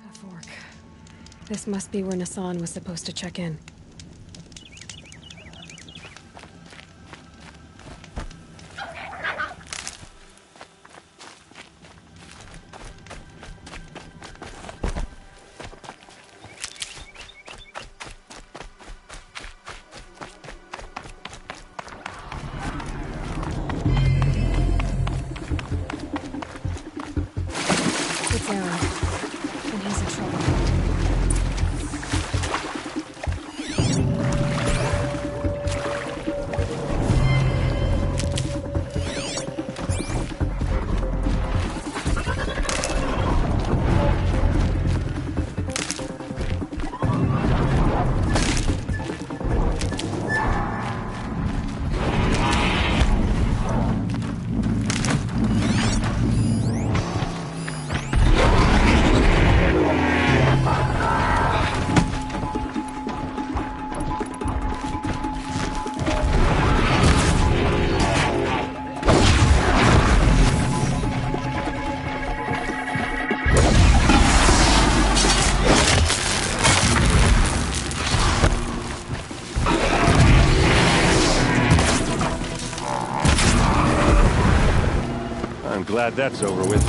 A fork. This must be where Nassan was supposed to check in. Glad that's over with.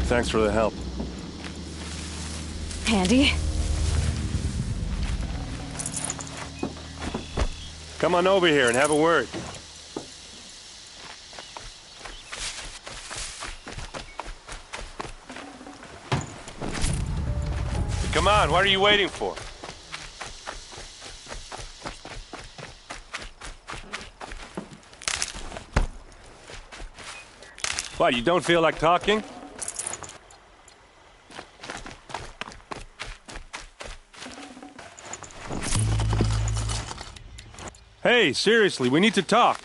Thanks for the help. Handy? Come on over here and have a word. Come on, what are you waiting for? What, you don't feel like talking? Hey, seriously, we need to talk.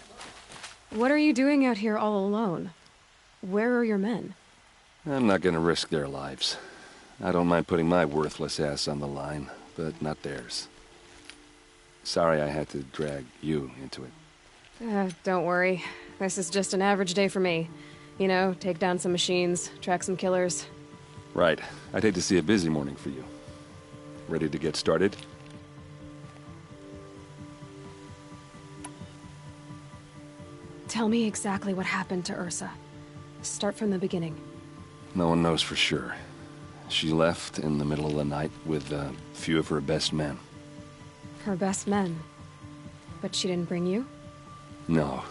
What are you doing out here all alone? Where are your men? I'm not gonna risk their lives. I don't mind putting my worthless ass on the line, but not theirs. Sorry I had to drag you into it. Don't worry. This is just an average day for me. You know, take down some machines, track some killers. Right. I'd hate to see a busy morning for you. Ready to get started? Tell me exactly what happened to Ursa. Start from the beginning. No one knows for sure. She left in the middle of the night with a few of her best men. Her best men? But she didn't bring you? No.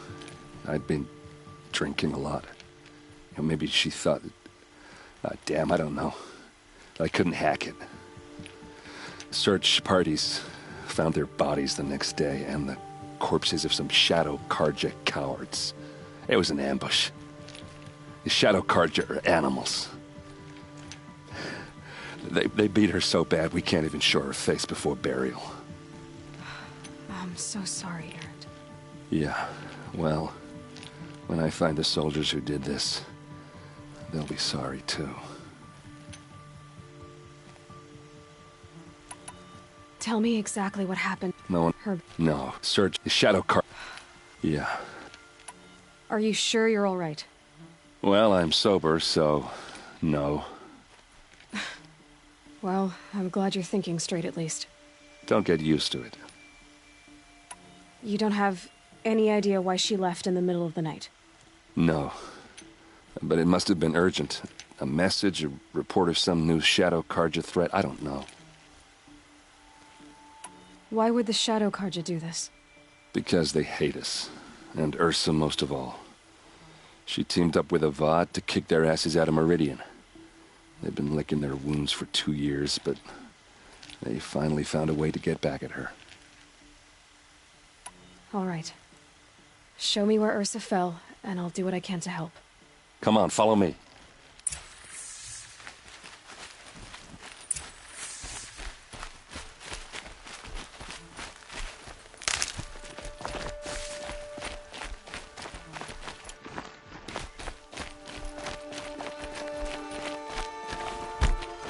I'd been drinking a lot. You know, maybe she thought... damn, I don't know. I couldn't hack it. Search parties found their bodies the next day, and the corpses of some Shadow Karja cowards. It was an ambush. The Shadow Karja are animals. They beat her so bad we can't even show her face before burial. I'm so sorry, Erend. Yeah, well, when I find the soldiers who did this, they'll be sorry too. Tell me exactly what happened. No one... Her... No, search the Shadow Car... Yeah. Are you sure you're all right? Well, I'm sober, so... no. Well, I'm glad you're thinking straight at least. Don't get used to it. You don't have any idea why she left in the middle of the night? No. But it must have been urgent. A message, a report of some new Shadow Karja threat, I don't know. Why would the Shadow Karja do this? Because they hate us. And Ursa most of all. She teamed up with Avad to kick their asses out of Meridian. They've been licking their wounds for 2 years, but they finally found a way to get back at her. All right. Show me where Ursa fell, and I'll do what I can to help. Come on, follow me.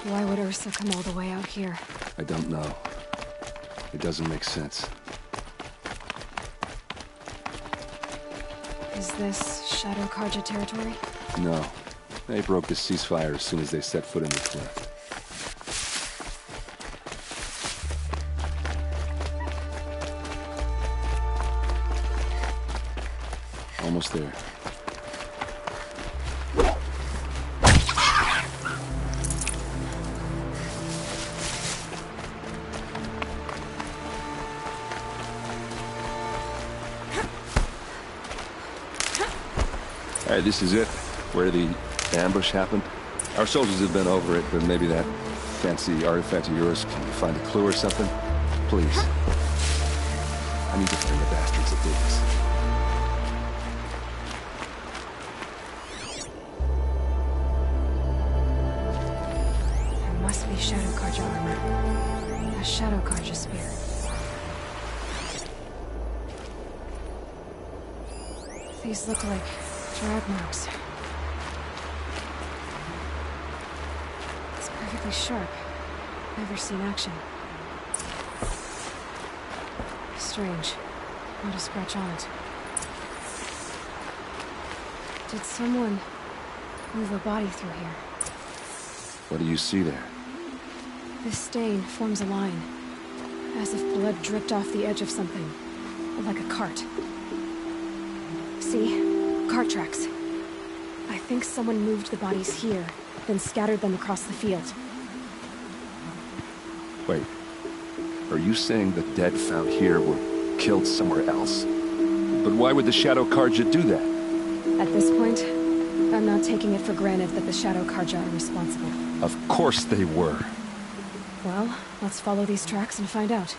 Why would Ursa come all the way out here? I don't know. It doesn't make sense. Is this Shadow Karja territory? No. They broke the ceasefire as soon as they set foot in the cliff. Almost there. Alright, this is it. Where the ambush happened. Our soldiers have been over it, but maybe that fancy artifact of yours can find a clue or something? Please. I need to find the bastards that did this. There must be Shadow Karja armor. A Shadow Karja spear. These look like drag marks. It's perfectly sharp. Never seen action. Strange. Not a scratch on it. Did someone move a body through here? What do you see there? This stain forms a line, as if blood dripped off the edge of something, like a cart. See? Cart tracks. I think someone moved the bodies here, then scattered them across the field. Wait. Are you saying the dead found here were killed somewhere else? But why would the Shadow Karja do that? At this point, I'm not taking it for granted that the Shadow Karja are responsible. Of course they were. Well, let's follow these tracks and find out.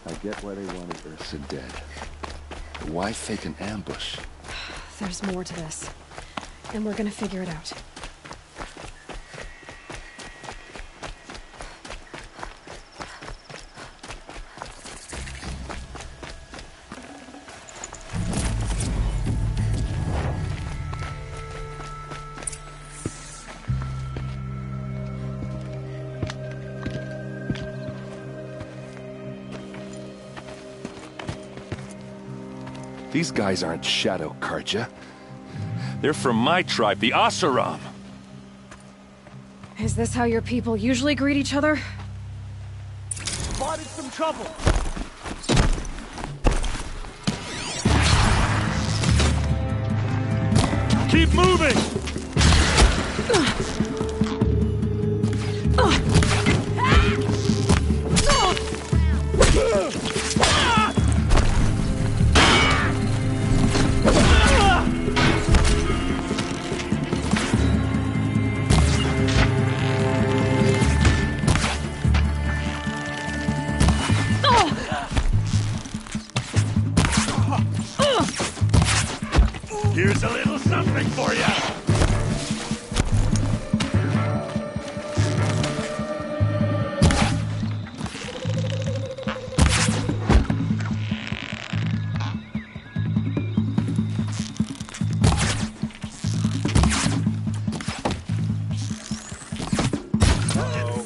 I get why they wanted Ursa dead. But why fake an ambush? There's more to this, and we're gonna figure it out. These guys aren't Shadow Karja. They're from my tribe, the Asaram. Is this how your people usually greet each other? Spotted some trouble. Keep moving! Here's a little something for you! Uh-oh.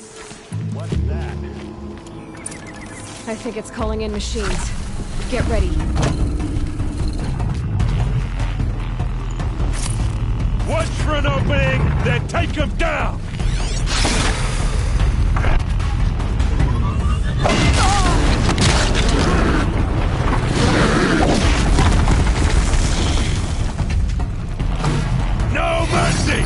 What's that? I think it's calling in machines. Get ready. Watch for an opening, then take him down! No mercy!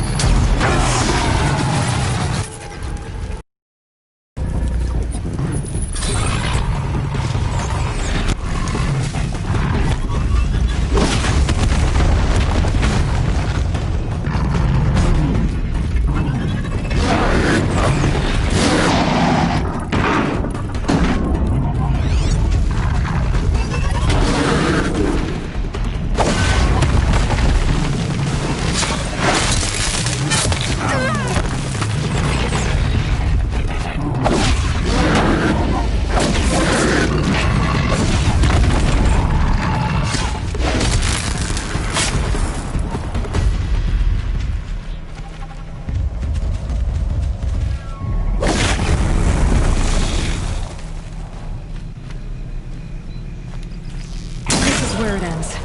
where it ends.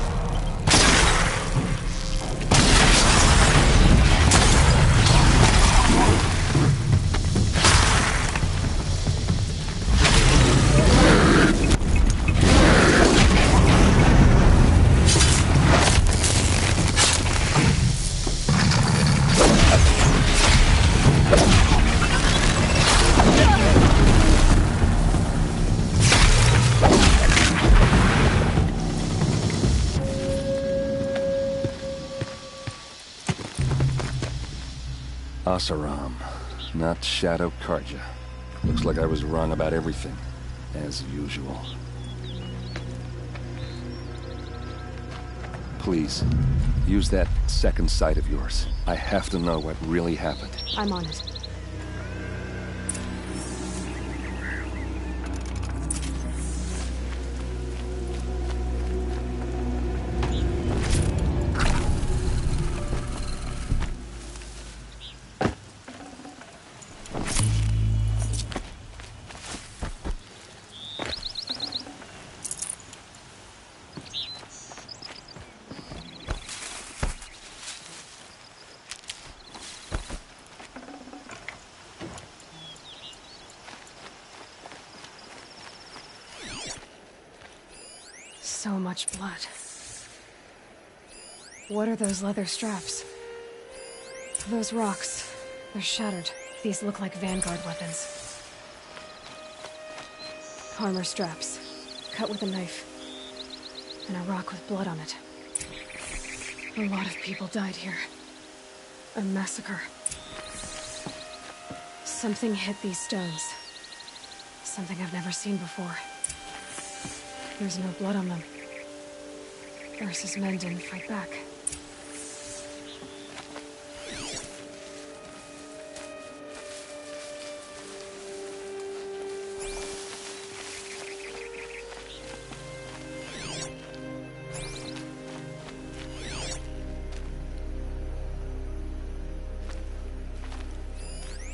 Asaram, not Shadow Karja. Looks like I was wrong about everything, as usual. Please, use that second sight of yours. I have to know what really happened. I'm on it. So much blood. What are those leather straps? Those rocks. They're shattered. These look like Vanguard weapons. Armor straps. Cut with a knife. And a rock with blood on it. A lot of people died here. A massacre. Something hit these stones. Something I've never seen before. There's no blood on them. Ursa's men didn't fight back.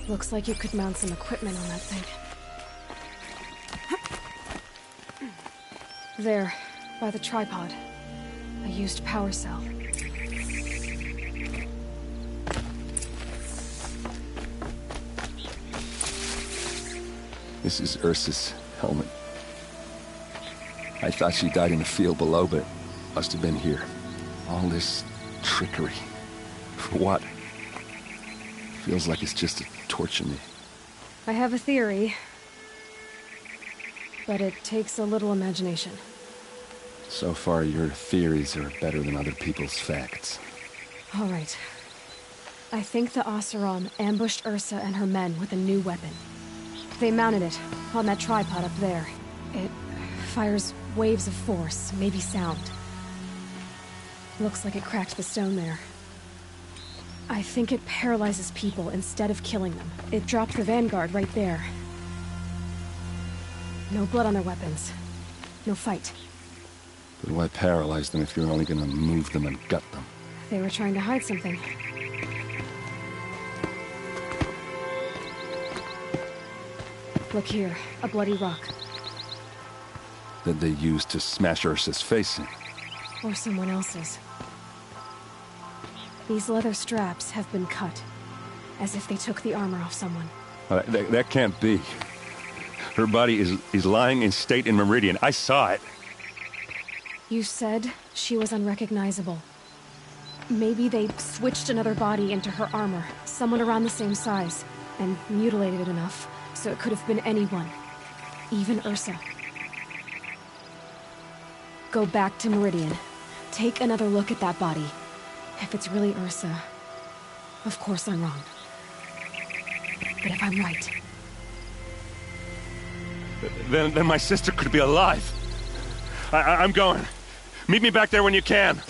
Looks like you could mount some equipment on that thing. There, by the tripod. A used power cell. This is Ursa's helmet. I thought she died in the field below, but must have been here. All this trickery. For what? Feels like it's just to torture me. I have a theory. But it takes a little imagination. So far, your theories are better than other people's facts. All right. I think the Oseram ambushed Ursa and her men with a new weapon. They mounted it on that tripod up there. It fires waves of force, maybe sound. Looks like it cracked the stone there. I think it paralyzes people instead of killing them. It dropped the Vanguard right there. No blood on their weapons. No fight. But why paralyze them if you're only gonna move them and gut them? They were trying to hide something. Look here, a bloody rock. That they used to smash Ursa's face in. Or someone else's. These leather straps have been cut, as if they took the armor off someone. That can't be. Her body is lying in state in Meridian. I saw it. You said she was unrecognizable. Maybe they switched another body into her armor, someone around the same size, and mutilated it enough, so it could have been anyone. Even Ursa. Go back to Meridian. Take another look at that body. If it's really Ursa, of course I'm wrong. But if I'm right... Then my sister could be alive. I'm going. Meet me back there when you can.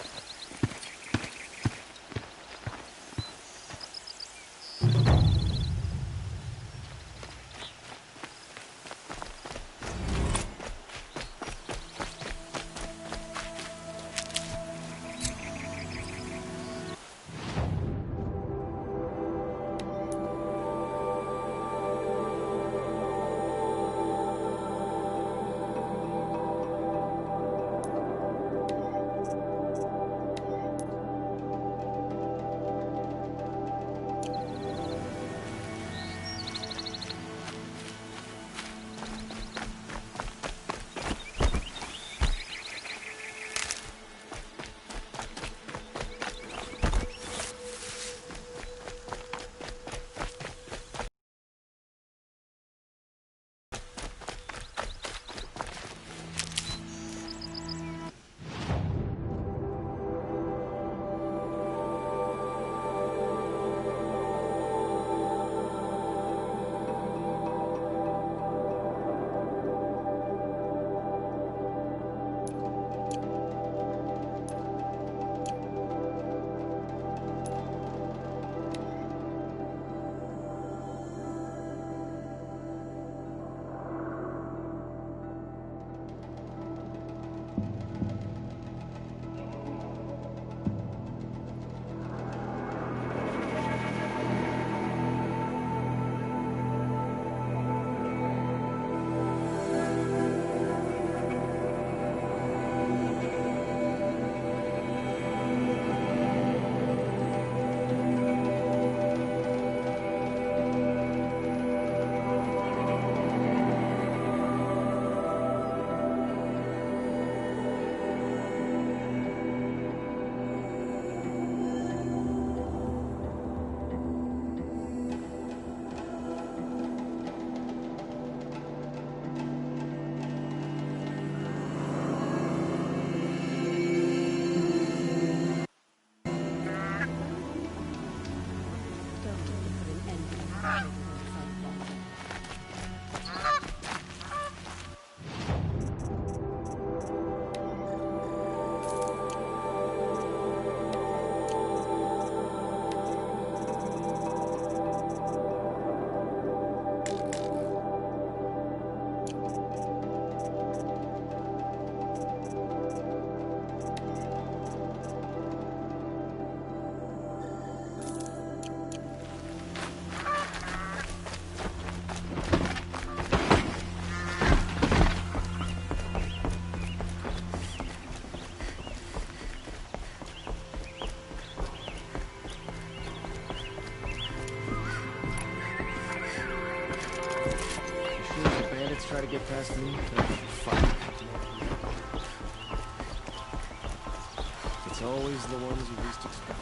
It's always the ones you least expect.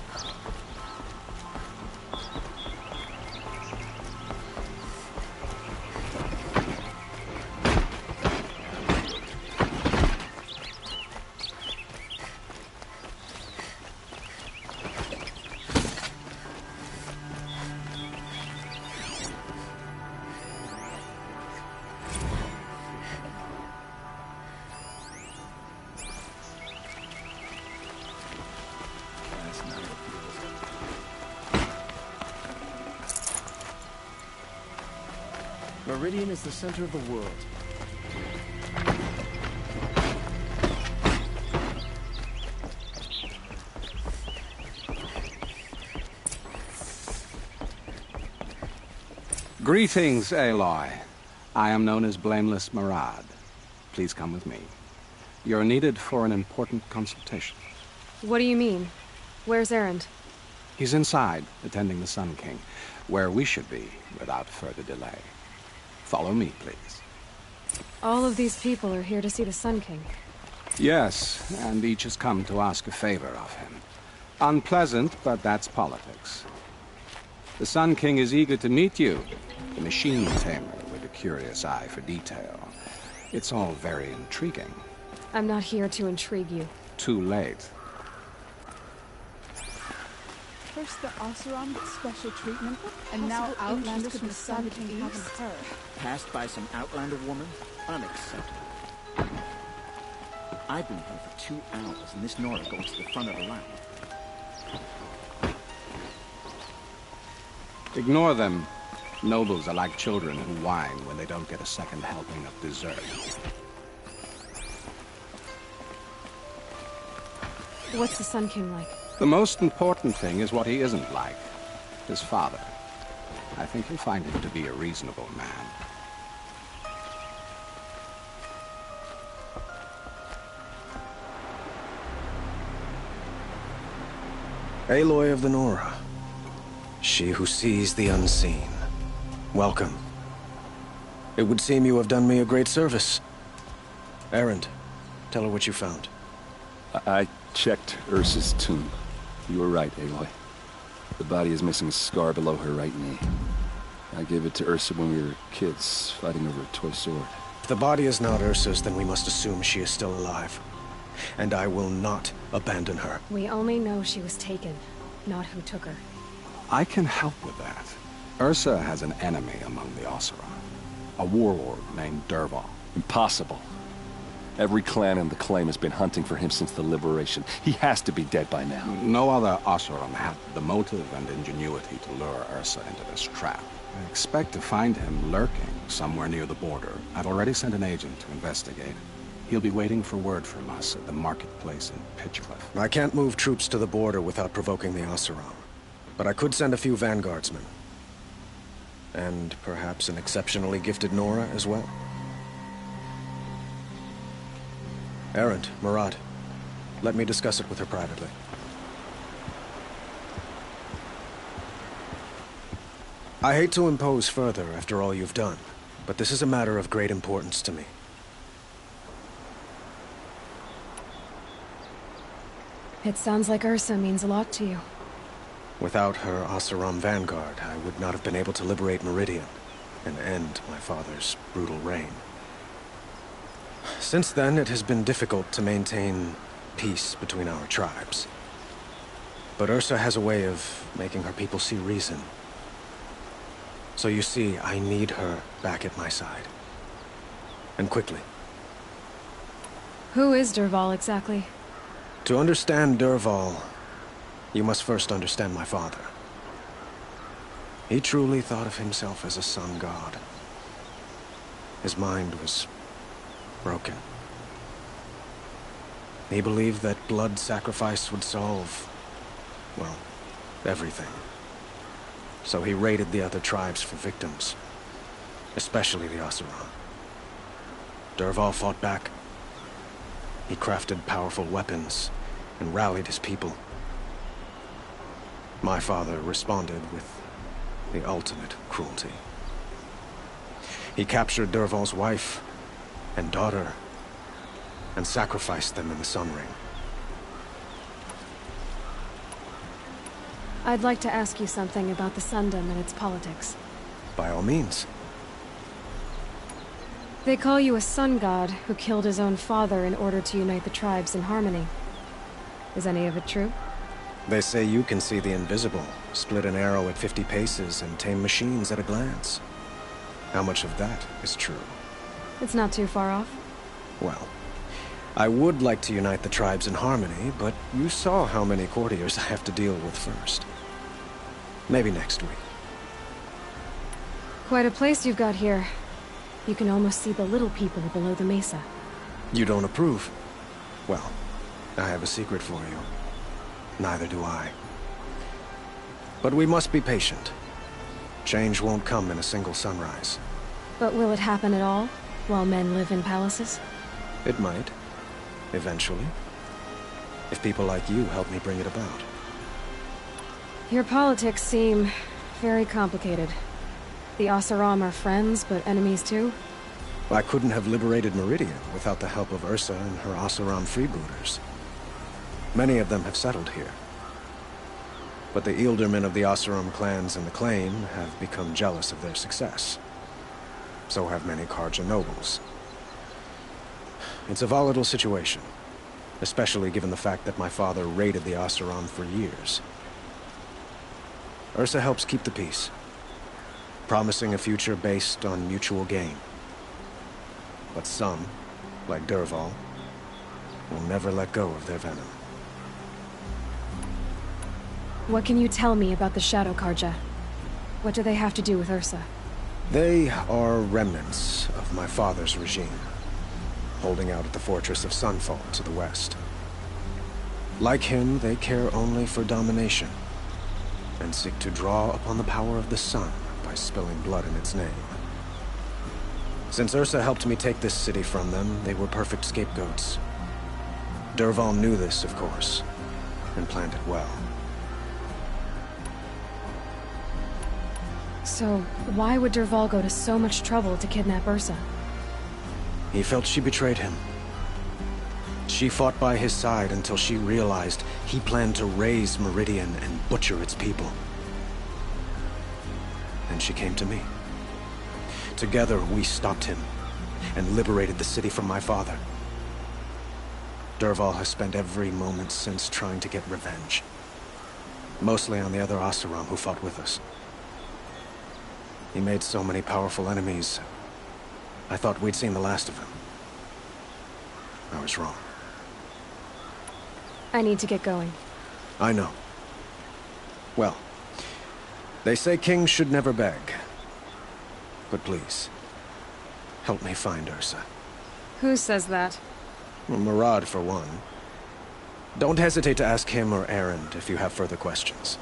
Meridian is the center of the world. Greetings, Aloy. I am known as Blameless Marad. Please come with me. You're needed for an important consultation. What do you mean? Where's Erend? He's inside, attending the Sun King, where we should be without further delay. Follow me, please. All of these people are here to see the Sun King. Yes, and each has come to ask a favor of him. Unpleasant, but that's politics. The Sun King is eager to meet you, the machine tamer with a curious eye for detail. It's all very intriguing. I'm not here to intrigue you. Too late. First the Oseram gets special treatment, and now Outlanders from the Sun King haven't heard. Passed by some Outlander woman? Unacceptable. I've been here for 2 hours, and this Nora goes to the front of the line. Ignore them. Nobles are like children who whine when they don't get a second helping of dessert. What's the Sun King like? The most important thing is what he isn't like. His father. I think you'll find him to be a reasonable man. Aloy of the Nora. She who sees the unseen. Welcome. It would seem you have done me a great service. Erend, tell her what you found. I checked Ursa's tomb. You were right, Aloy. The body is missing a scar below her right knee. I gave it to Ursa when we were kids, fighting over a toy sword. If the body is not Ursa's, then we must assume she is still alive. And I will not abandon her. We only know she was taken, not who took her. I can help with that. Ursa has an enemy among the Oseram. A warlord named Dervahl. Impossible. Every clan in the claim has been hunting for him since the liberation. He has to be dead by now. No other Oseram had the motive and ingenuity to lure Ursa into this trap. I expect to find him lurking somewhere near the border. I've already sent an agent to investigate. He'll be waiting for word from us at the marketplace in Pitchcliff. I can't move troops to the border without provoking the Oseram. But I could send a few vanguardsmen. And perhaps an exceptionally gifted Nora as well. Erend, Marad, let me discuss it with her privately. I hate to impose further after all you've done, but this is a matter of great importance to me. It sounds like Ursa means a lot to you. Without her Oseram vanguard, I would not have been able to liberate Meridian and end my father's brutal reign. Since then, it has been difficult to maintain peace between our tribes. But Ursa has a way of making her people see reason. So you see, I need her back at my side. And quickly. Who is Dervahl exactly? To understand Dervahl, you must first understand my father. He truly thought of himself as a sun god. His mind was broken. He believed that blood sacrifice would solve, well, everything. So he raided the other tribes for victims, especially the Oseram. Dervahl fought back. He crafted powerful weapons and rallied his people. My father responded with the ultimate cruelty. He captured Dervahl's wife and daughter, and sacrificed them in the Sun Ring. I'd like to ask you something about the Sundom and its politics. By all means. They call you a sun god who killed his own father in order to unite the tribes in harmony. Is any of it true? They say you can see the invisible, split an arrow at 50 paces, and tame machines at a glance. How much of that is true? It's not too far off. Well, I would like to unite the tribes in harmony, but you saw how many courtiers I have to deal with first. Maybe next week. Quite a place you've got here. You can almost see the little people below the mesa. You don't approve? Well, I have a secret for you. Neither do I. But we must be patient. Change won't come in a single sunrise. But will it happen at all, while men live in palaces? It might. Eventually. If people like you help me bring it about. Your politics seem very complicated. The Oseram are friends, but enemies too? I couldn't have liberated Meridian without the help of Ursa and her Oseram freebooters. Many of them have settled here. But the Ealdormen of the Oseram clans in the Claim have become jealous of their success. So have many Karja nobles. It's a volatile situation, especially given the fact that my father raided the Oseram for years. Ursa helps keep the peace, promising a future based on mutual gain. But some, like Dervahl, will never let go of their venom. What can you tell me about the Shadow Karja? What do they have to do with Ursa? They are remnants of my father's regime, holding out at the fortress of Sunfall to the west. Like him, they care only for domination, and seek to draw upon the power of the sun by spilling blood in its name. Since Ursa helped me take this city from them, they were perfect scapegoats. Dervahl knew this, of course, and planned it well. So, why would Dervahl go to so much trouble to kidnap Ursa? He felt she betrayed him. She fought by his side until she realized he planned to raise Meridian and butcher its people. Then she came to me. Together, we stopped him and liberated the city from my father. Dervahl has spent every moment since trying to get revenge. Mostly on the other Oseram who fought with us. He made so many powerful enemies, I thought we'd seen the last of him. I was wrong. I need to get going. I know. Well, they say kings should never beg. But please, help me find Ursa. Who says that? Well, Murad, for one. Don't hesitate to ask him or Erend if you have further questions.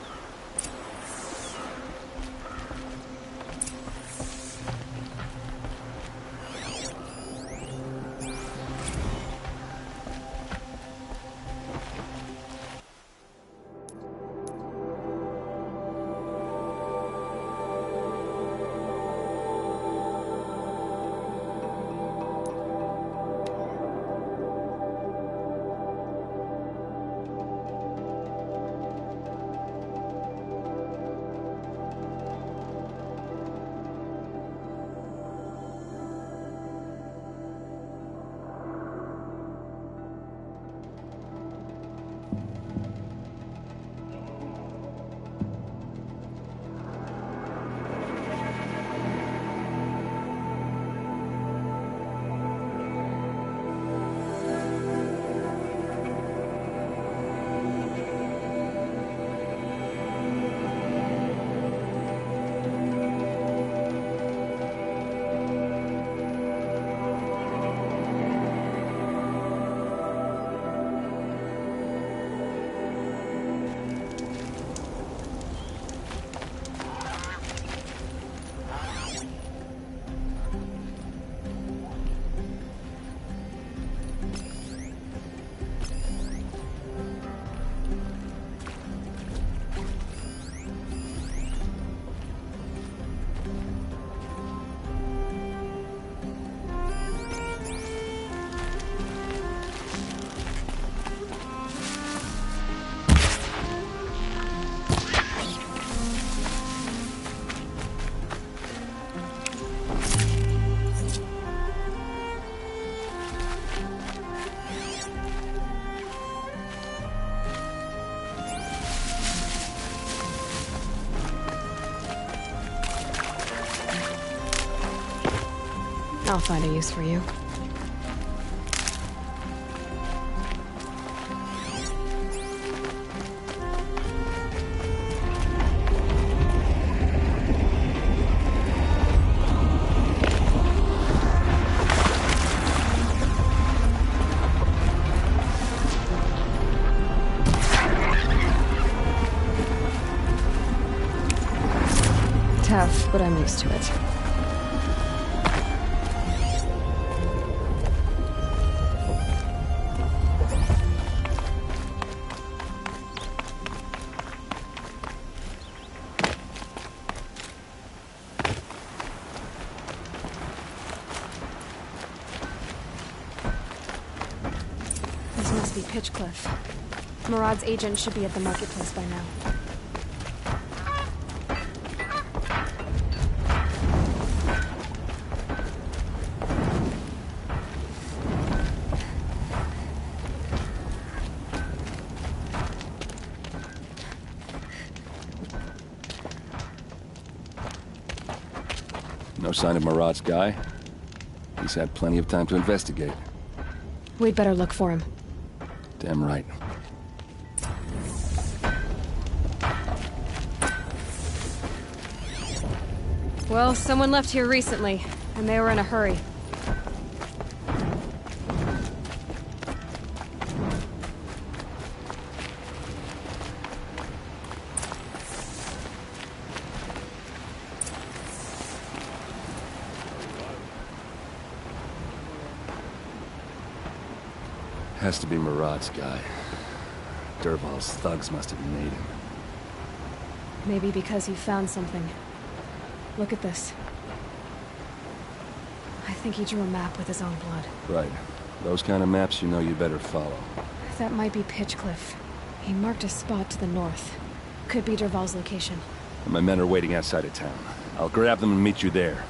I'll find a use for you. Tough, but I'm used to it. This must be Pitchcliff. Murad's agent should be at the marketplace by now. No sign of Murad's guy. He's had plenty of time to investigate. We'd better look for him. Damn right. Well, someone left here recently, and they were in a hurry. Has to be Murad's guy. Dervahl's thugs must have made him. Maybe because he found something. Look at this. I think he drew a map with his own blood. Right. Those kind of maps you know you better follow. That might be Pitchcliff. He marked a spot to the north. Could be Dervahl's location. My men are waiting outside of town. I'll grab them and meet you there.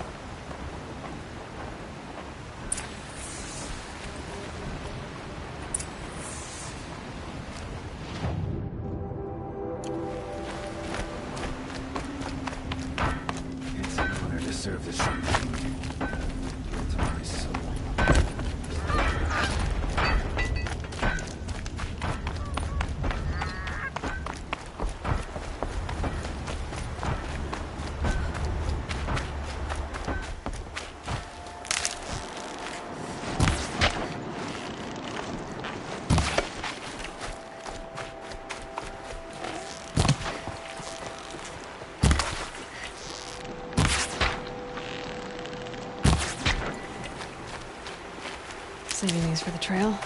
It's an honor to serve this country. To my soul. Saving these for the trail.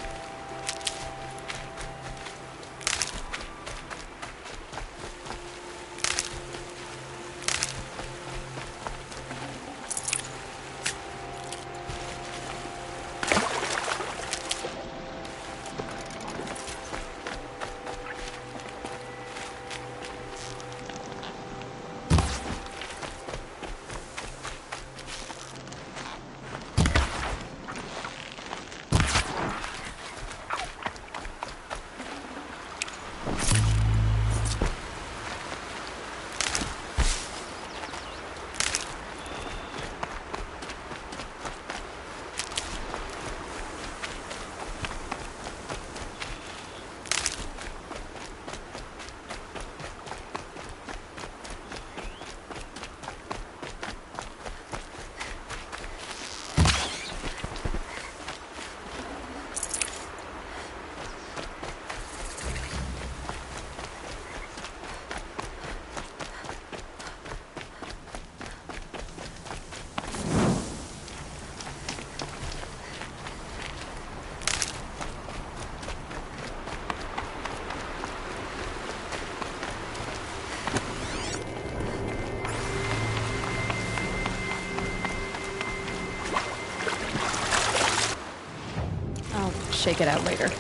Shake it out later.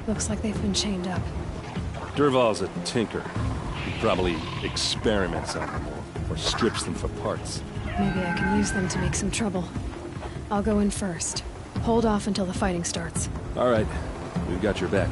Looks like they've been chained up. Dervahl's a tinker. He probably experiments on them or strips them for parts. Maybe I can use them to make some trouble. I'll go in first. Hold off until the fighting starts. All right. We've got your back.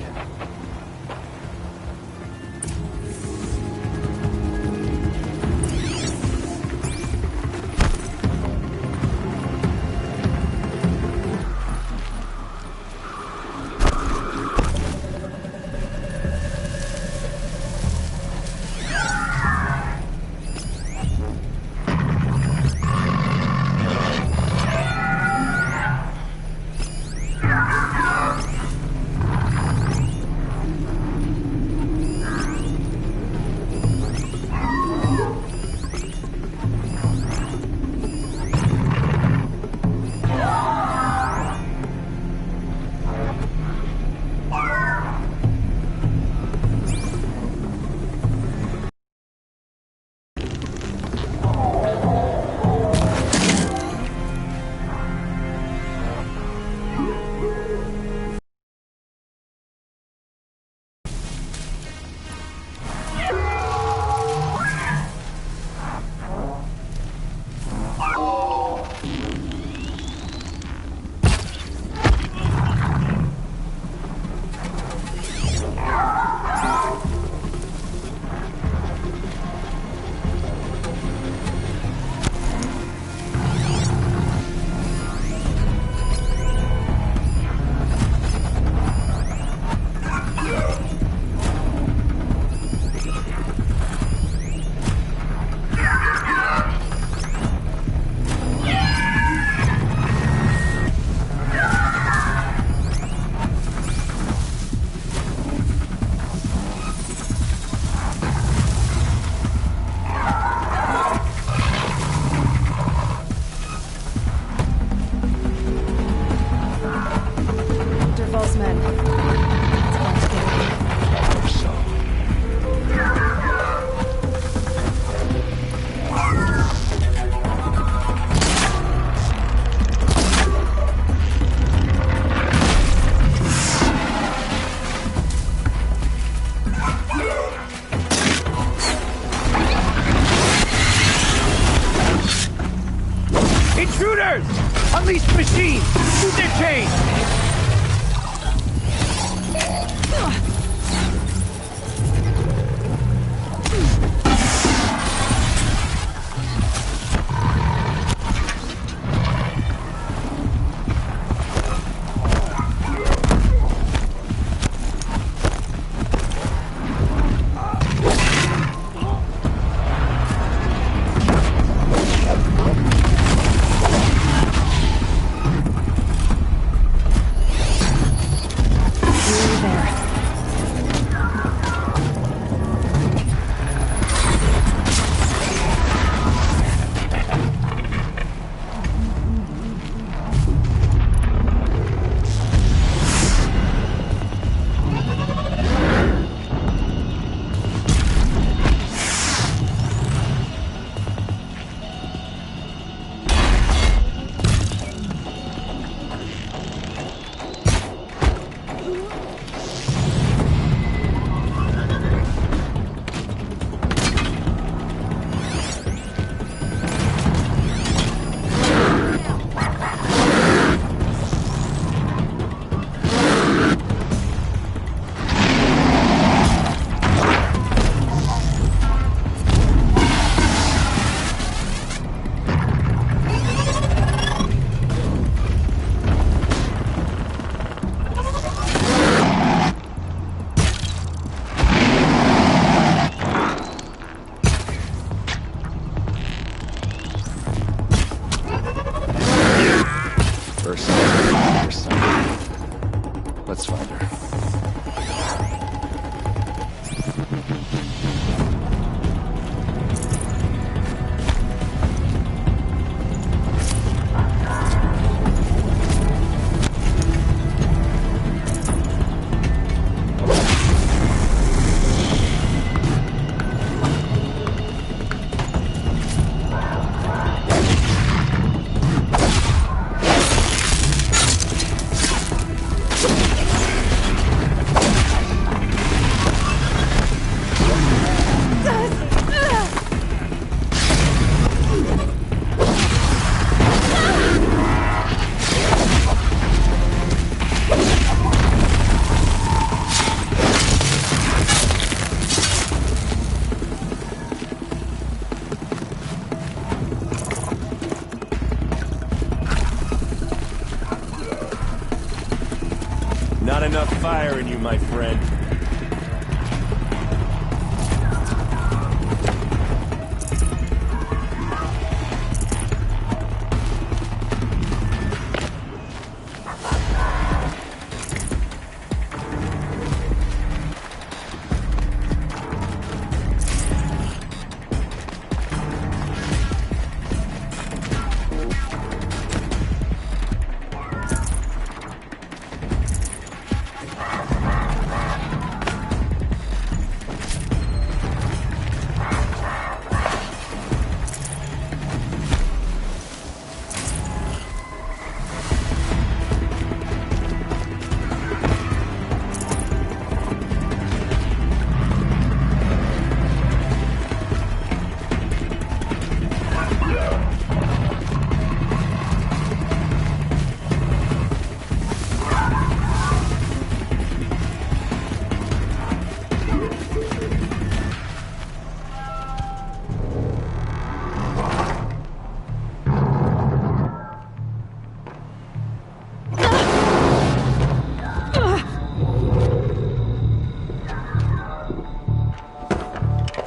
fire in you, my friend.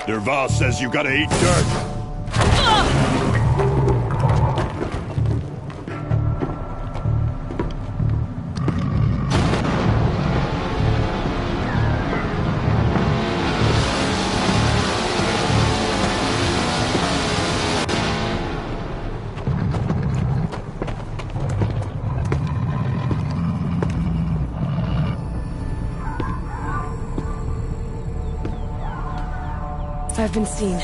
Derval says you gotta eat dirt. I've been seen.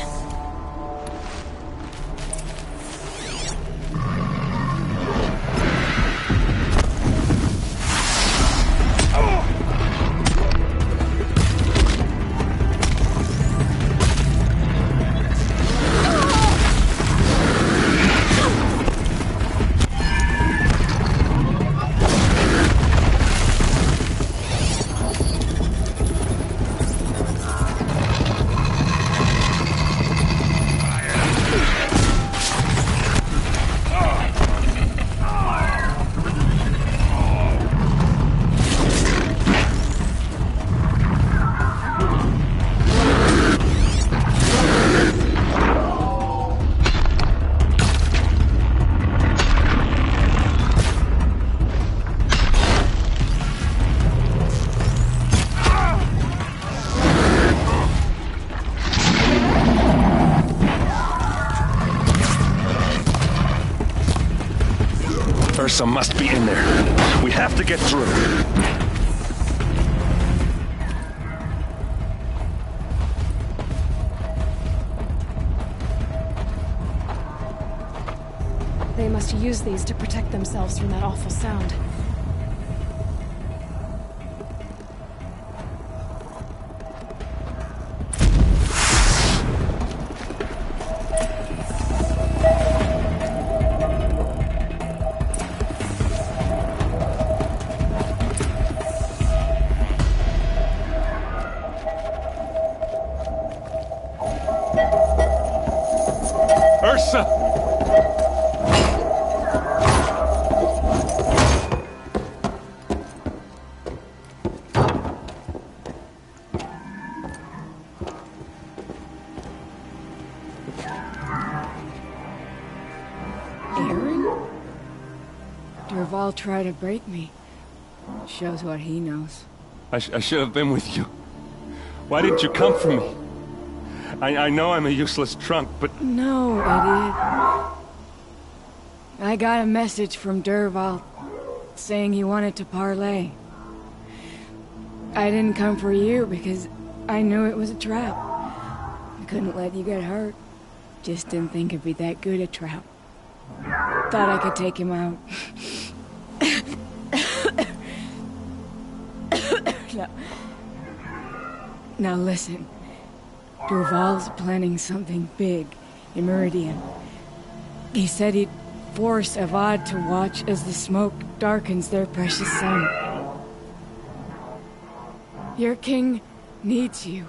Ursa must be in there. We have to get through. They must use these to protect themselves from that awful sound. Ursa! Aaron? Derval tried to break me. Shows what he knows. I should have been with you. Why didn't you come for me? I know I'm a useless trunk, but... No, idiot. I got a message from Derval saying he wanted to parlay. I didn't come for you because I knew it was a trap. I couldn't let you get hurt. Just didn't think it'd be that good a trap. Thought I could take him out. Now listen. Derval's planning something big in Meridian. He said he'd force Avad to watch as the smoke darkens their precious sun. Your king needs you.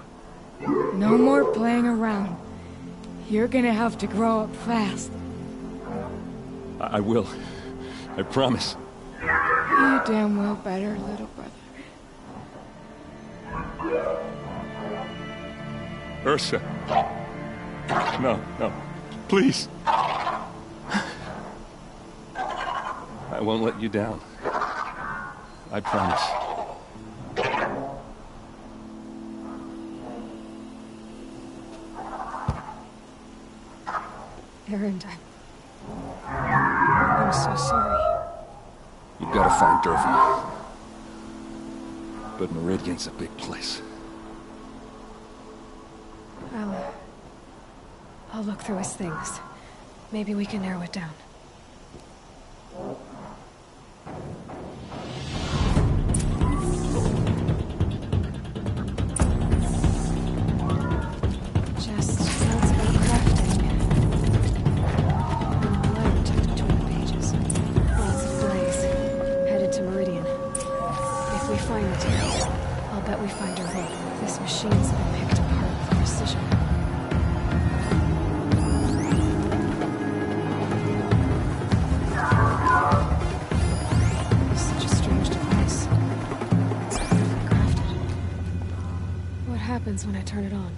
No more playing around. You're gonna have to grow up fast. I will. I promise. You damn well better, little brother. Ursa. No, no. Please. I won't let you down. I promise. Erend, I'm so sorry. You've got to find Derval. But Meridian's a big place. I'll look through his things. Maybe we can narrow it down. Just notes about crafting. Letter tucked between the pages. Lots of glaze. Headed to Meridian. If we find material, I'll bet we find a rope. This machine's been picked apart with precision. Such a strange device. It's perfectly crafted. What happens when I turn it on?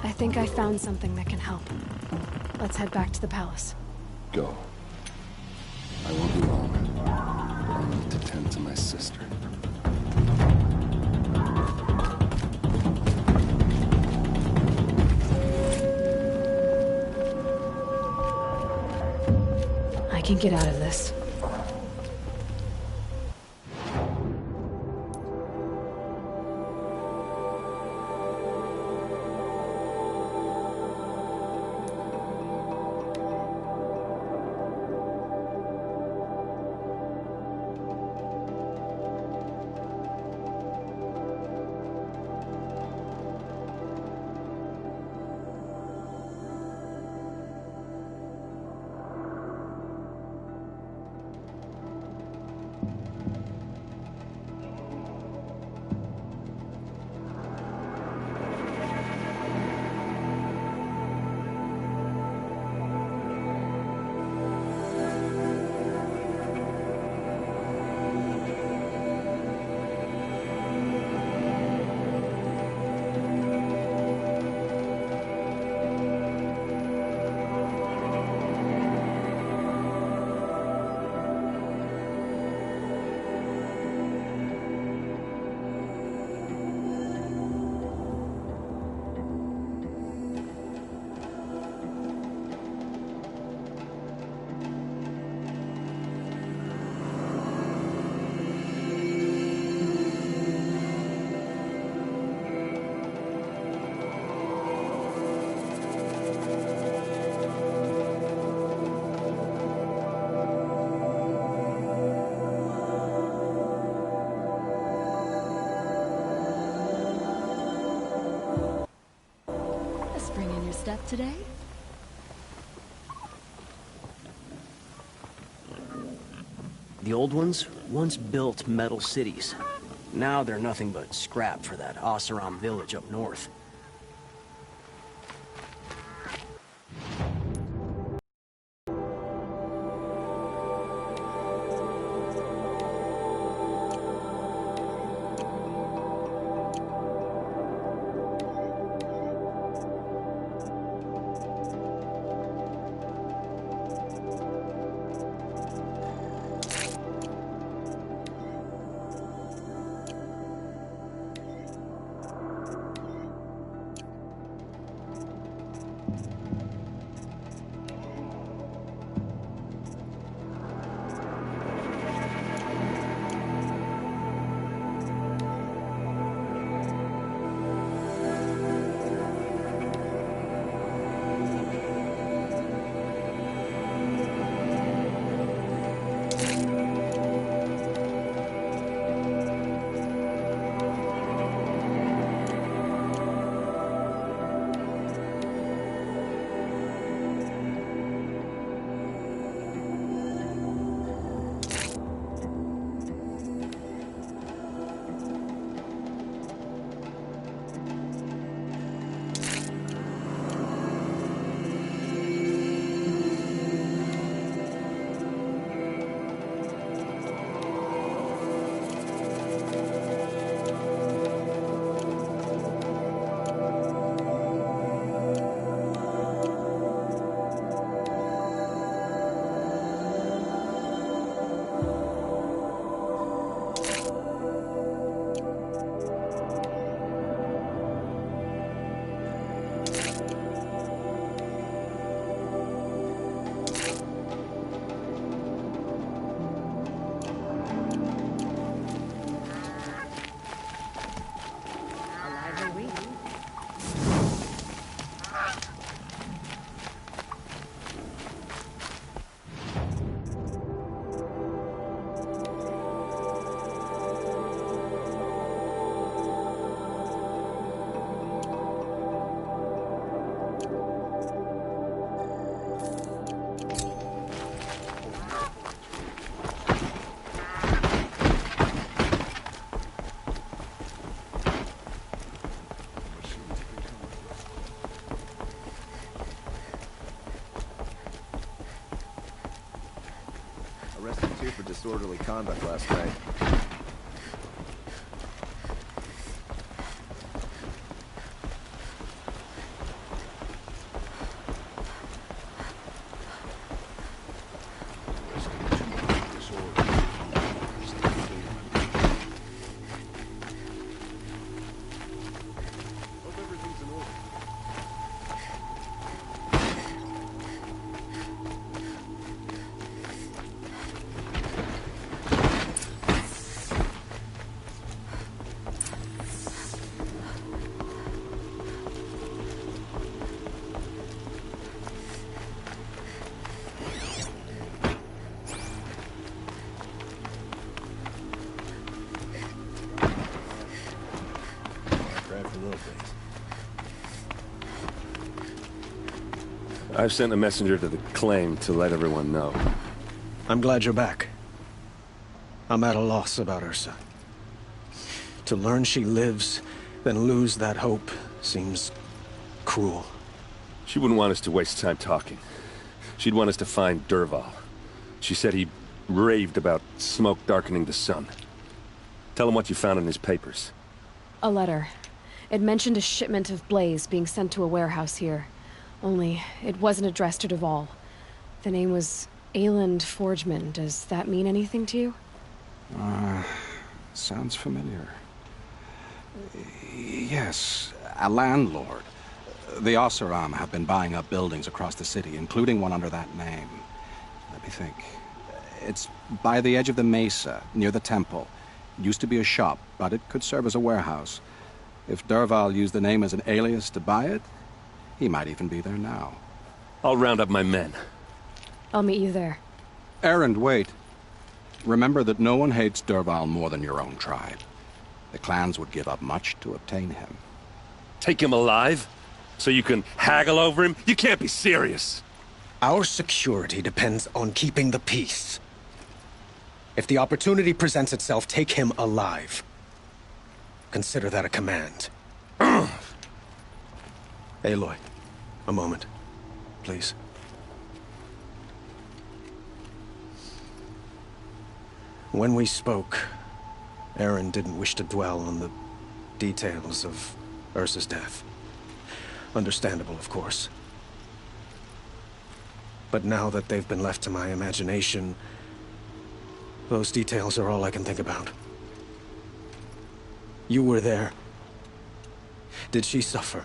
I think I found something that can help. Let's head back to the palace. Go. I won't be long. I need to tend to my sister. I can get out of this. Step today? The old ones once built metal cities. Now they're nothing but scrap for that Oseram village up north. you for disorderly conduct last night. I've sent a messenger to the claim to let everyone know. I'm glad you're back. I'm at a loss about Ursa. To learn she lives, then lose that hope, seems cruel. She wouldn't want us to waste time talking. She'd want us to find Dervahl. She said he raved about smoke darkening the sun. Tell him what you found in his papers. A letter. It mentioned a shipment of blaze being sent to a warehouse here. Only, it wasn't addressed to Dervahl. The name was Ayland Forgeman. Does that mean anything to you? Sounds familiar. Yes, a landlord. The Oseram have been buying up buildings across the city, including one under that name. Let me think. It's by the edge of the mesa, near the temple. It used to be a shop, but it could serve as a warehouse. If Dervahl used the name as an alias to buy it, he might even be there now. I'll round up my men. I'll meet you there. Erend, wait. Remember that no one hates Dervahl more than your own tribe. The clans would give up much to obtain him. Take him alive? So you can haggle over him? You can't be serious. Our security depends on keeping the peace. If the opportunity presents itself, take him alive. Consider that a command. Aloy, a moment, please. When we spoke, Erend didn't wish to dwell on the details of Ursa's death. Understandable, of course. But now that they've been left to my imagination, those details are all I can think about. You were there. Did she suffer?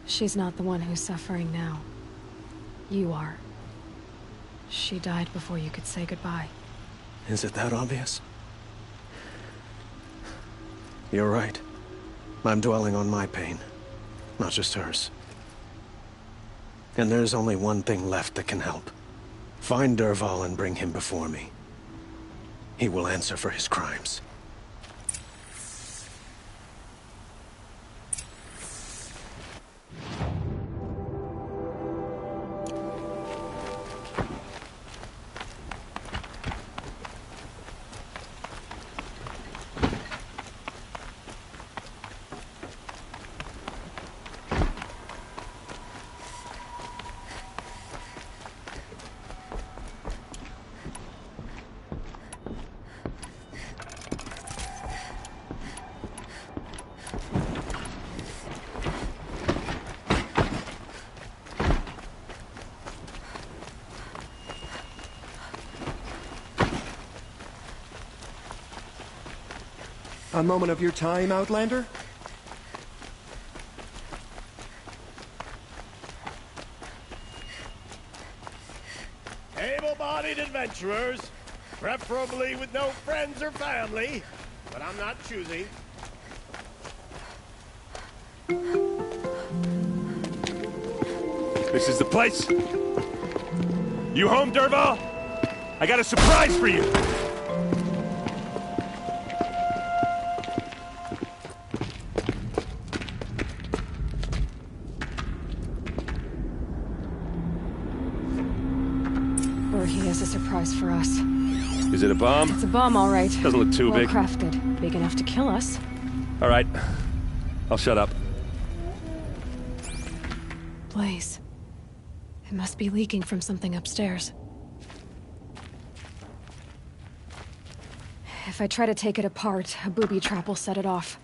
She's not the one who's suffering now. You are. She died before you could say goodbye. Is it that obvious? You're right. I'm dwelling on my pain, not just hers. And there's only one thing left that can help. Find Dervahl and bring him before me. He will answer for his crimes. A moment of your time, Outlander? Able-bodied adventurers, preferably with no friends or family, but I'm not choosing. This is the place? You home, Dervahl? I got a surprise for you! He has a surprise for us. Is it a bomb? It's a bomb, all right. Doesn't look too big. Well crafted. Big enough to kill us. All right. I'll shut up. Blaze. It must be leaking from something upstairs. If I try to take it apart, a booby trap will set it off.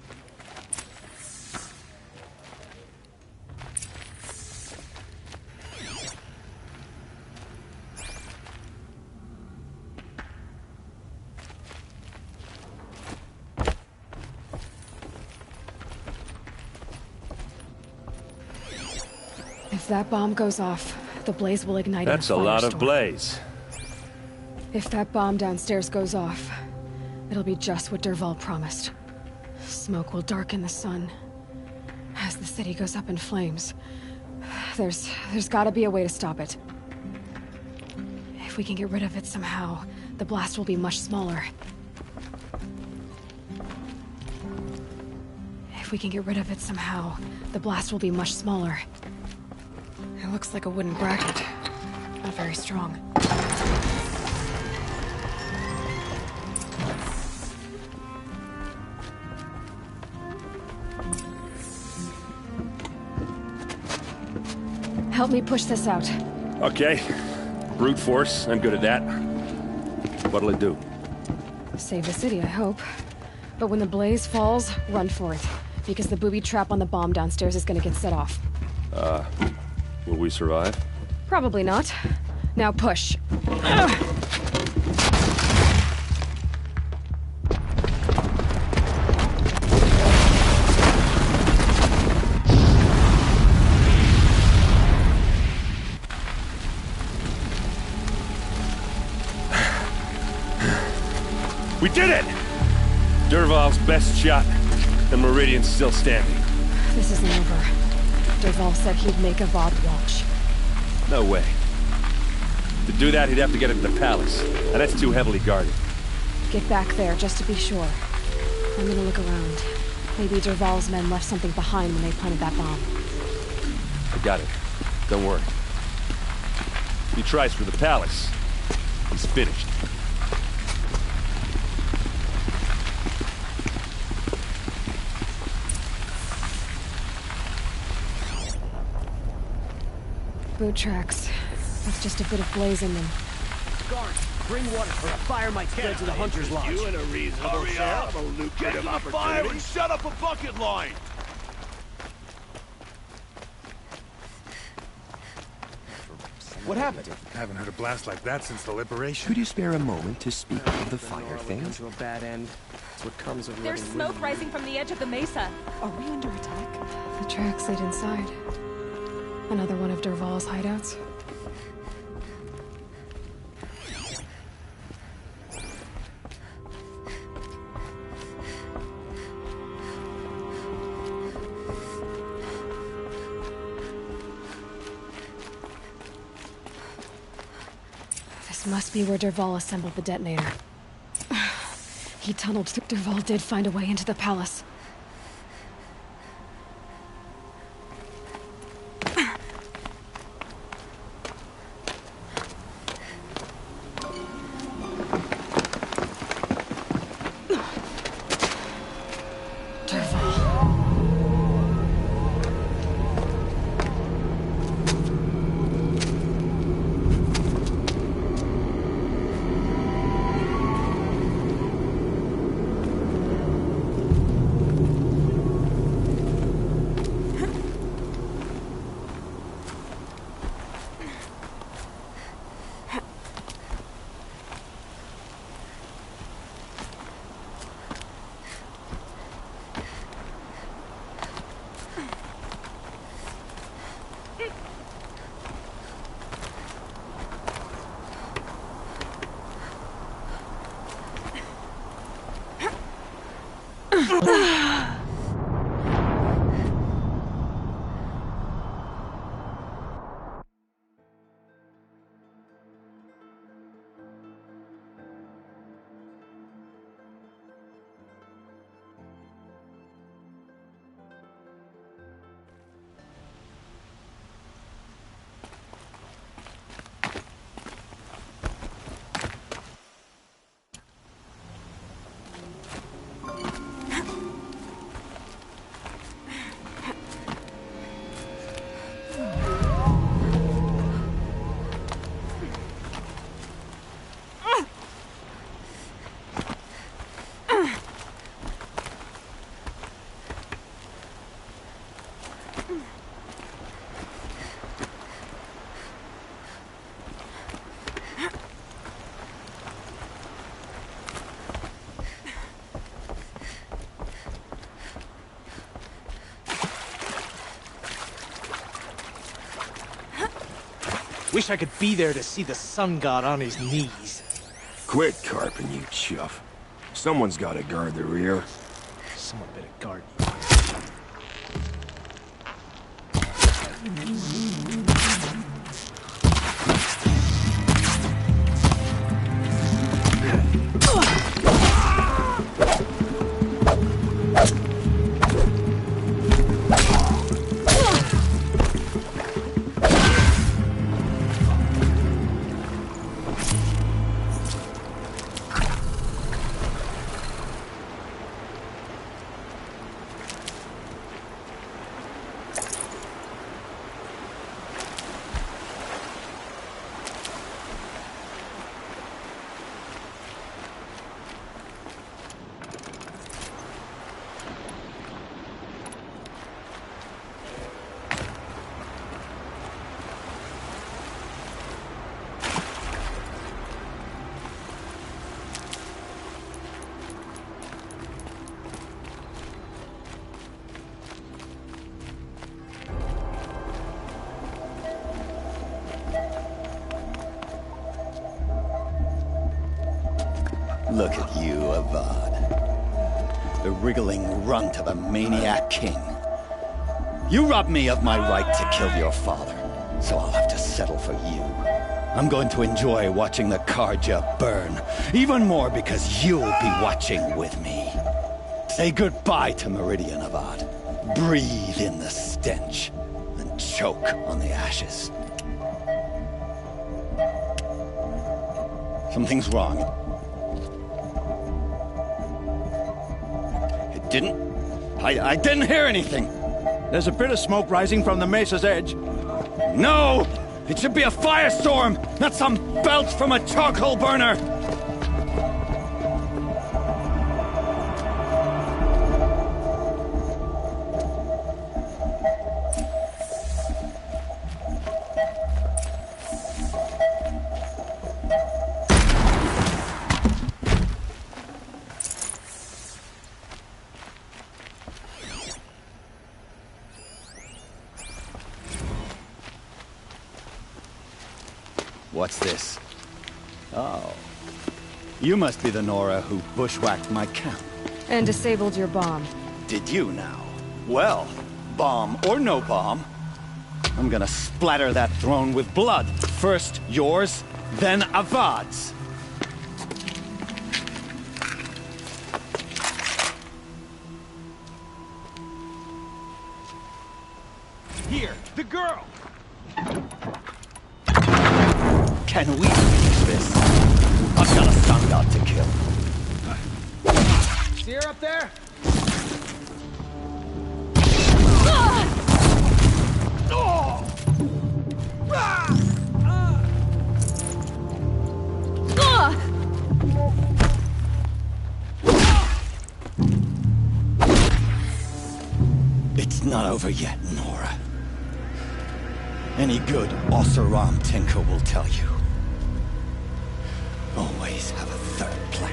If that bomb goes off, the blaze will ignite. That's a lot of blaze. If that bomb downstairs goes off, it'll be just what Dervahl promised. Smoke will darken the sun. As the city goes up in flames, there's gotta be a way to stop it. If we can get rid of it somehow, the blast will be much smaller. If we can get rid of it somehow, the blast will be much smaller. It looks like a wooden bracket. Not very strong. Help me push this out. Okay. Brute force, I'm good at that. What'll it do? Save the city, I hope. But when the blaze falls, run for it. Because the booby trap on the bomb downstairs is gonna get set off. Will we survive? Probably not. Now push. We did it! Dervahl's best shot. The Meridian's still standing. This isn't over. Dervahl said he'd make a Vought watch. No way. To do that, he'd have to get into the palace. And that's too heavily guarded. Get back there, just to be sure. I'm gonna look around. Maybe Dervahl's men left something behind when they planted that bomb. I got it. Don't worry. If he tries for the palace, he's finished. Boot tracks. With just a bit of blaze in them. Guards, bring water or a fire might spread to the hunter's lodge. You in a reasonable share of a lucrative opportunity. And shut up a bucket line! What happened? I haven't heard a blast like that since the liberation. Could you spare a moment to speak of the fire thing? Come to a bad end. It's what comes of There's living smoke with rising from the edge of the mesa. Are we under attack? The tracks lead inside. Another one of Dervahl's hideouts. This must be where Dervahl assembled the detonator. He tunneled through. Dervahl did find a way into the palace. Wish I could be there to see the sun god on his knees. Quit carping, you chuff. Someone's gotta guard the rear. Someone better guard Look at you, Avad. The wriggling runt of a maniac king. You robbed me of my right to kill your father, so I'll have to settle for you. I'm going to enjoy watching the Karja burn, even more because you'll be watching with me. Say goodbye to Meridian, Avad. Breathe in the stench, and choke on the ashes. Something's wrong. I didn't hear anything. There's a bit of smoke rising from the mesa's edge. No! It should be a firestorm, not some belch from a charcoal burner! What's this? Oh. You must be the Nora who bushwhacked my camp. And disabled your bomb. Did you now? Well, bomb or no bomb, I'm gonna splatter that throne with blood. First yours, then Avad's. Here, the girl! Can we finish this? I've got a sun god to kill. See her up there? It's not over yet, Nora. Any good Oseram tinker will tell you. Always have a third plan.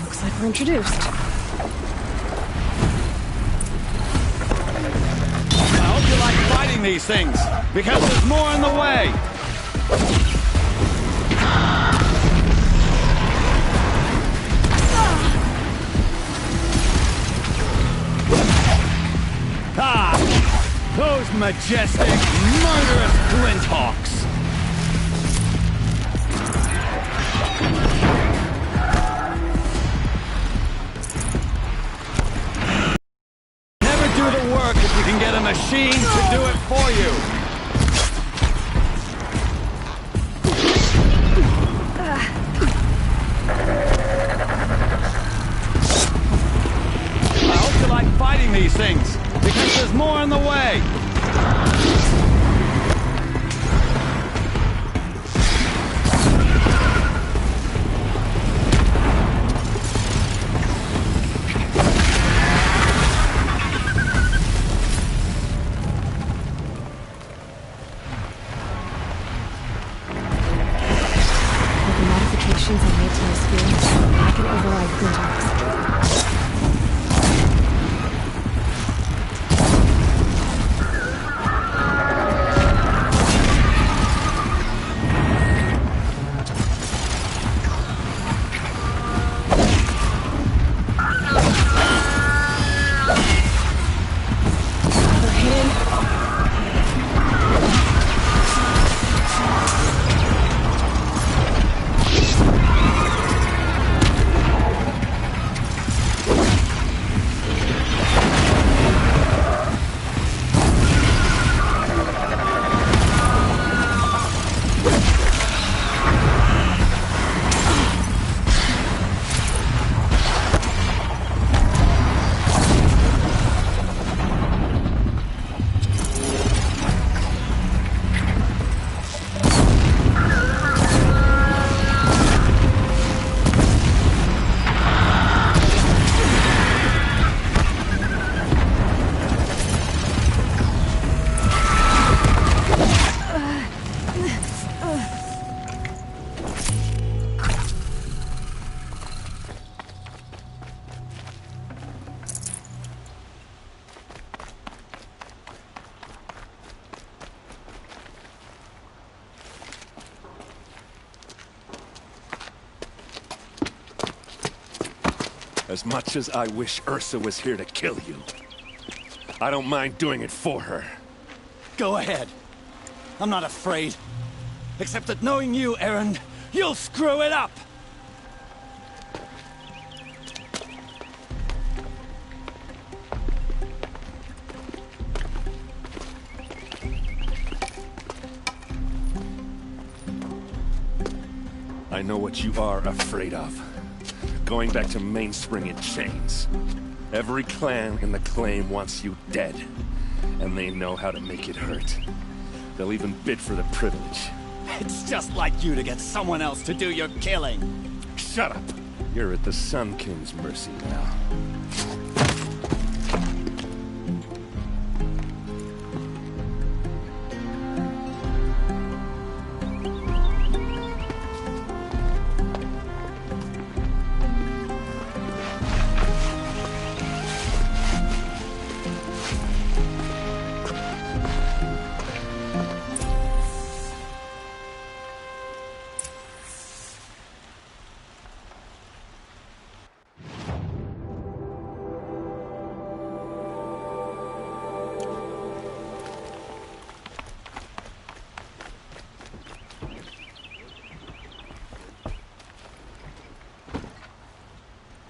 Looks like we're introduced. I hope you like fighting these things, because there's more in the way. Ah! Those majestic, murderous flinthawks! Never do the work if you can get a machine to do it for you! I hope you like fighting these things, because there's more in the way! modifications I made to my spirits, I can override Guntar's. As much as I wish Ursa was here to kill you, I don't mind doing it for her. Go ahead. I'm not afraid. Except that knowing you, Aaron, you'll screw it up! I know what you are afraid of. Going back to Mainspring in chains. Every clan in the claim wants you dead. And they know how to make it hurt. They'll even bid for the privilege. It's just like you to get someone else to do your killing. Shut up! You're at the Sun King's mercy now.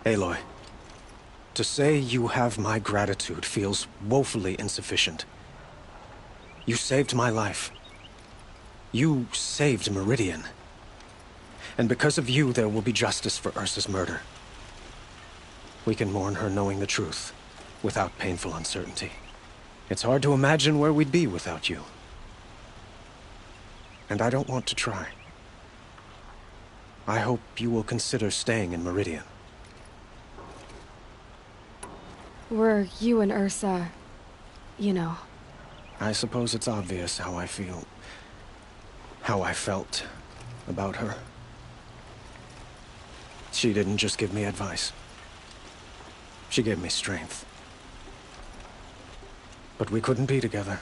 Aloy, to say you have my gratitude feels woefully insufficient. You saved my life. You saved Meridian. And because of you, there will be justice for Ursa's murder. We can mourn her knowing the truth, without painful uncertainty. It's hard to imagine where we'd be without you. And I don't want to try. I hope you will consider staying in Meridian. Were you and Ursa, you know... I suppose it's obvious how I feel. How I felt about her. She didn't just give me advice. She gave me strength. But we couldn't be together.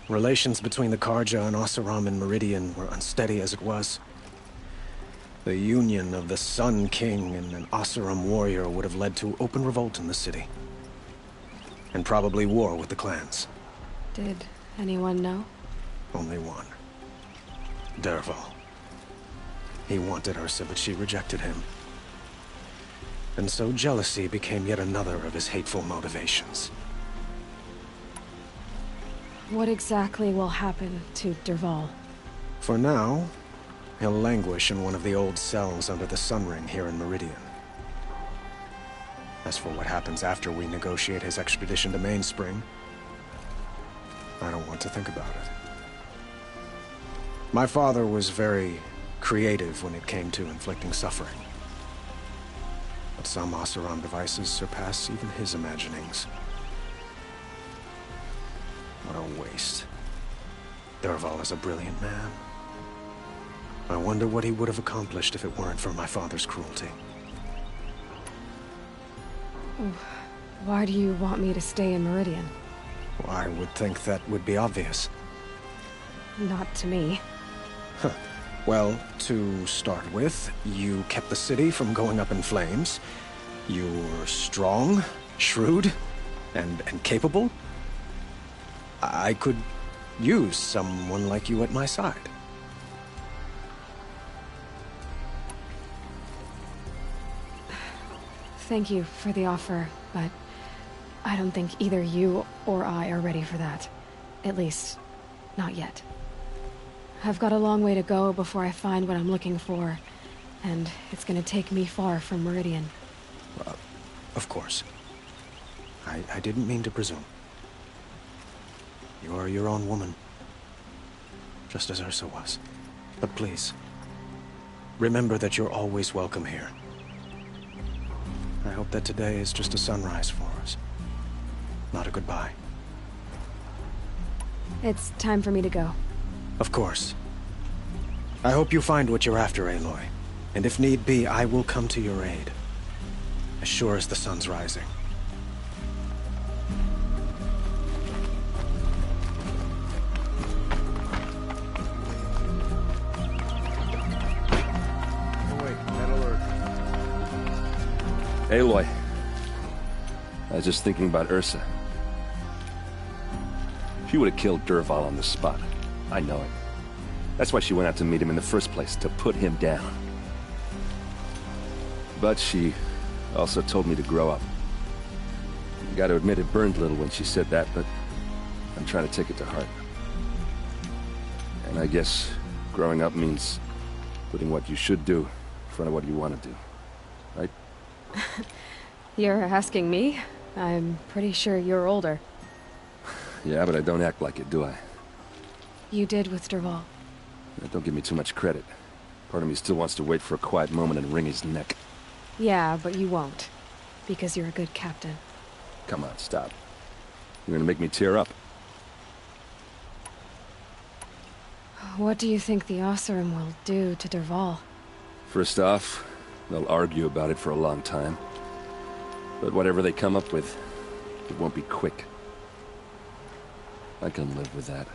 Relations between the Karja and Oseram and Meridian were unsteady as it was. The union of the Sun King and an Oseram warrior would have led to open revolt in the city. And probably war with the clans. Did anyone know? Only one. Dervahl. He wanted Ursa, but she rejected him. And so jealousy became yet another of his hateful motivations. What exactly will happen to Dervahl? For now, he'll languish in one of the old cells under the Sun Ring here in Meridian. As for what happens after we negotiate his extradition to Mainspring, I don't want to think about it. My father was very creative when it came to inflicting suffering. But some Oseram devices surpass even his imaginings. What a waste. Dervahl is a brilliant man. I wonder what he would have accomplished if it weren't for my father's cruelty. Why do you want me to stay in Meridian? Well, I would think that would be obvious. Not to me. Huh. Well, to start with, you kept the city from going up in flames. You were strong, shrewd, and capable. I could use someone like you at my side. Thank you for the offer, but I don't think either you or I are ready for that. At least, not yet. I've got a long way to go before I find what I'm looking for, and it's gonna take me far from Meridian. Of course. I didn't mean to presume. You are your own woman, just as Ursa was. But please, remember that you're always welcome here. I hope that today is just a sunrise for us, not a goodbye. It's time for me to go. Of course. I hope you find what you're after, Aloy. And if need be, I will come to your aid. As sure as the sun's rising. Aloy, I was just thinking about Ursa. She would have killed Dervahl on the spot. I know it. That's why she went out to meet him in the first place, to put him down. But she also told me to grow up. You gotta admit it burned a little when she said that, but I'm trying to take it to heart. And I guess growing up means putting what you should do in front of what you want to do. Right? You're asking me? I'm pretty sure you're older. Yeah, but I don't act like it, do I? You did with Dervahl. Don't give me too much credit. Part of me still wants to wait for a quiet moment and wring his neck. Yeah, but you won't. Because you're a good captain. Come on, stop. You're gonna make me tear up. What do you think the Oseram will do to Dervahl? First off, they'll argue about it for a long time. But whatever they come up with, it won't be quick. I can live with that.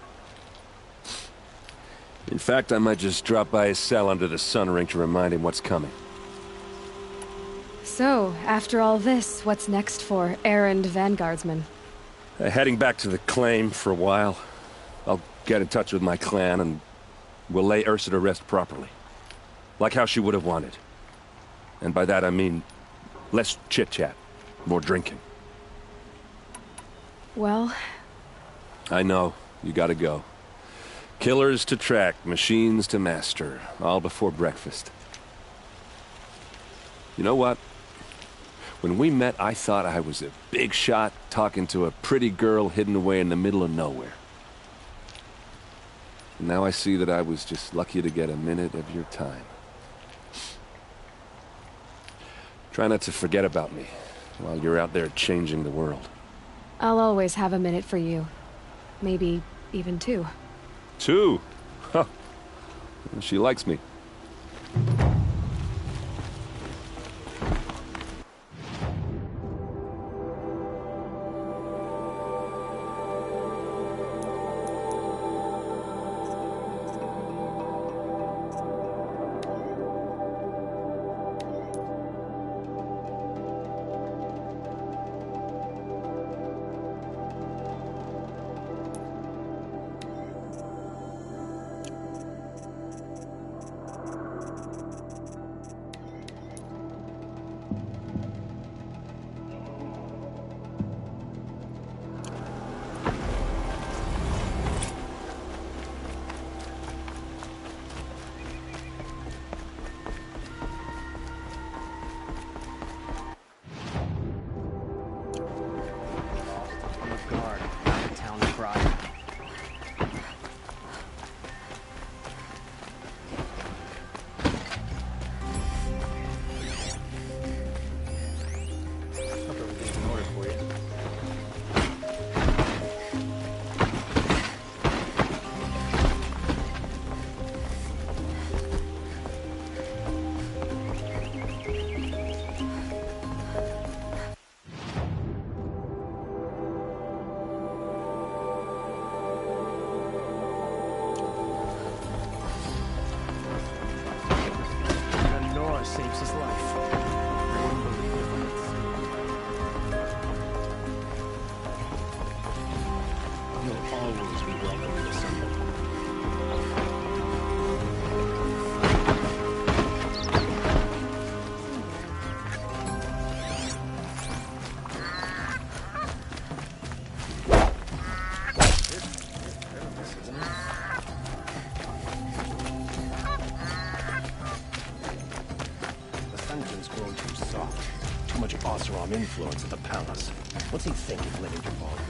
In fact, I might just drop by his cell under the sun ring to remind him what's coming. So, after all this, what's next for errand vanguardsman? Heading back to the claim for a while. I'll get in touch with my clan and we'll lay Ursa to rest properly. Like how she would have wanted. And by that I mean less chit-chat, more drinking. Well... I know, you gotta go. Killers to track, machines to master, all before breakfast. You know what? When we met, I thought I was a big shot talking to a pretty girl hidden away in the middle of nowhere. And now I see that I was just lucky to get a minute of your time. Try not to forget about me while you're out there changing the world. I'll always have a minute for you. Maybe even two. Two? Huh. She likes me. grown too soft. Too much Oseram influence at the palace. What's he think of letting Dervahl go?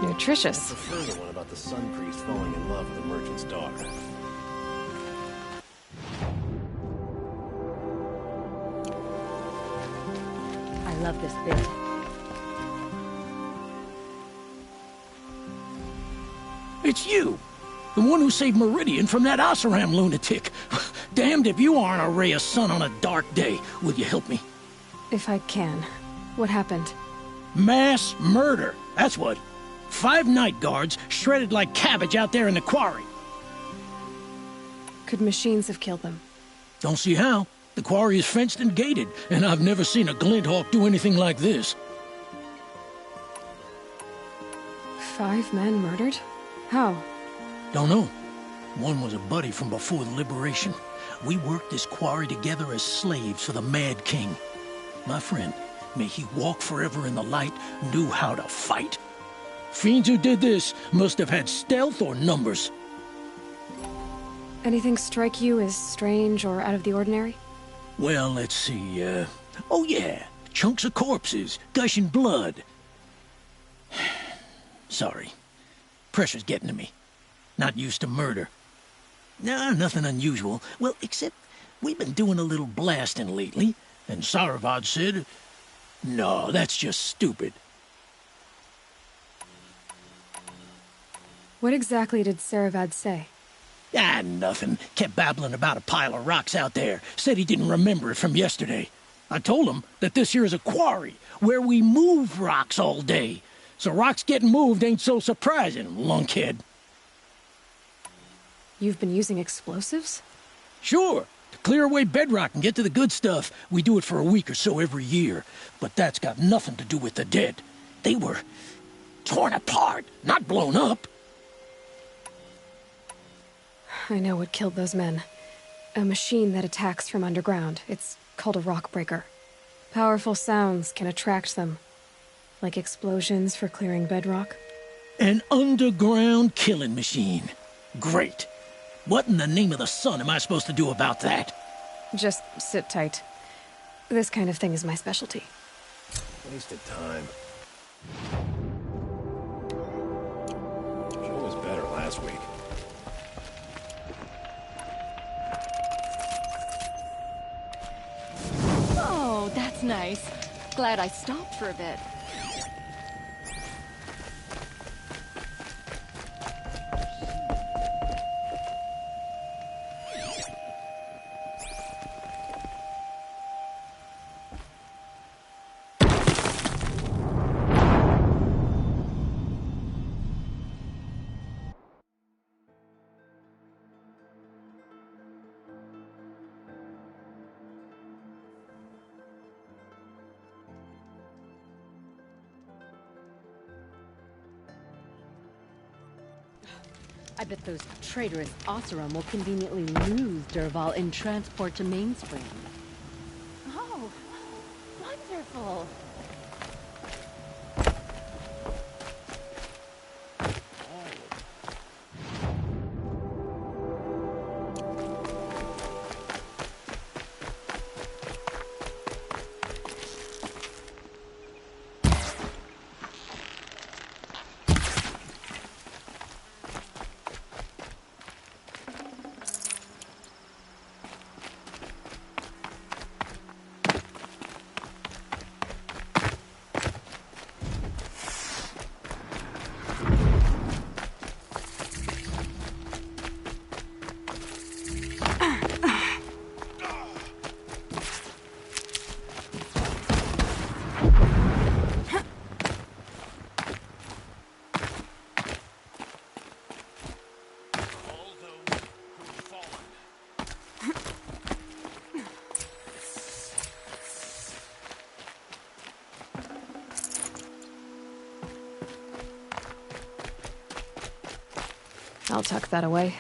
Nutritious. I prefer the one about the sun priest falling in love with a merchant's daughter. I love this bit. It's you! The one who saved Meridian from that Oseram lunatic. Damned if you aren't a ray of sun on a dark day. Will you help me? If I can. What happened? Mass murder. That's what. 5 night guards shredded like cabbage out there in the quarry. Could machines have killed them? Don't see how. The quarry is fenced and gated, and I've never seen a Glinthawk do anything like this. 5 men murdered? How? Don't know. One was a buddy from before the liberation. We worked this quarry together as slaves for the Mad King. My friend, may he walk forever in the light, knew how to fight. Fiends who did this must have had stealth or numbers. Anything strike you as strange or out of the ordinary? Well, let's see, oh yeah, chunks of corpses, gushing blood. Sorry. Pressure's getting to me. Not used to murder. Nah, nothing unusual. Well, except we've been doing a little blasting lately, and Saravad said, no, that's just stupid. What exactly did Saravad say? Ah, nothing. Kept babbling about a pile of rocks out there. Said he didn't remember it from yesterday. I told him that this here is a quarry, where we move rocks all day. So rocks getting moved ain't so surprising, lunkhead. You've been using explosives? Sure. To clear away bedrock and get to the good stuff, we do it for a week or so every year. But that's got nothing to do with the dead. They were torn apart, not blown up. I know what killed those men. A machine that attacks from underground. It's called a rock breaker. Powerful sounds can attract them. Like explosions for clearing bedrock. An underground killing machine. Great. What in the name of the sun am I supposed to do about that? Just sit tight. This kind of thing is my specialty. Wasted time. Sure was better last week. Oh, that's nice. Glad I stopped for a bit. I bet those traitorous Oseram will conveniently lose Dervahl in transport to Mainspring. Oh, wonderful! I'll tuck that away.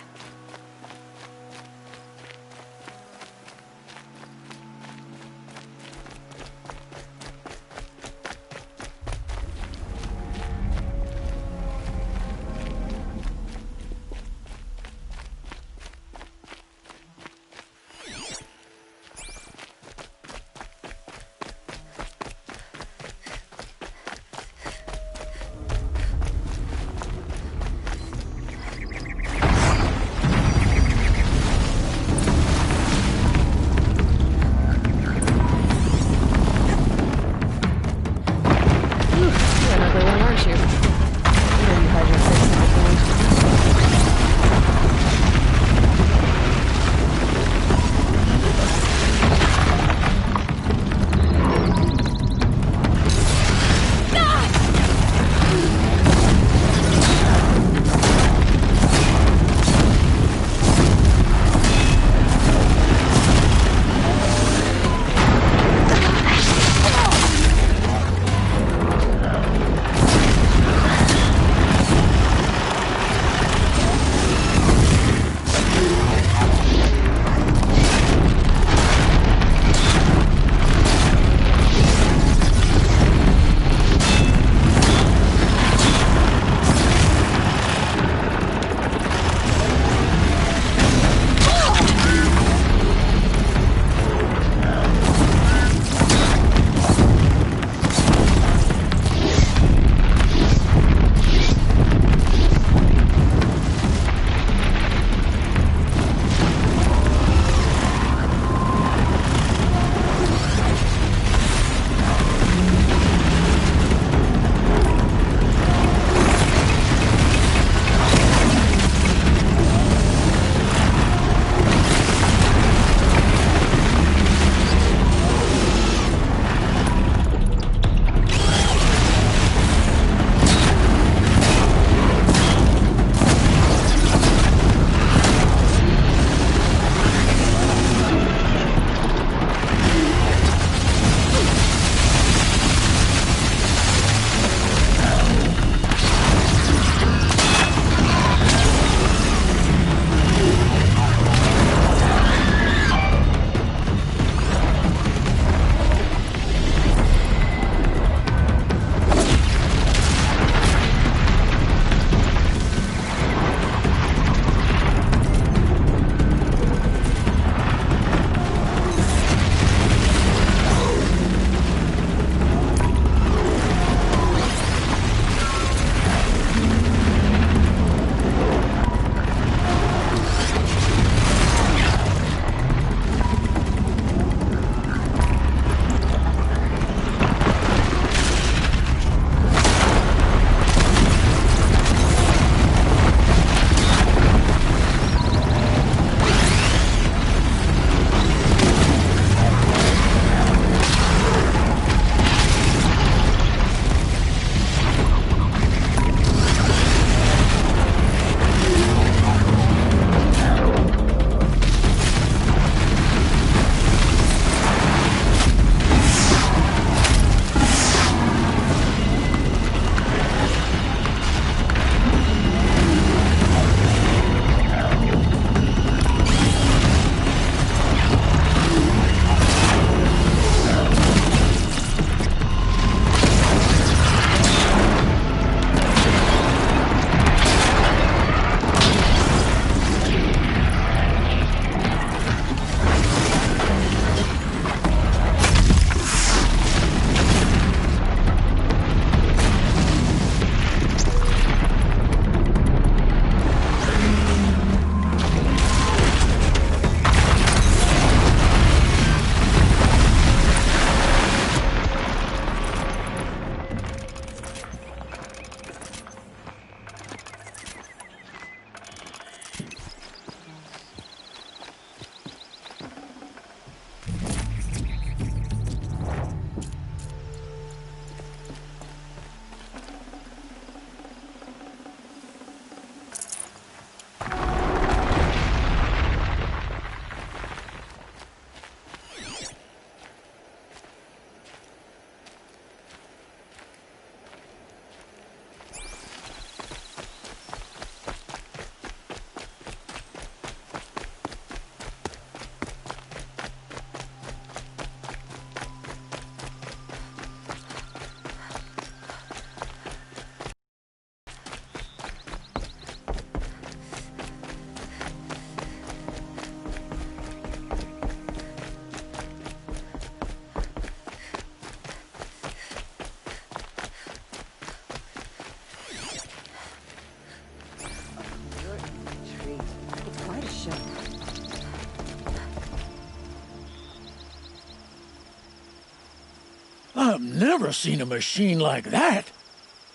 I've never seen a machine like that.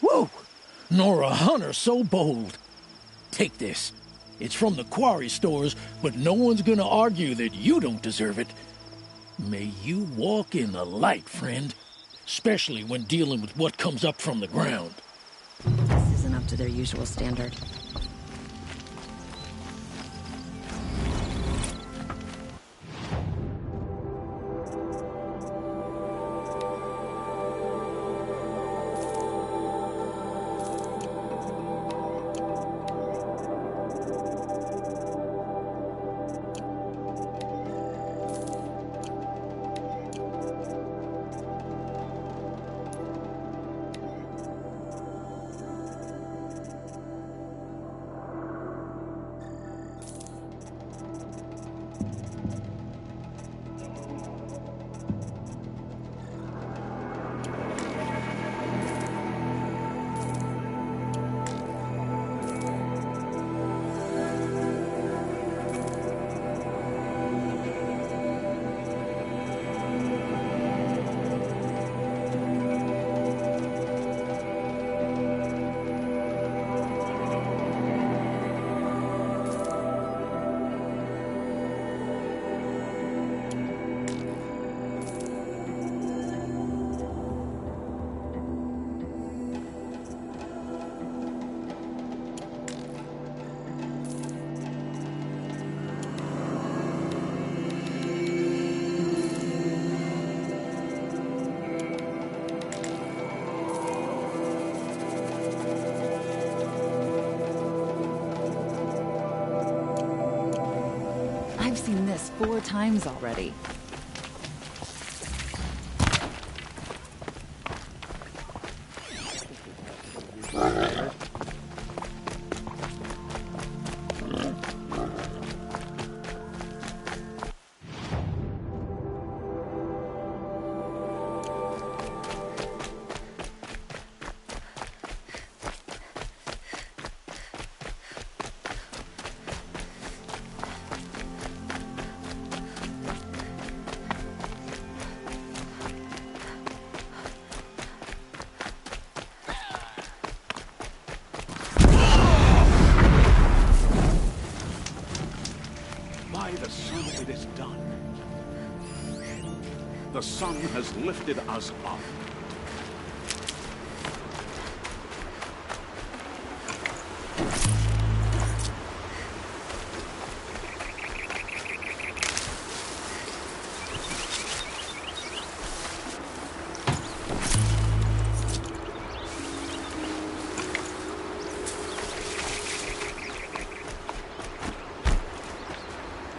Whoa! Nor a hunter so bold. Take this. It's from the quarry stores, but no one's gonna argue that you don't deserve it. May you walk in the light, friend. Especially when dealing with what comes up from the ground. This isn't up to their usual standard. I've seen this 4 times already. The sun has lifted us up.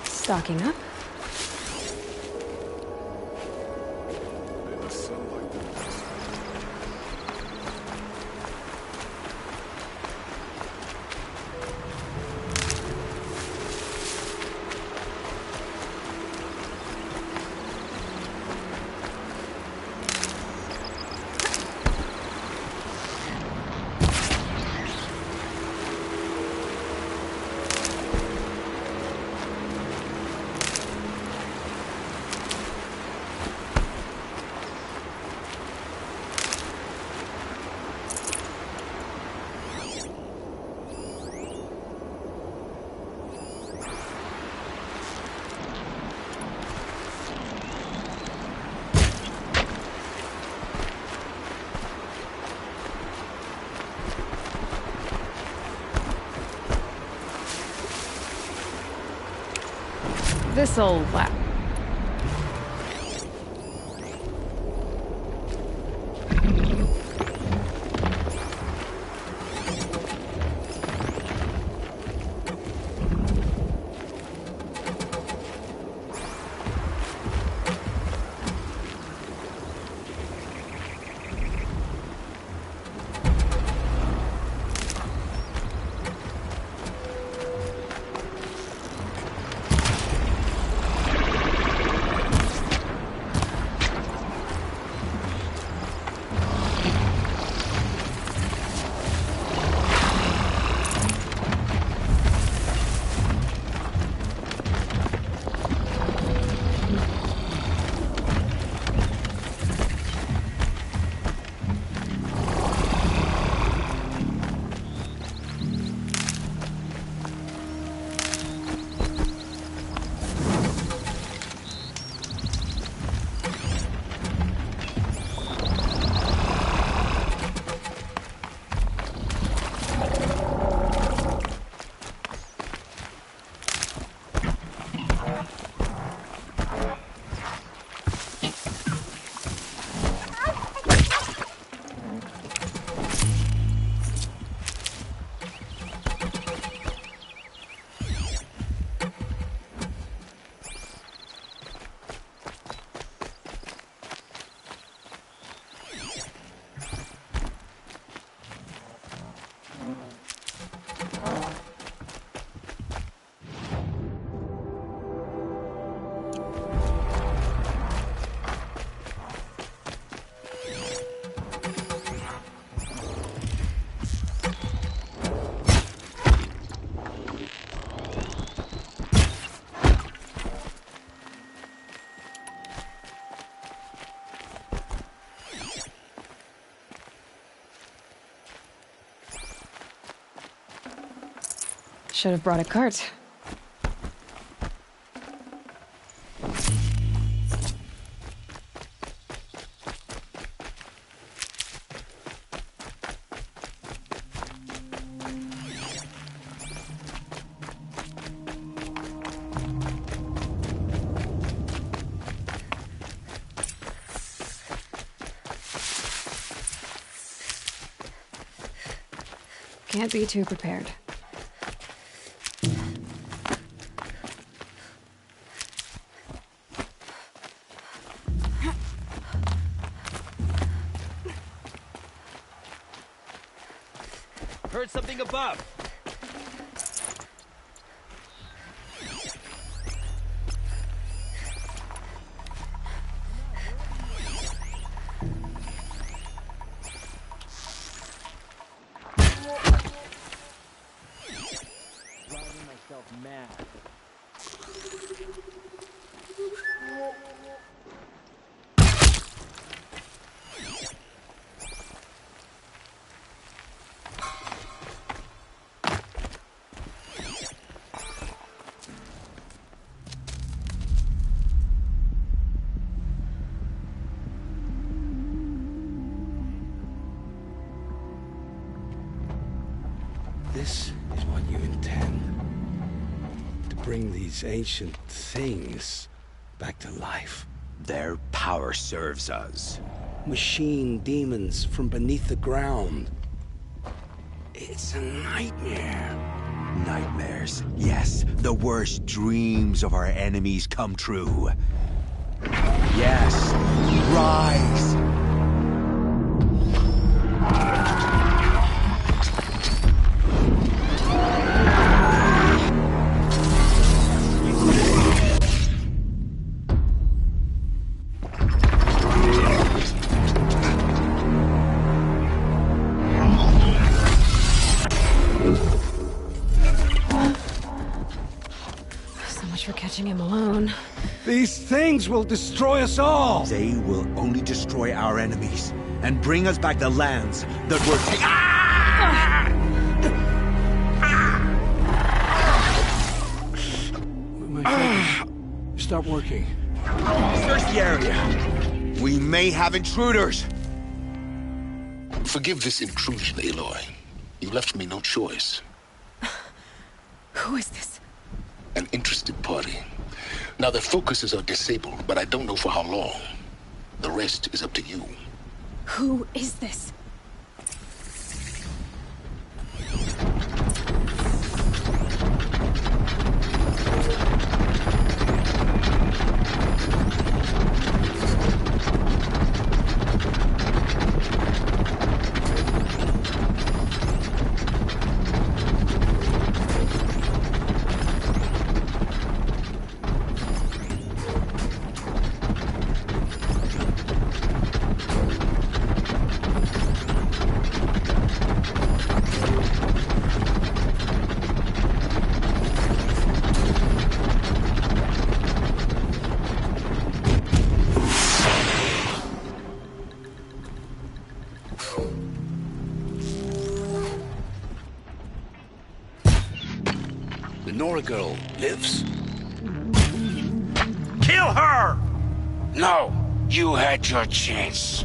Stocking up. This'll lap. Should have brought a cart. Can't be too prepared. Heard something above. Driving myself mad. This is what you intend. To bring these ancient things back to life. Their power serves us. Machine demons from beneath the ground. It's a nightmare. Nightmares. Yes, the worst dreams of our enemies come true. Yes, rise! For catching him alone. These things will destroy us all! They will only destroy our enemies and bring us back the lands that were taken. My fingers stop working. Search the area. We may have intruders. Forgive this intrusion, Aloy. You left me no choice. Who is this? An interested party. Now, their focuses are disabled, but I don't know for how long. The rest is up to you. Who is this? Nora girl lives. Kill her! No, you had your chance.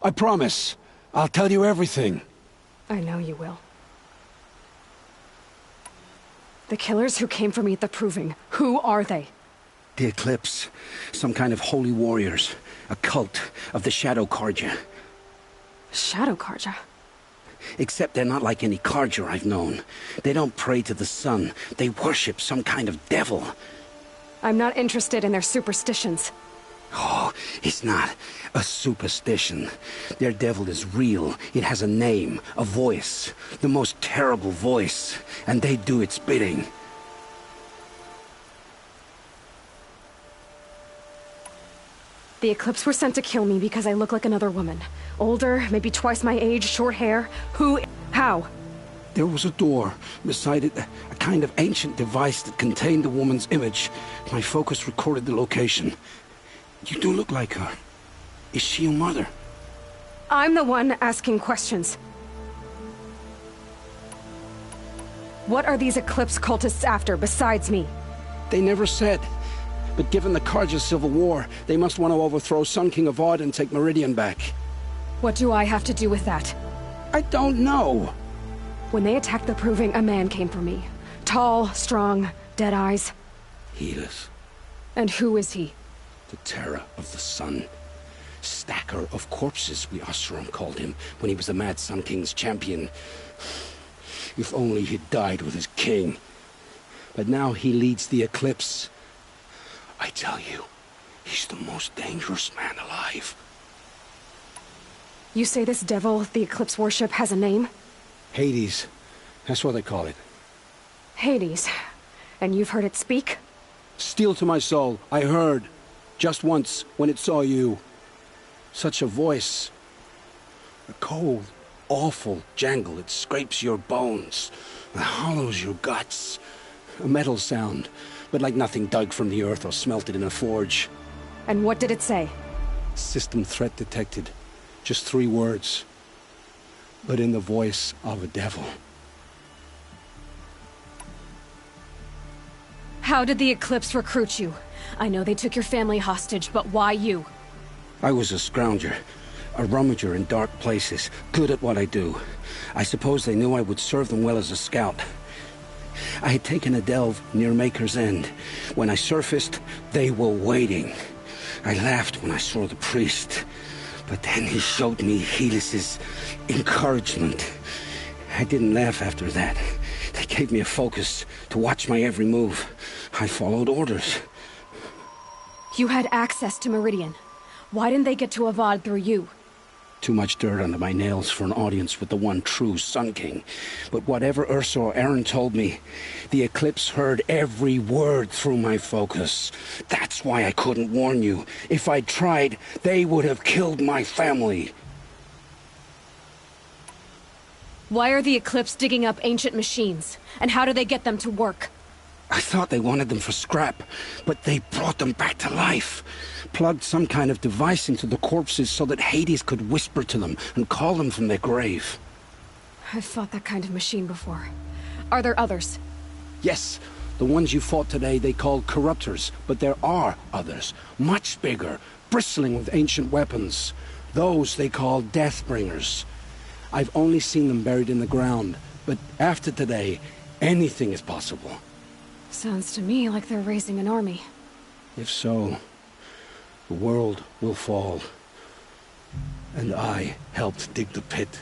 I promise. I'll tell you everything. I know you will. The killers who came for me at the Proving, who are they? The Eclipse. Some kind of holy warriors. A cult of the Shadow Carja. Shadow Carja? Except they're not like any Carja I've known. They don't pray to the sun. They worship some kind of devil. I'm not interested in their superstitions. Oh, it's not a superstition. Their devil is real. It has a name, a voice. The most terrible voice. And they do its bidding. The Eclipse were sent to kill me because I look like another woman. Older, maybe twice my age, short hair. Who? How? There was a door. Beside it, a kind of ancient device that contained the woman's image. My focus recorded the location. You do look like her. Is she your mother? I'm the one asking questions. What are these Eclipse cultists after, besides me? They never said. But given the Carja civil war, they must want to overthrow Sun King Avad and take Meridian back. What do I have to do with that? I don't know. When they attacked the Proving, a man came for me. Tall, strong, dead eyes. Helis. And who is he? The terror of the sun. Stacker of corpses, we Oseram called him, when he was the Mad Sun King's champion. If only he'd died with his king. But now he leads the Eclipse. I tell you, he's the most dangerous man alive. You say this devil the Eclipse worship has a name? Hades. That's what they call it. Hades. And you've heard it speak? Steel to my soul, I heard. Just once, when it saw you. Such a voice. A cold, awful jangle. It scrapes your bones. It hollows your guts. A metal sound, but like nothing dug from the earth or smelted in a forge. And what did it say? System threat detected. Just 3 words. But in the voice of a devil. How did the Eclipse recruit you? I know they took your family hostage, but why you? I was a scrounger. A rummager in dark places. Good at what I do. I suppose they knew I would serve them well as a scout. I had taken a delve near Maker's End. When I surfaced, they were waiting. I laughed when I saw the priest. But then he showed me Helis's encouragement. I didn't laugh after that. They gave me a focus to watch my every move. I followed orders. You had access to Meridian. Why didn't they get to Avad through you? Too much dirt under my nails for an audience with the one true Sun King. But whatever Ursa or Aaron told me, the Eclipse heard every word through my focus. That's why I couldn't warn you. If I'd tried, they would have killed my family. Why are the Eclipse digging up ancient machines? And how do they get them to work? I thought they wanted them for scrap, but they brought them back to life. Plugged some kind of device into the corpses so that Hades could whisper to them and call them from their grave. I've fought that kind of machine before. Are there others? Yes, the ones you fought today they called corruptors, but there are others, much bigger, bristling with ancient weapons. Those they call Deathbringers. I've only seen them buried in the ground, but after today, anything is possible. Sounds to me like they're raising an army. If so, the world will fall. And I helped dig the pit.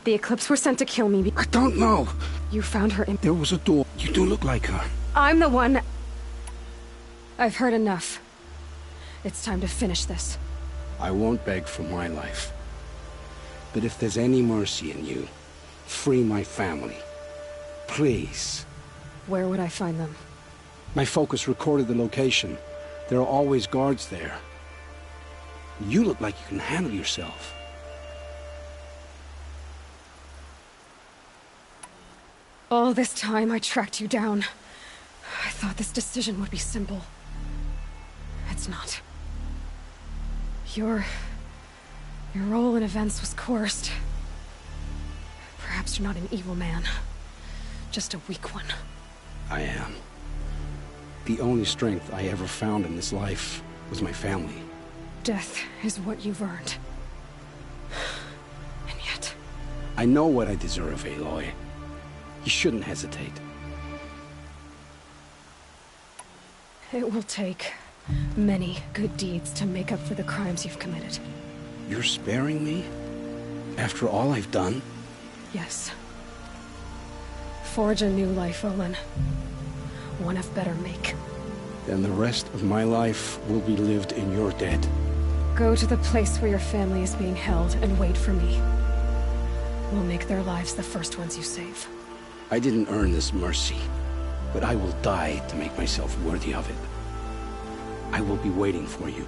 The Eclipse were sent to kill me. I don't know. You found her in... There was a door. You do look like her. I'm the one... I've heard enough. It's time to finish this. I won't beg for my life. But if there's any mercy in you, free my family. Please. Where would I find them? My focus recorded the location. There are always guards there. You look like you can handle yourself. All this time I tracked you down. I thought this decision would be simple. It's not. Your role in events was coerced. Perhaps you're not an evil man. Just a weak one. I am. The only strength I ever found in this life was my family. Death is what you've earned. And yet... I know what I deserve, Aloy. You shouldn't hesitate. It will take many good deeds to make up for the crimes you've committed. You're sparing me? After all I've done? Yes. Forge a new life, Olin. One of better make. Then the rest of my life will be lived in your debt. Go to the place where your family is being held and wait for me. We'll make their lives the first ones you save. I didn't earn this mercy, but I will die to make myself worthy of it. I will be waiting for you.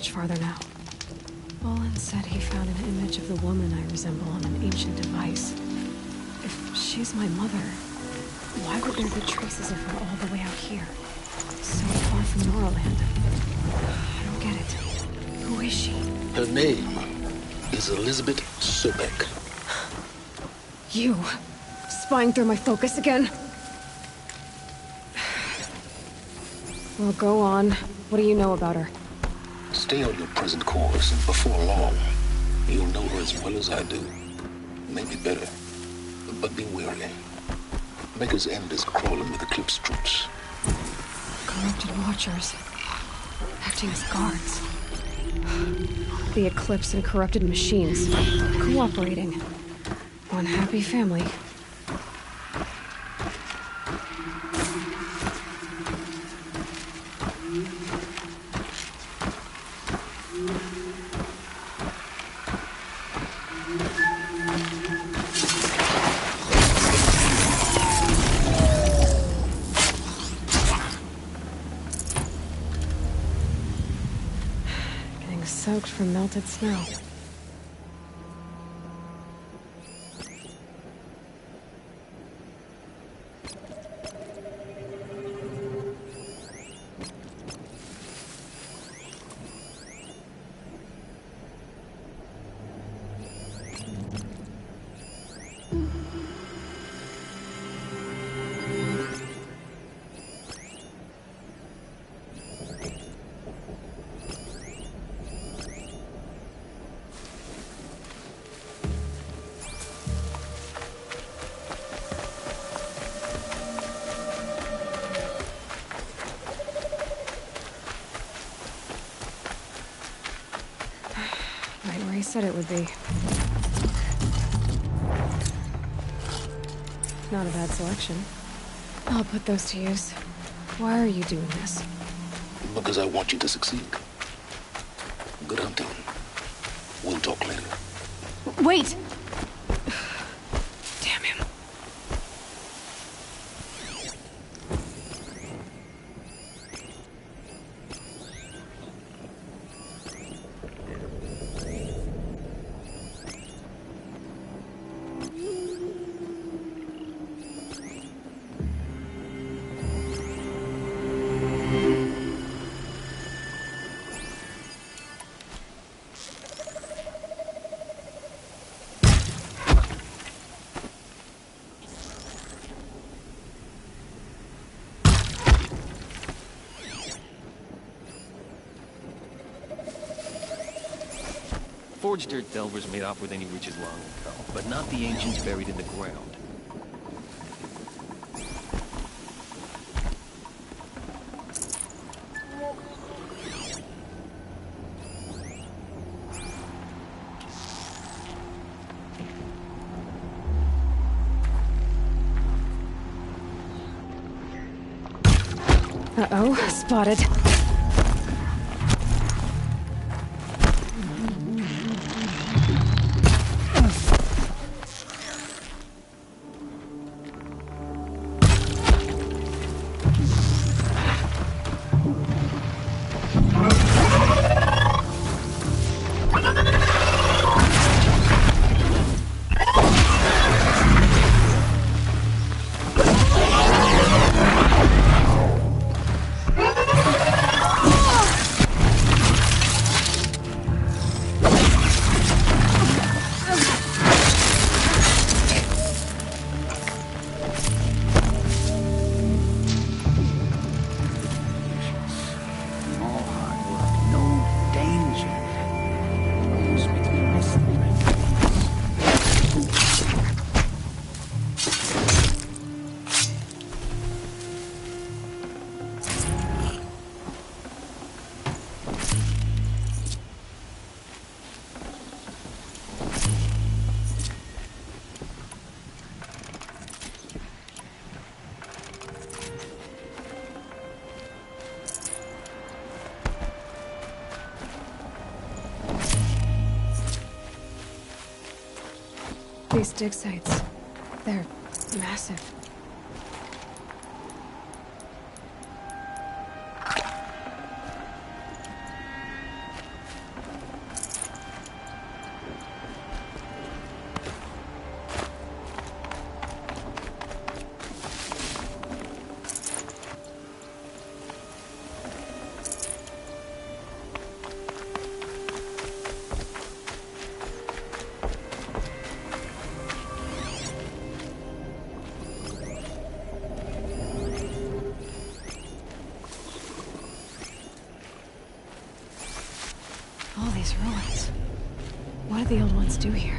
Farther now. Olin said he found an image of the woman I resemble on an ancient device. If she's my mother, why would there be traces of her all the way out here? So far from Noraland. I don't get it. Who is she? Her name is Elizabeth Sobek. You! Spying through my focus again? Well, go on. What do you know about her? Stay on your present course, and before long, you'll know her as well as I do. Maybe better, but be wary. Maker's End is crawling with Eclipse troops. Corrupted Watchers. Acting as guards. The Eclipse and corrupted machines. Cooperating. One happy family. Soaked from melted snow. Right where he said it would be. Not a bad selection. I'll put those to use. Why are you doing this? Because I want you to succeed. Good hunting. We'll talk later. Wait! Damn him. Forged dirt delvers made off with any riches long ago, but not the ancients buried in the ground. Uh-oh, spotted. These dig sites, they're massive. All these ruins. What did the old ones do here?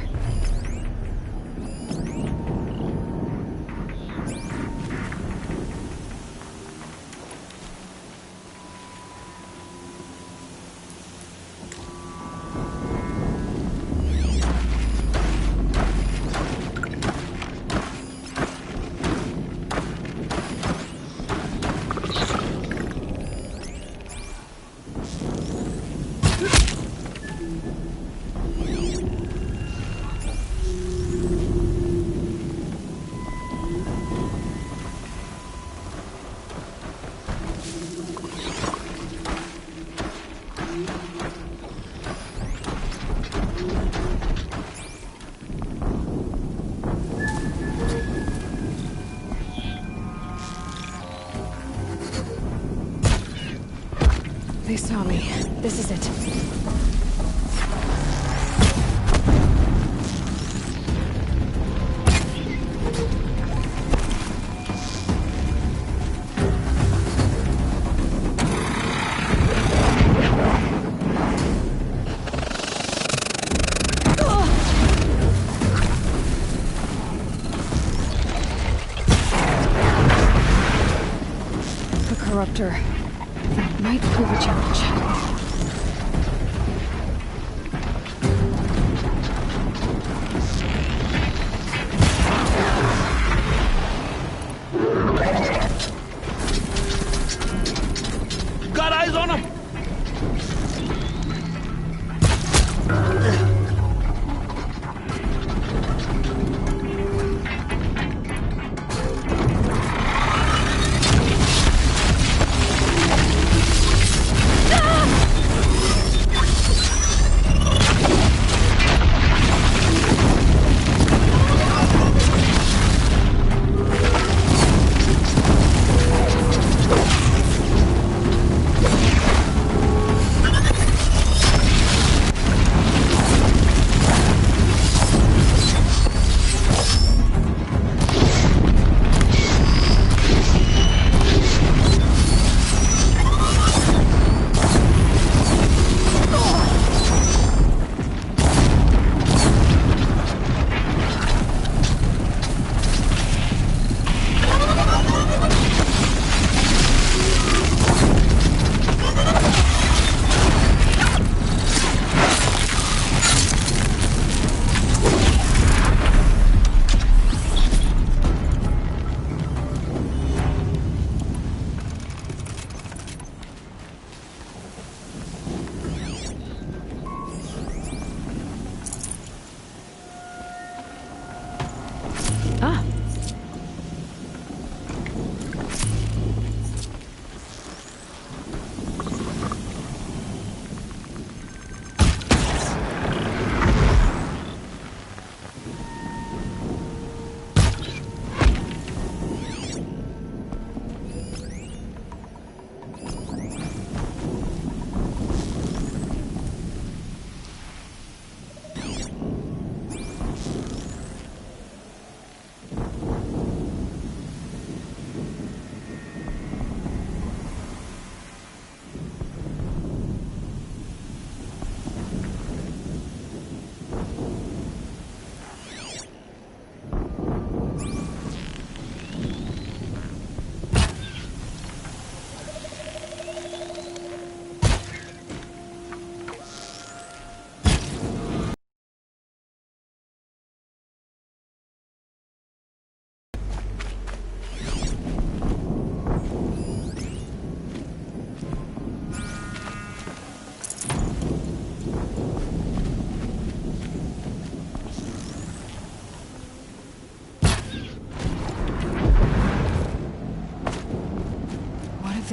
They saw me. This is it. The corruptor. That might prove a challenge.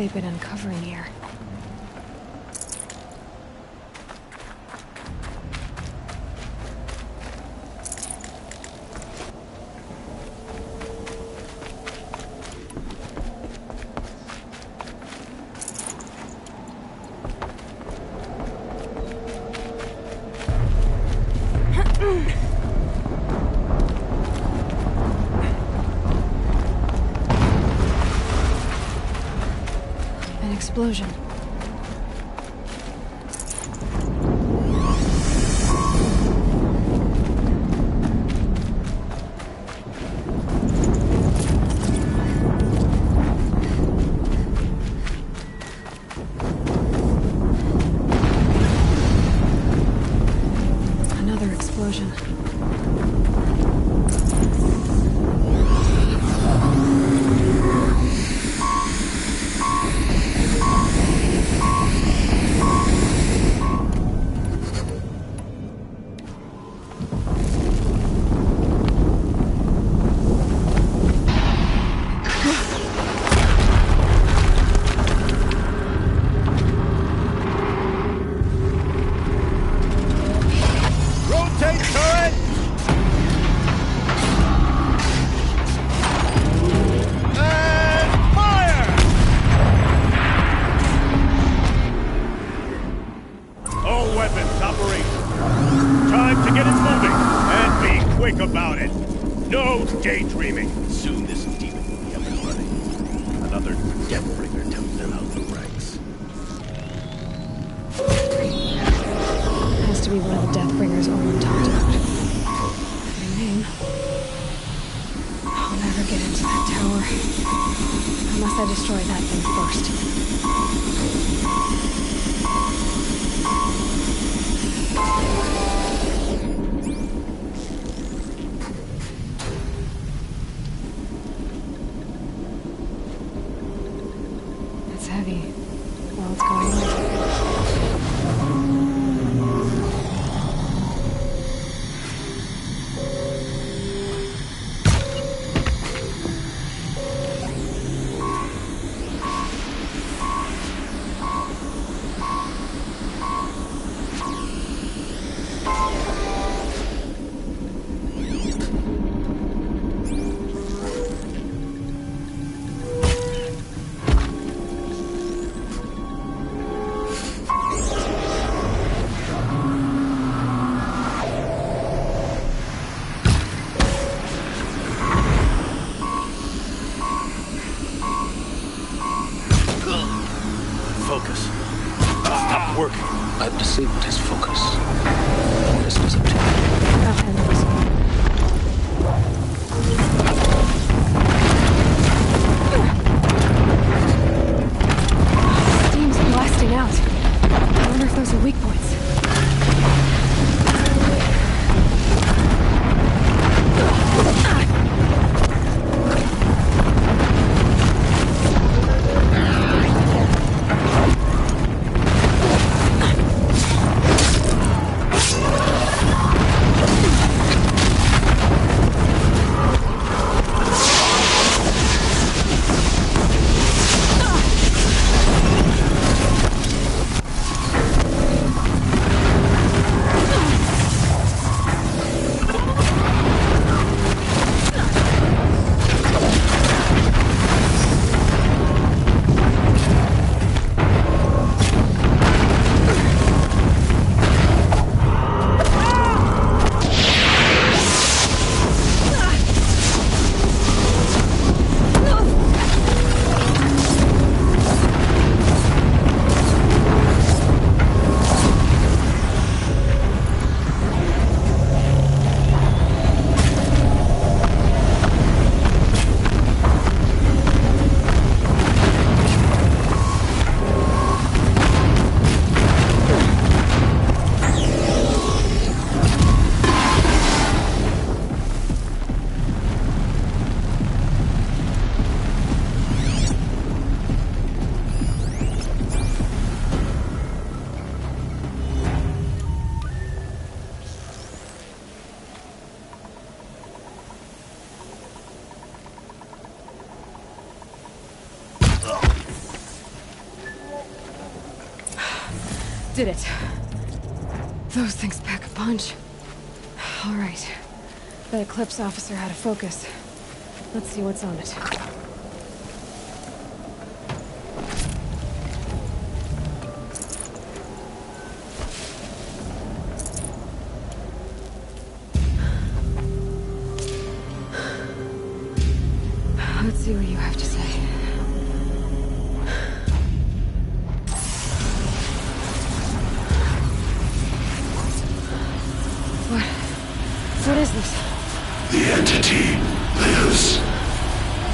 they've been uncovering here? Explosion. Another explosion. did it. Those things pack a punch. All right. That Eclipse officer had a focus. Let's see what's on it. Let's see what you have to say. What is this? The entity lives.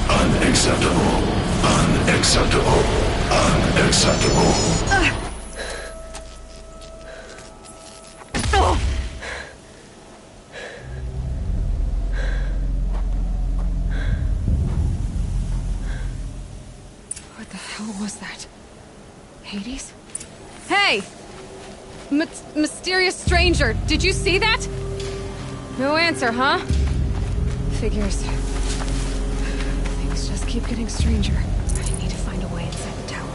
Unacceptable. Unacceptable. Unacceptable. What the hell was that? Hades? Hey! Mysterious stranger, did you see that? No answer, huh? Figures. Things just keep getting stranger. I need to find a way inside the tower.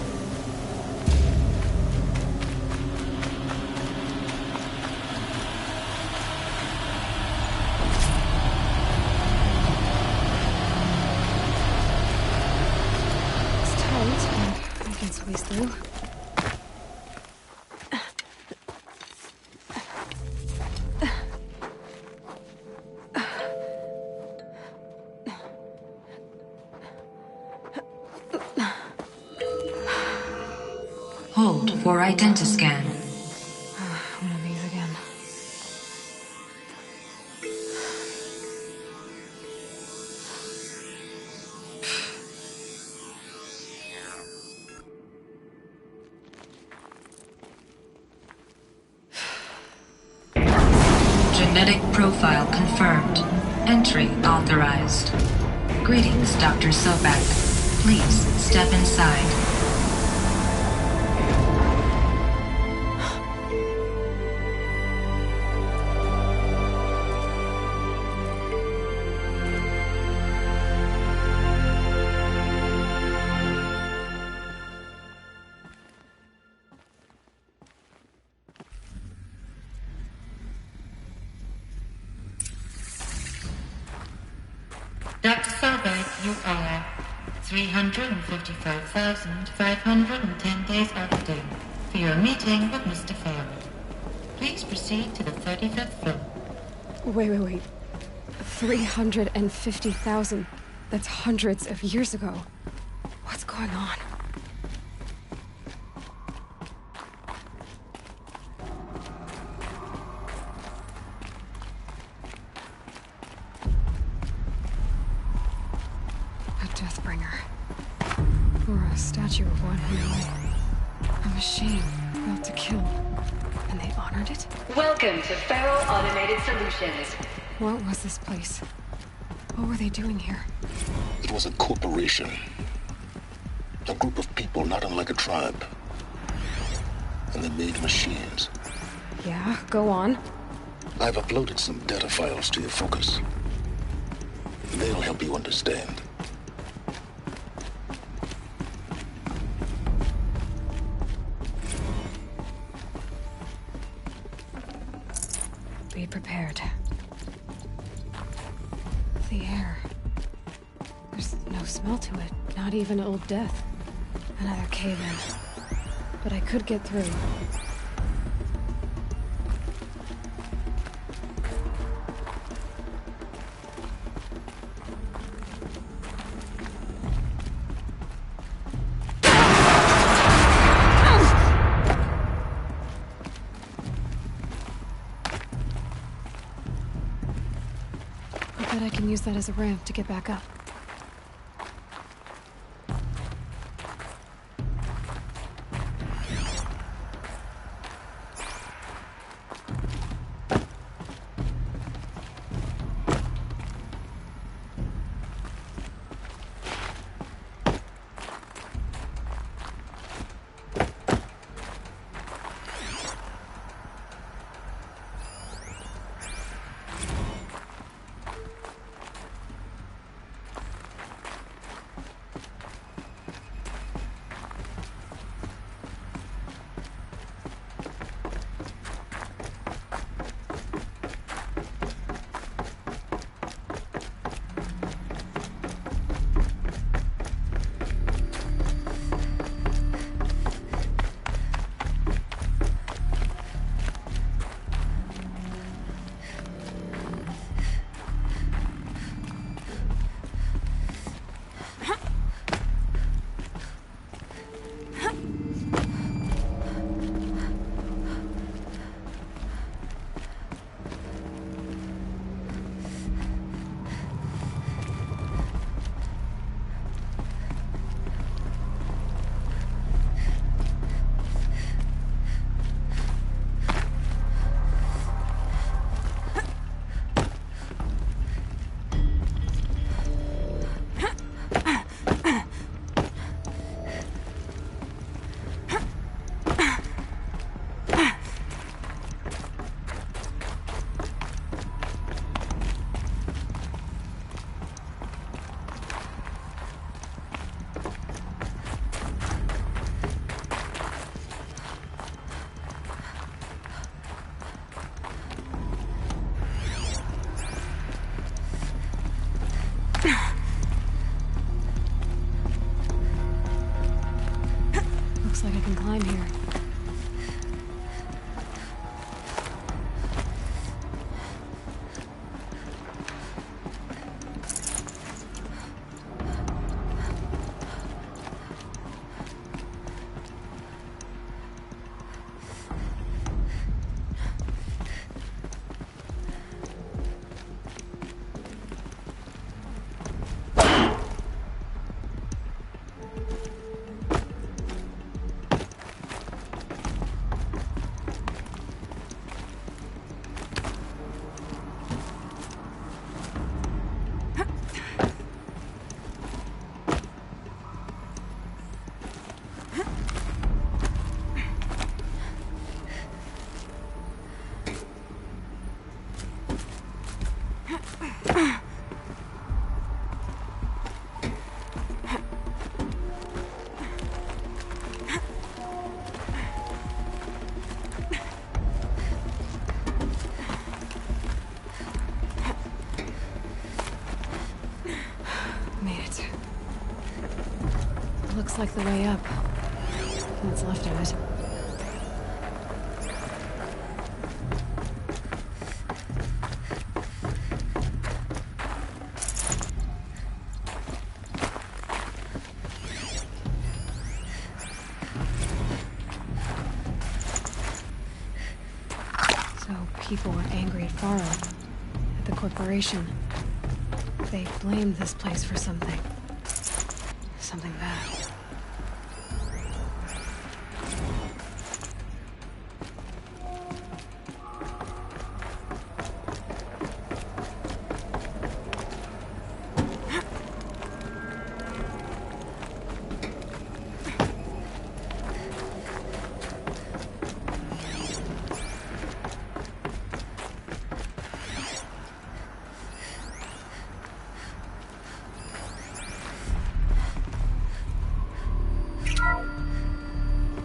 It's tight, but I can squeeze through. Hold for identiscan. One of these again. Genetic profile confirmed. Entry authorized. Greetings, Dr. Sobek. Please step inside. Dr. Sobek, you are 355,510 days overdue for your meeting with Mr. Fowler. Please proceed to the 35th floor. Wait. 350,000. That's hundreds of years ago. What's going on? Deathbringer. Or a statue of one who... A machine built to kill. And they honored it? Welcome to Feral Automated Solutions. What was this place? What were they doing here? It was a corporation. A group of people not unlike a tribe. And they made machines. Yeah, go on. I've uploaded some data files to your focus. They'll help you understand. Be prepared. The air. There's no smell to it. Not even old death. Another cave-in. But I could get through. I can use that as a ramp to get back up. Looks like the way up. What's left of it. So people were angry at Faro, at the corporation. They blamed this place for something. Something bad.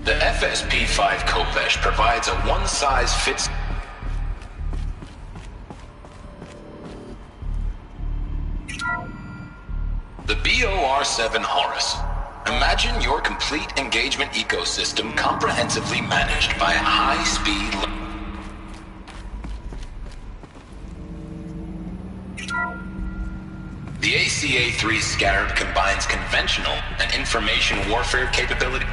The FSP-5 Kopesh provides a one-size-fits... The BOR-7 Horus. Imagine your complete engagement ecosystem comprehensively managed by a high-speed... The ACA-3 Scarab combines conventional and information warfare capability...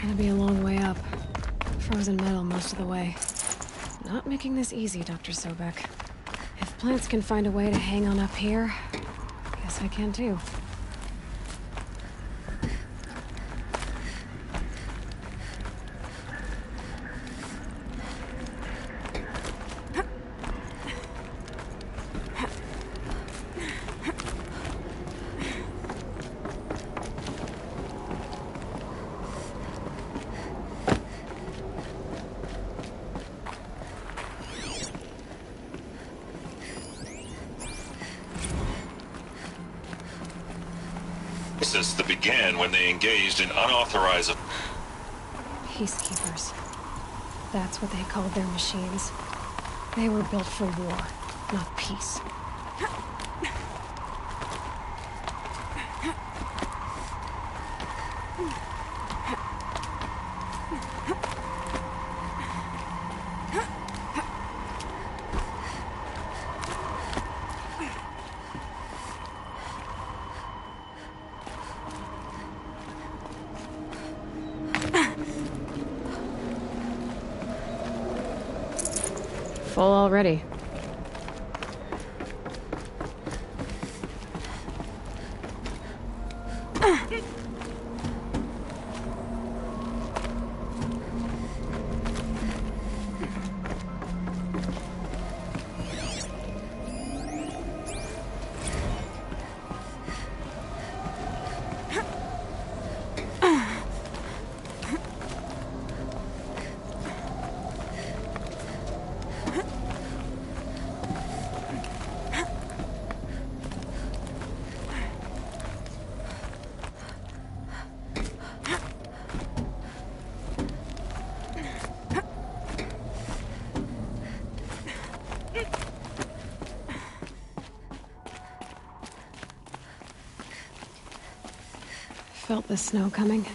Gonna be a long way up. Frozen metal most of the way. Not making this easy, Dr. Sobek. If plants can find a way to hang on up here, guess I can too. That began when they engaged in unauthorized... Peacekeepers. That's what they called their machines. They were built for war, not peace. Full already. Felt the snow coming.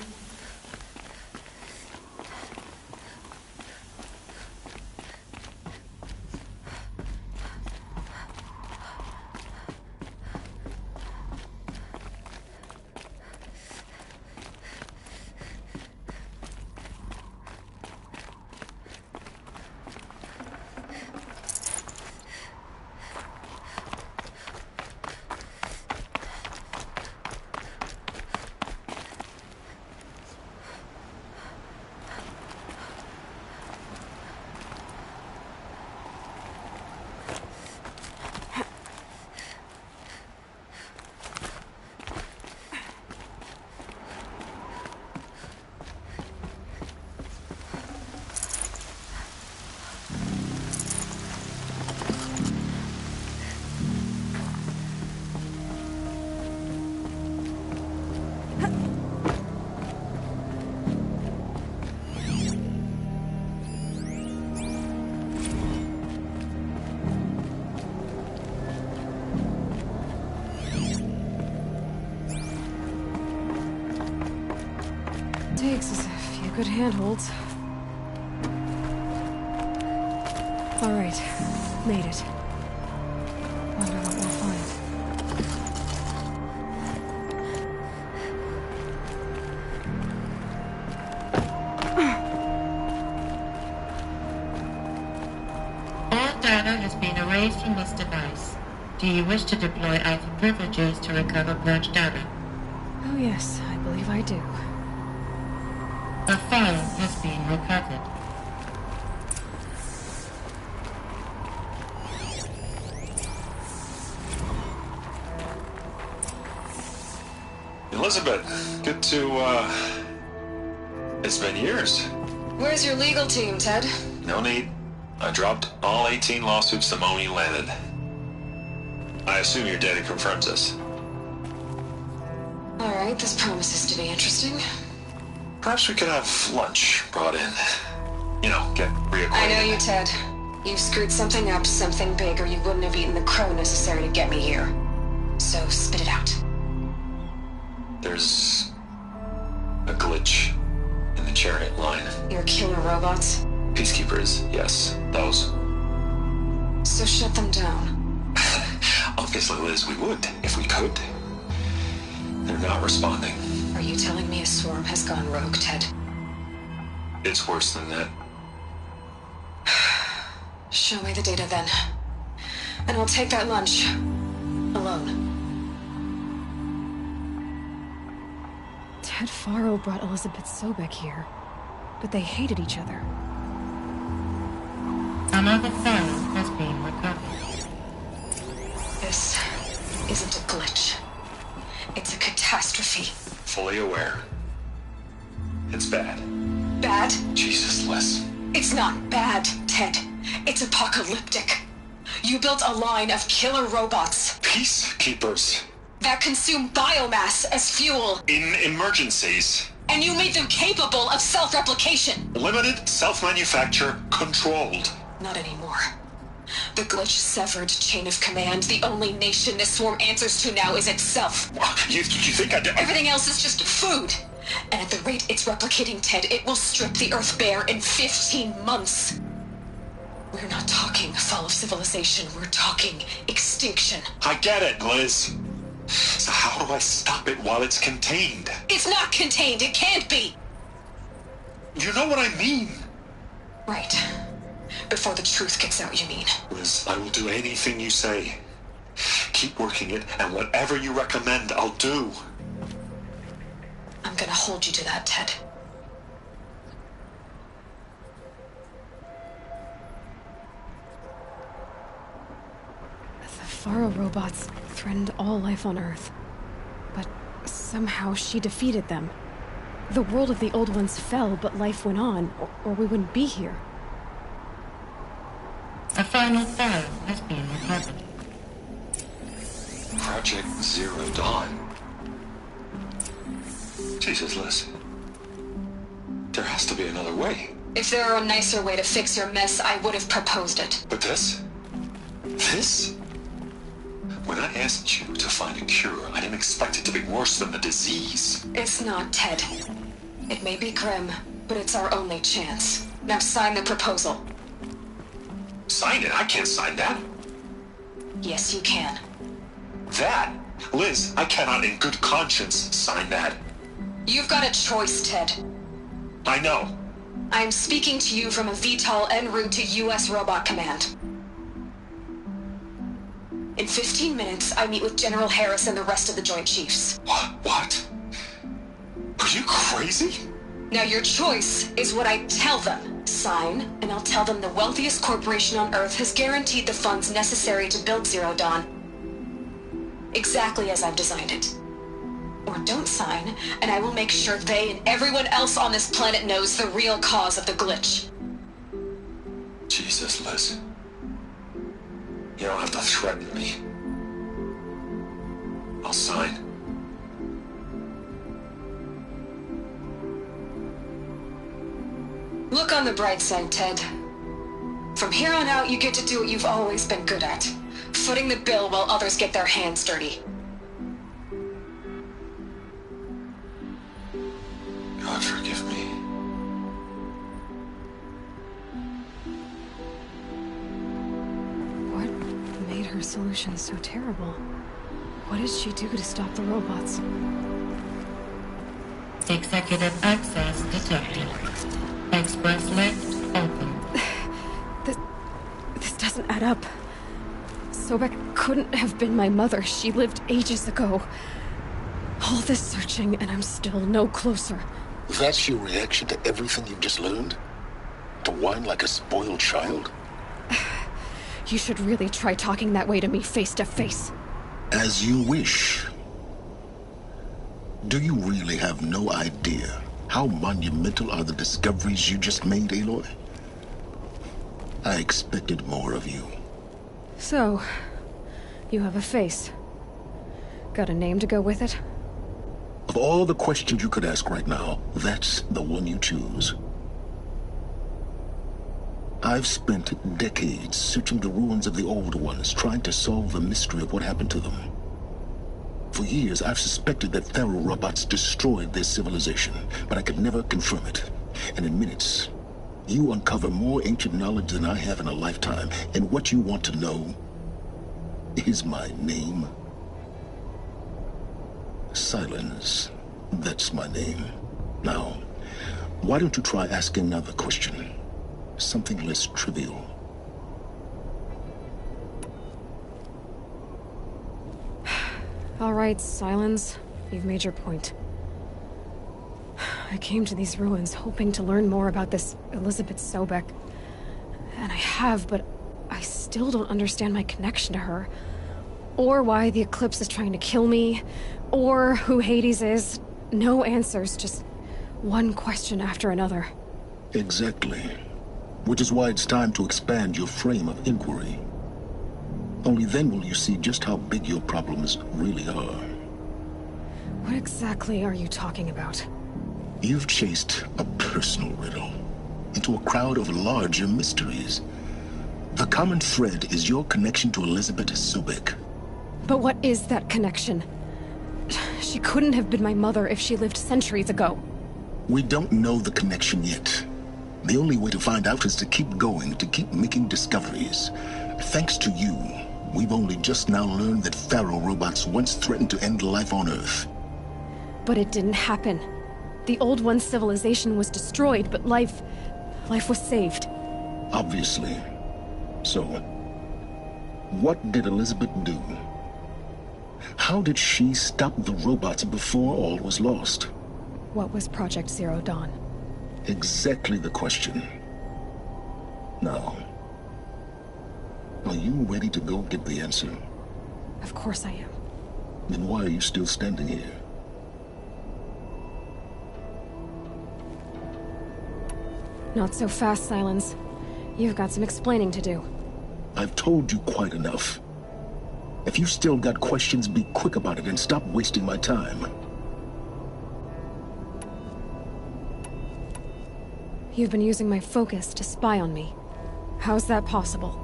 takes is a few good handholds. All right, made it. Wonder what we'll find. All data has been erased from this device. Do you wish to deploy alpha privileges to recover purged data? Oh yes, I believe I do. A file has been recovered. Elizabeth, good to, it's been years. Where's your legal team, Ted? No need. I dropped all 18 lawsuits the moment you landed. I assume your data confirms this. Alright, this promises to be interesting. Perhaps we could have lunch brought in. You know, get reacquainted. I know you, Ted. You've screwed something up, something big, or you wouldn't have eaten the crow necessary to get me here. So, spit it out. There's a glitch in the chariot line. Your killer robots? Peacekeepers, yes, those. So shut them down. Obviously, Liz, we would, if we could. They're not responding. Are you telling me a swarm has gone rogue, Ted? It's worse than that. Show me the data then. And I'll take that lunch. Alone. Ted Faro brought Elizabeth Sobek here, but they hated each other. Another file has been recovered. This isn't a glitch. It's a catastrophe. Fully aware. It's bad. Bad? Jesus, Liz. It's not bad, Ted. It's apocalyptic. You built a line of killer robots. Peacekeepers. That consume biomass as fuel. In emergencies. And you made them capable of self-replication. Limited, self-manufacture, controlled. Not anymore. The glitch severed chain of command. The only nation this swarm answers to now is itself. You think I did? Everything else is just food. And at the rate it's replicating, Ted, it will strip the Earth bare in 15 months. We're not talking fall of civilization. We're talking extinction. I get it, Liz. So how do I stop it while it's contained? It's not contained. It can't be. You know what I mean. Right. Before the truth gets out, you mean? Liz, I will do anything you say. Keep working it, and whatever you recommend, I'll do. I'm gonna hold you to that, Ted. The Faro robots threatened all life on Earth. But somehow she defeated them. The world of the old ones fell, but life went on, or we wouldn't be here. A final file has been recovered. Project Zero Dawn. Jesus, Liz. There has to be another way. If there were a nicer way to fix your mess, I would have proposed it. But this? This? When I asked you to find a cure, I didn't expect it to be worse than the disease. It's not, Ted. It may be grim, but it's our only chance. Now sign the proposal. Sign it? I can't sign that. Yes, you can. That? Liz, I cannot in good conscience sign that. You've got a choice, Ted. I know. I'm speaking to you from a VTOL en route to U.S. Robot Command. In 15 minutes, I meet with General Harris and the rest of the Joint Chiefs. What? Are you crazy? Now your choice is what I tell them. Sign, and I'll tell them the wealthiest corporation on Earth has guaranteed the funds necessary to build Zero Dawn. Exactly as I've designed it. Or don't sign, and I will make sure they and everyone else on this planet knows the real cause of the glitch. Jesus, Liz. You don't have to threaten me. I'll sign. Look on the bright side, Ted. From here on out, you get to do what you've always been good at. Footing the bill while others get their hands dirty. God forgive me. solution so terrible? What did she do to stop the robots? Executive access detected. Express lift open. This doesn't add up. Sobek couldn't have been my mother. She lived ages ago. All this searching, and I'm still no closer. That's your reaction to everything you've just learned? To whine like a spoiled child? You should really try talking that way to me face to face. As you wish. Do you really have no idea how monumental are the discoveries you just made, Aloy? I expected more of you. So, you have a face. Got a name to go with it? Of all the questions you could ask right now, that's the one you choose. I've spent decades searching the ruins of the old ones, trying to solve the mystery of what happened to them. For years, I've suspected that feral robots destroyed their civilization, but I could never confirm it. And in minutes, you uncover more ancient knowledge than I have in a lifetime, and what you want to know is my name. Silence. That's my name. Now, why don't you try asking another question? Something less trivial. All right, Silence. You've made your point. I came to these ruins hoping to learn more about this Elizabeth Sobek. And I have, but I still don't understand my connection to her. Or why the Eclipse is trying to kill me. Or who Hades is. No answers, just one question after another. Exactly. Which is why it's time to expand your frame of inquiry. Only then will you see just how big your problems really are. What exactly are you talking about? You've chased a personal riddle into a crowd of larger mysteries. The common thread is your connection to Elizabeth Sobek. But what is that connection? She couldn't have been my mother if she lived centuries ago. We don't know the connection yet. The only way to find out is to keep going, to keep making discoveries. Thanks to you, we've only just now learned that feral robots once threatened to end life on Earth. But it didn't happen. The old one's civilization was destroyed, but life was saved. Obviously. So, what did Elizabeth do? How did she stop the robots before all was lost? What was Project Zero Dawn? Exactly the question. Now, are you ready to go get the answer? Of course I am. Then why are you still standing here? Not so fast, Silence. You've got some explaining to do. I've told you quite enough. If you still got questions, be quick about it and stop wasting my time. You've been using my focus to spy on me. How's that possible?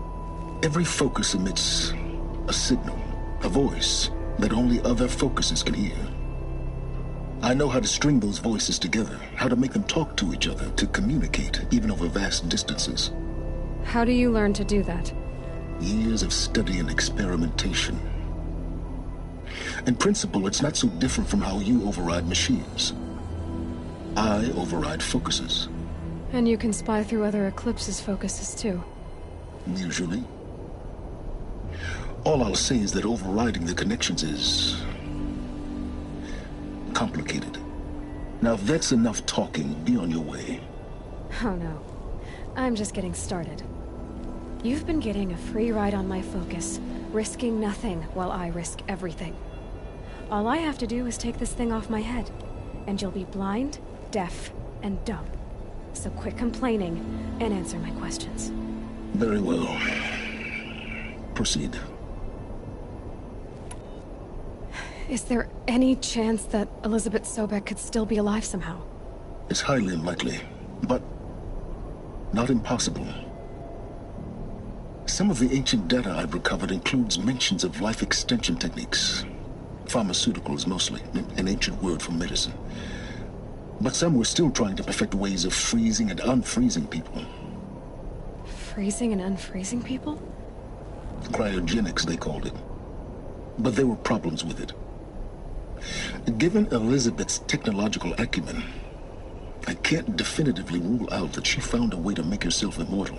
Every focus emits a signal, a voice that only other focuses can hear. I know how to string those voices together, how to make them talk to each other, to communicate, even over vast distances. How do you learn to do that? Years of study and experimentation. In principle, it's not so different from how you override machines. I override focuses. And you can spy through other Eclipse's focuses, too. Usually. All I'll say is that overriding the connections is complicated. Now, if that's enough talking, be on your way. Oh no. I'm just getting started. You've been getting a free ride on my focus, risking nothing while I risk everything. All I have to do is take this thing off my head, and you'll be blind, deaf, and dumb. So quit complaining and answer my questions. Very well. Proceed. Is there any chance that Elizabeth Sobek could still be alive somehow? It's highly unlikely, but not impossible. Some of the ancient data I've recovered includes mentions of life extension techniques. Pharmaceuticals, mostly, an ancient word for medicine. But some were still trying to perfect ways of freezing and unfreezing people. Freezing and unfreezing people? Cryogenics, they called it. But there were problems with it. Given Elizabeth's technological acumen, I can't definitively rule out that she found a way to make herself immortal.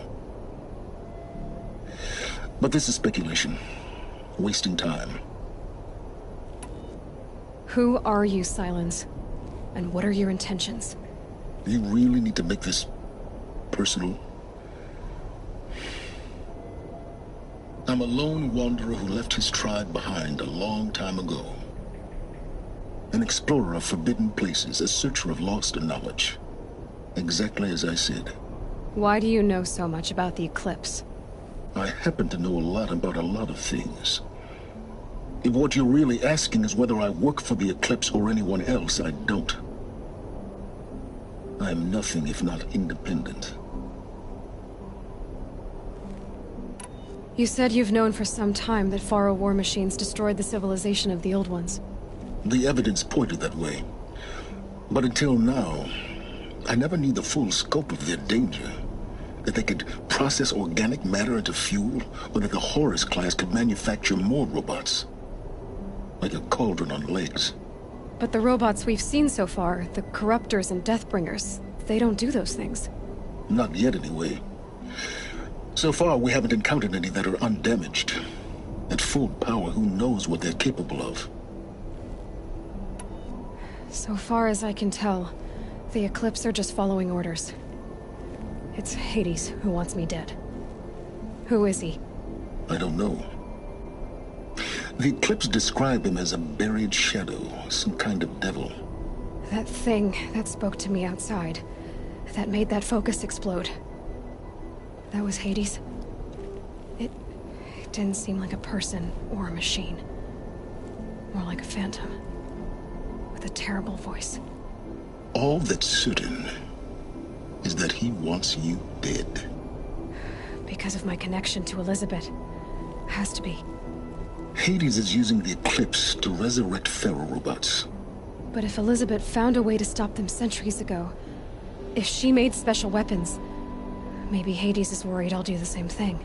But this is speculation. Wasting time. Who are you, Silence? And what are your intentions? You really need to make this personal? I'm a lone wanderer who left his tribe behind a long time ago. An explorer of forbidden places, a searcher of lost knowledge. Exactly as I said. Why do you know so much about the eclipse? I happen to know a lot about a lot of things. If what you're really asking is whether I work for the eclipse or anyone else, I don't. I am nothing if not independent. You said you've known for some time that Faro war machines destroyed the civilization of the old ones. The evidence pointed that way. But until now, I never knew the full scope of their danger. That they could process organic matter into fuel, or that the Horus class could manufacture more robots. Like a cauldron on legs. But the robots we've seen so far, the Corruptors and Deathbringers, they don't do those things. Not yet, anyway. So far, we haven't encountered any that are undamaged. At full power, who knows what they're capable of? So far as I can tell, the Eclipse are just following orders. It's Hades who wants me dead. Who is he? I don't know. The Eclipse describe him as a buried shadow, some kind of devil. That thing that spoke to me outside, that made that focus explode. That was Hades. It didn't seem like a person or a machine. More like a phantom. With a terrible voice. All that's certain is that he wants you dead. Because of my connection to Elizabeth. Has to be. Hades is using the Eclipse to resurrect Pharaoh robots. But if Elizabeth found a way to stop them centuries ago, if she made special weapons, maybe Hades is worried I'll do the same thing.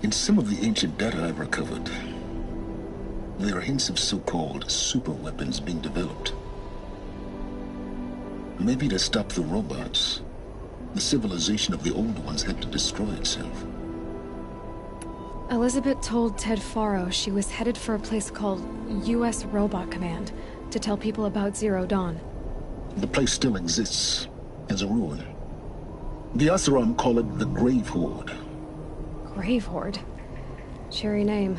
In some of the ancient data I've recovered, there are hints of so-called super weapons being developed. Maybe to stop the robots, the civilization of the old ones had to destroy itself. Elizabeth told Ted Faro she was headed for a place called U.S. Robot Command to tell people about Zero Dawn. The place still exists as a ruin. The Oseram call it the Grave Horde. Grave Horde? Cheery name.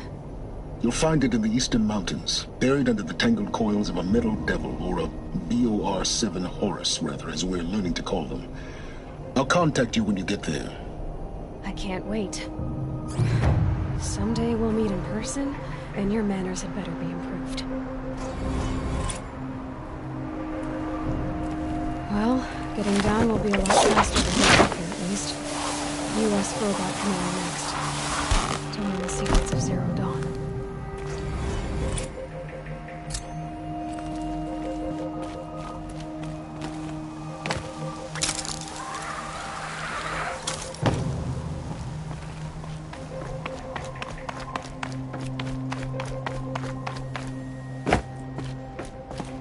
You'll find it in the Eastern Mountains, buried under the tangled coils of a metal devil, or a BOR-7 Horus, rather, as we're learning to call them. I'll contact you when you get there. I can't wait. Someday we'll meet in person, and your manners had better be improved. Well, getting down will be a lot faster than up here, at least. U.S. Robot Command next. To learn the secrets of Zero Dawn.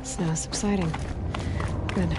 It's now subsiding. Good.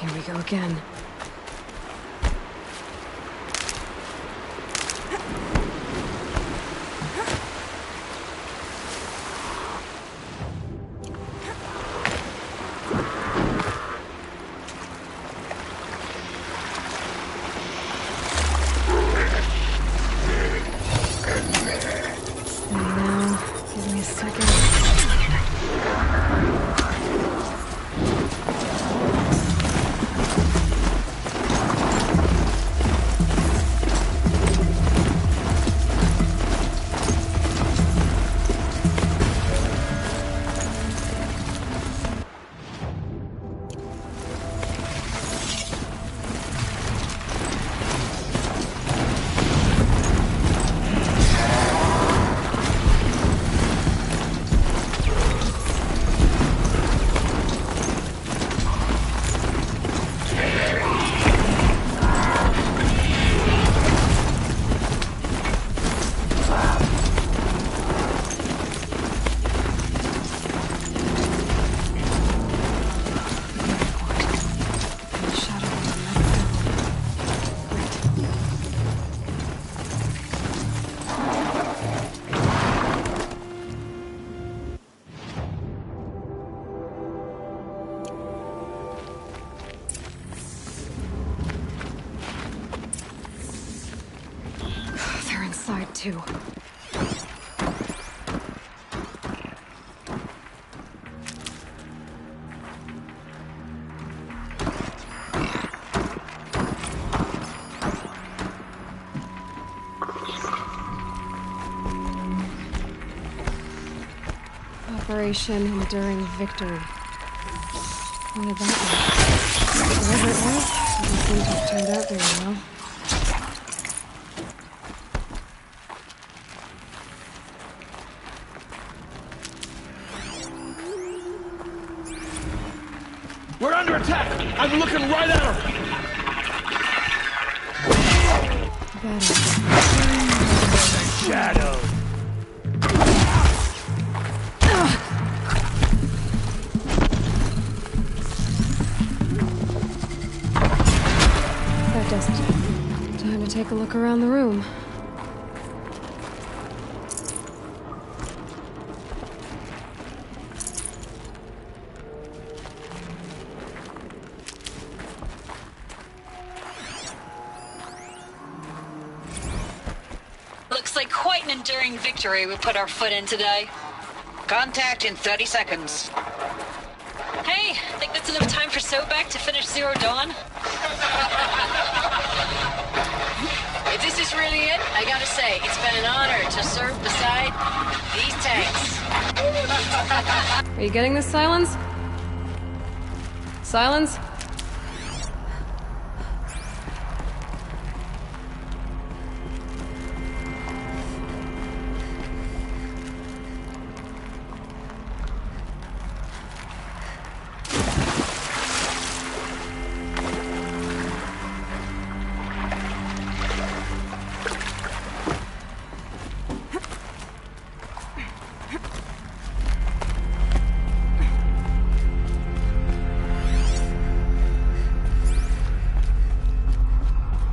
Here we go again. Too. Operation Enduring Victory. What did that mean? Whatever it was, doesn't seem to have turned out very well. We're under attack! I'm looking right at her! Shadow! That does it. Time to take a look around the room. Enduring victory we put our foot in today. Contact in 30 seconds. Hey, think that's enough time for Sobek to finish Zero Dawn? If this is really it, I gotta say, it's been an honor to serve beside these tanks. Are you getting this, Silence? Silence?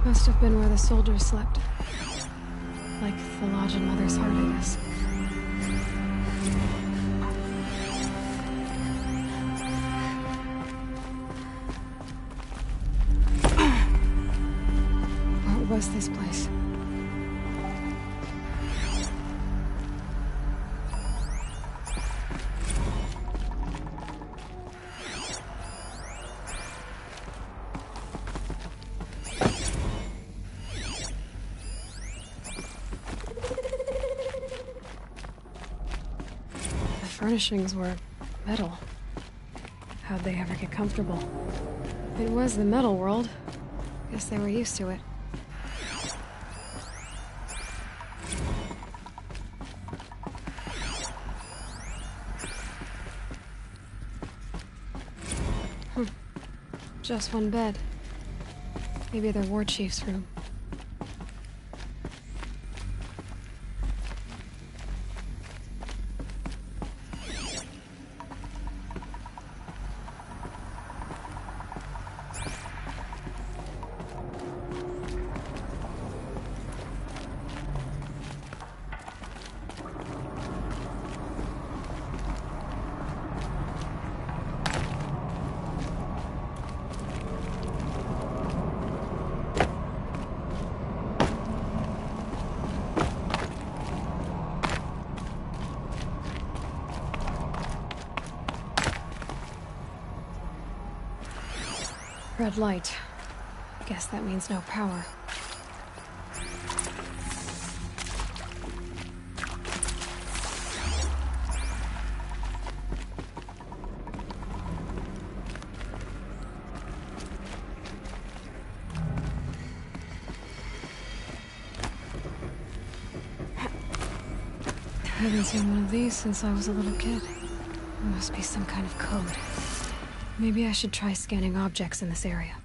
Must have been where the soldiers slept. Like the lodge in Mother's Heart, I guess. What was this place? Furnishings were metal. How'd they ever get comfortable? It was the metal world. Guess they were used to it. Just one bed. Maybe their war chief's room. Red light. Guess that means no power. I haven't seen one of these since I was a little kid. There must be some kind of code. Maybe I should try scanning objects in this area.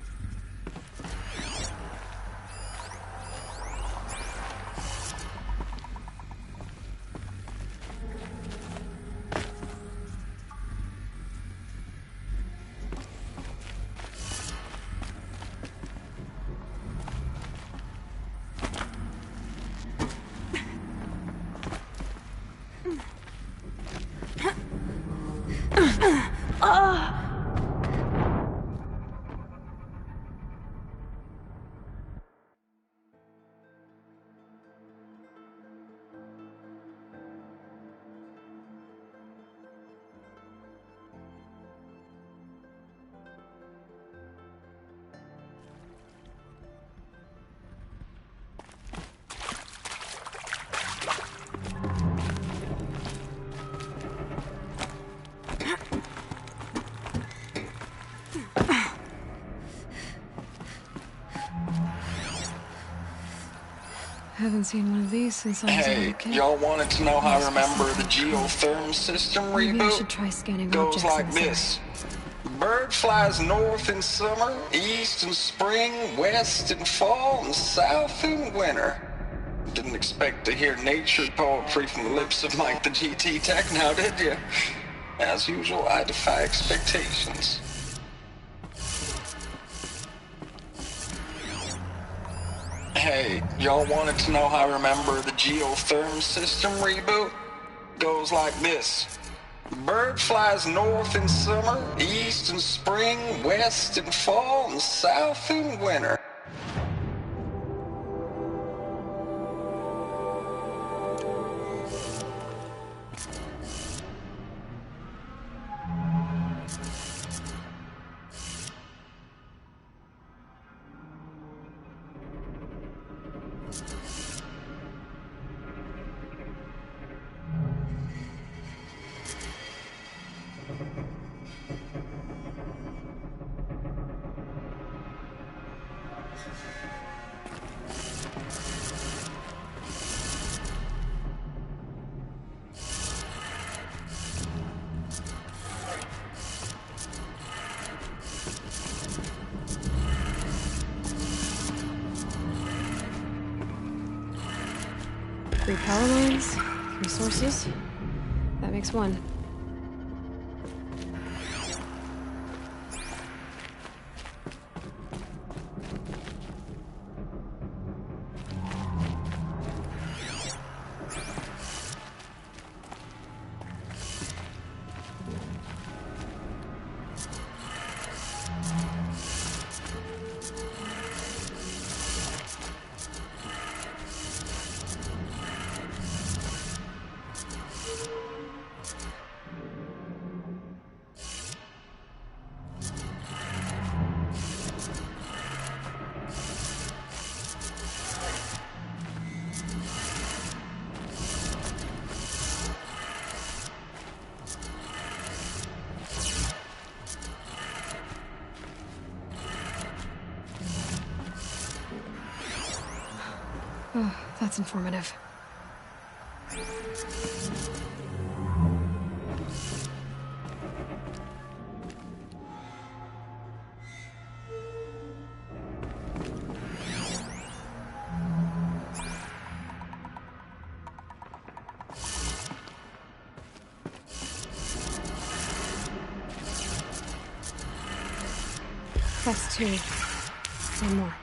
Haven't seen one of these since I was a little kid. Hey, y'all wanted to know how I remember the geotherm system reboot? Maybe I should try scanning Goes objects like in this. Bird flies north in summer, east in spring, west in fall, and south in winter. Didn't expect to hear nature poetry from the lips of Mike the GT Tech now, did you? As usual, I defy expectations. Hey, y'all wanted to know how I remember the geotherm system reboot? Goes like this. Bird flies north in summer, east in spring, west in fall, and south in winter. Three power lines, 3 sources. That makes 1. Oh, that's informative. That's 2. 1 more.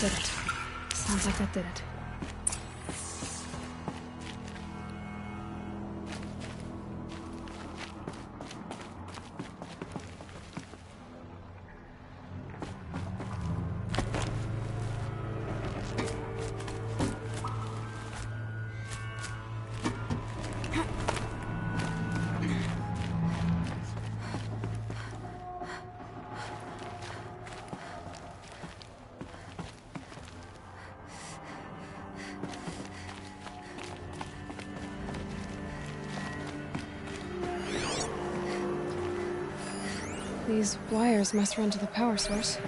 did it. Sounds like that did it. These wires must run to the power source.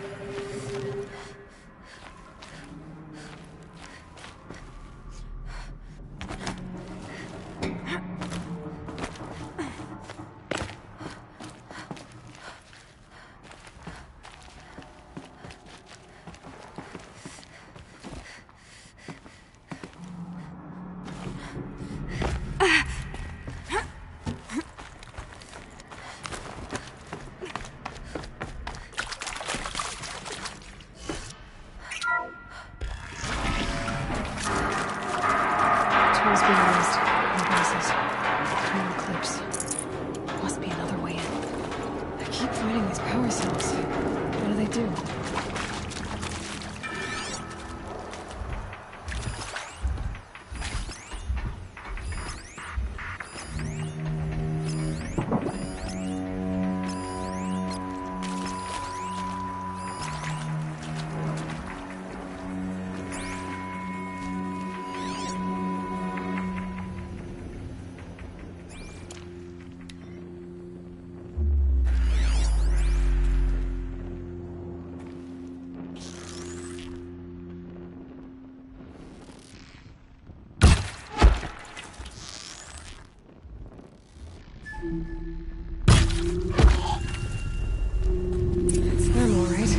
It's them, all right.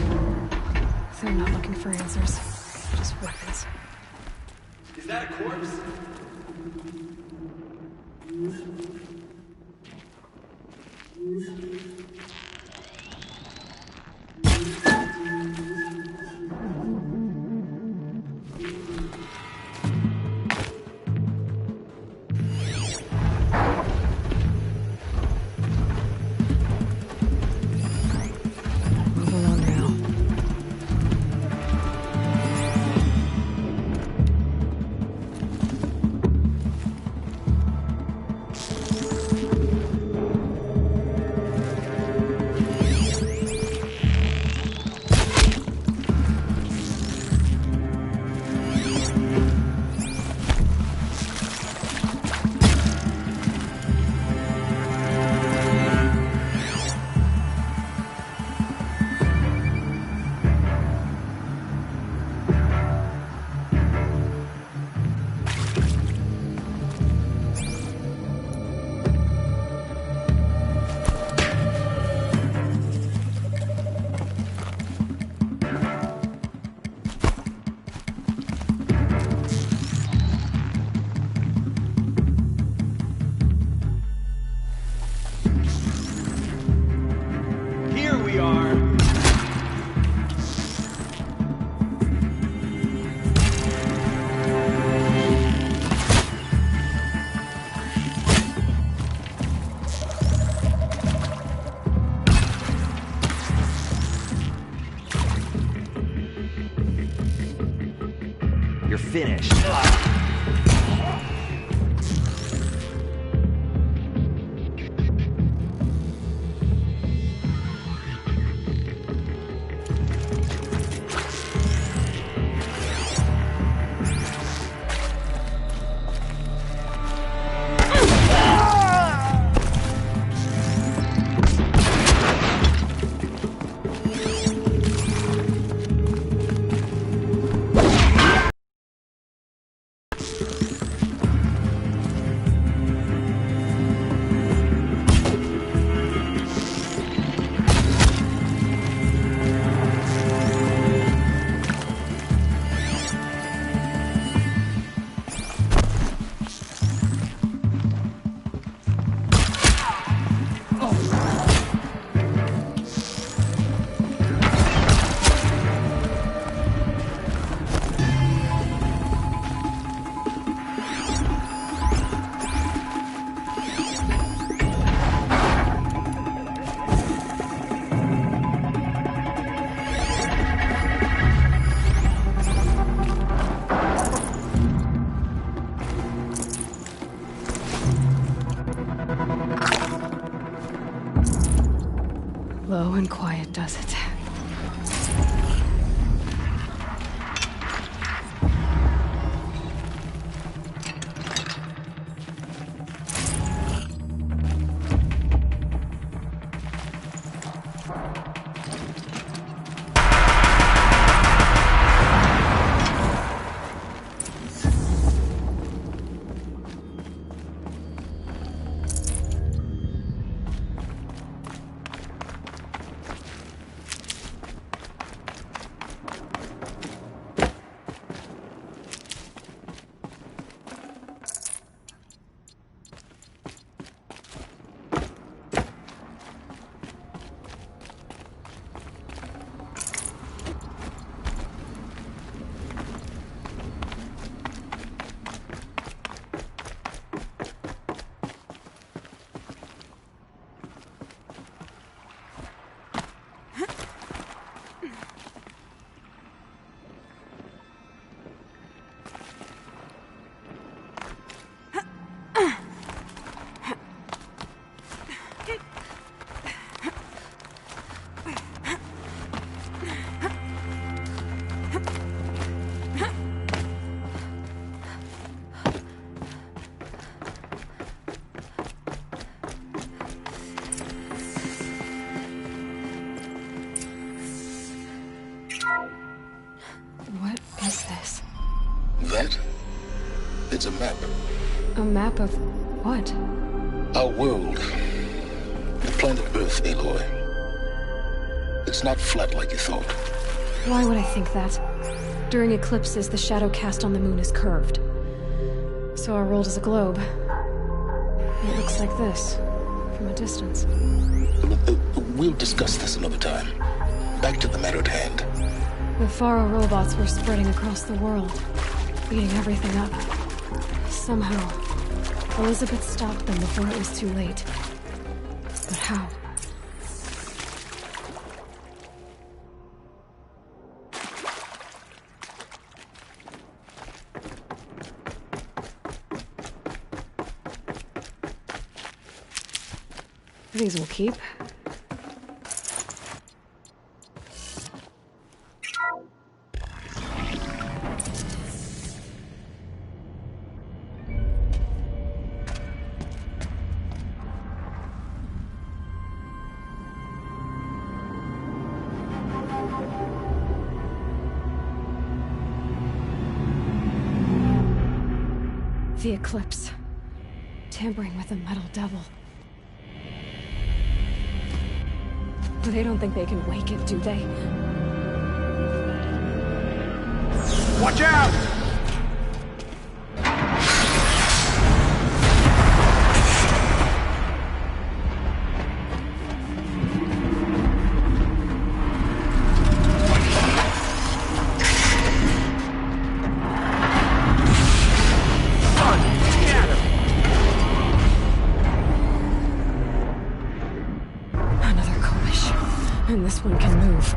They're not looking for answers, just weapons. Is that a corpse? You're finished. Low and quiet does it. That? It's a map. A map of what? Our world. The planet Earth, Aloy. It's not flat like you thought. Why would I think that? During eclipses, the shadow cast on the moon is curved. So our world is a globe. It looks like this, from a distance. We'll discuss this another time. Back to the matter at hand. The Faro robots were spreading across the world, beating everything up. Somehow, Elizabeth stopped them before it was too late. But how? These will keep. The eclipse. Tampering with the metal devil. They don't think they can wake it, do they? Watch out! And this one can move.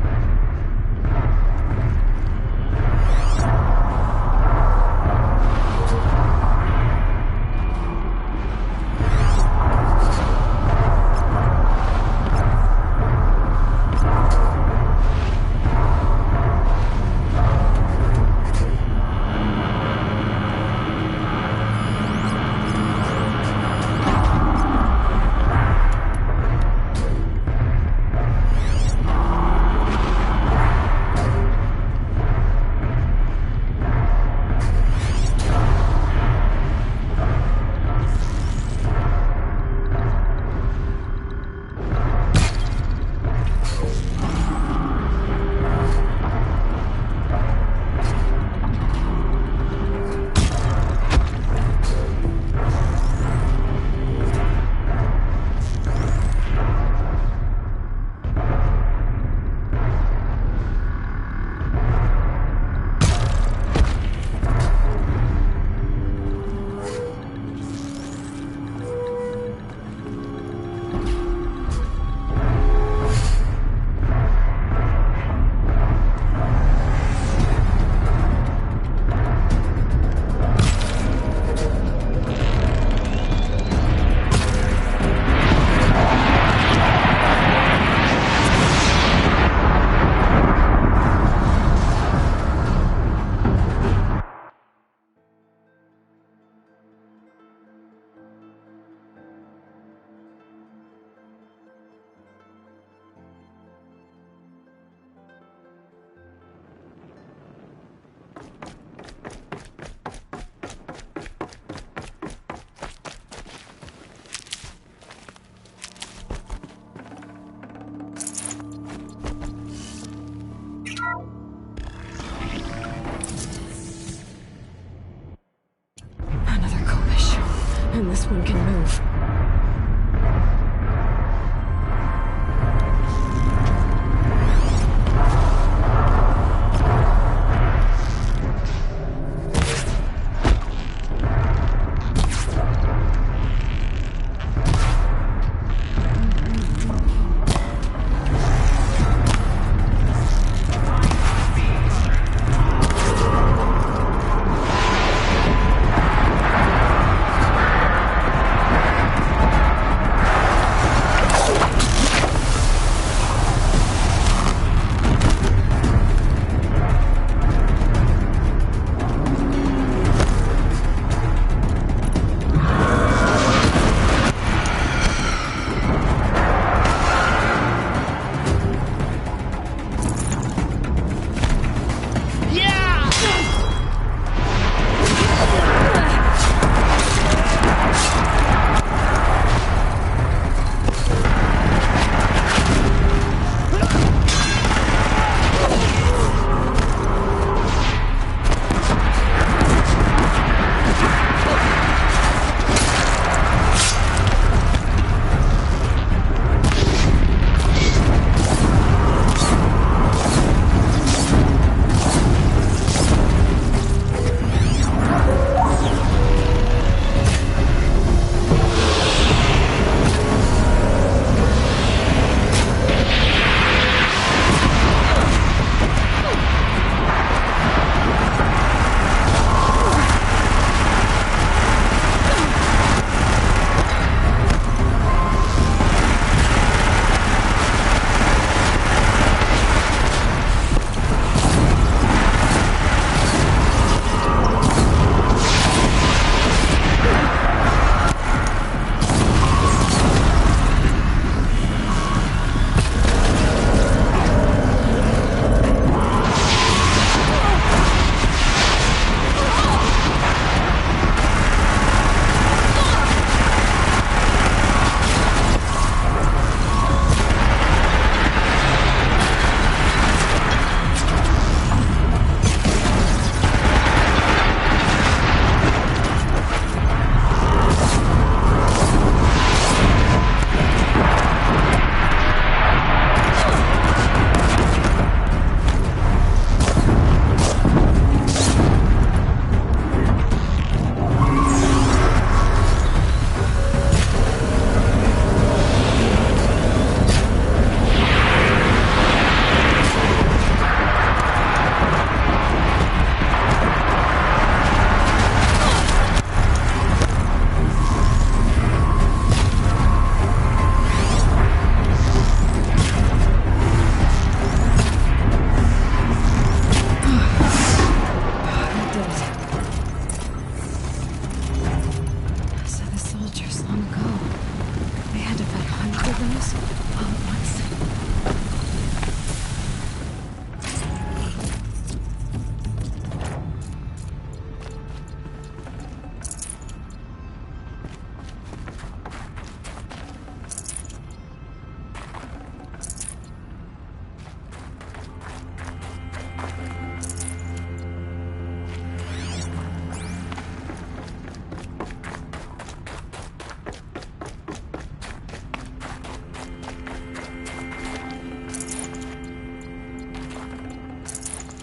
one can move.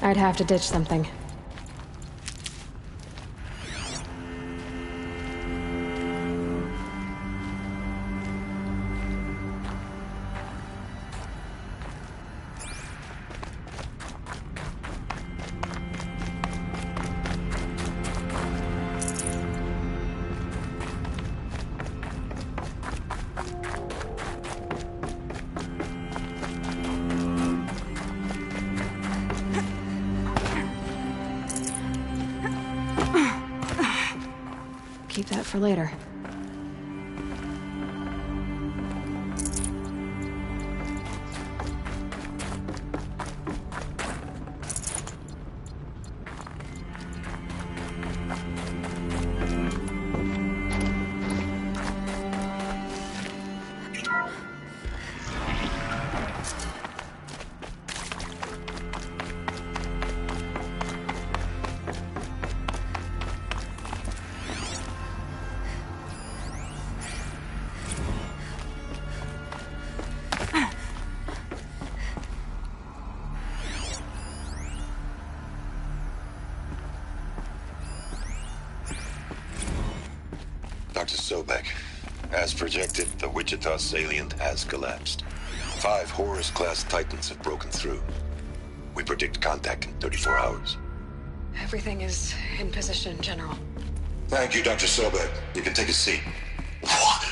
I'd have to ditch something. Keep that for later. Dr. Sobek. As projected, the Wichita salient has collapsed. 5 Horus-class Titans have broken through. We predict contact in 34 hours. Everything is in position, General. Thank you, Dr. Sobek. You can take a seat. What?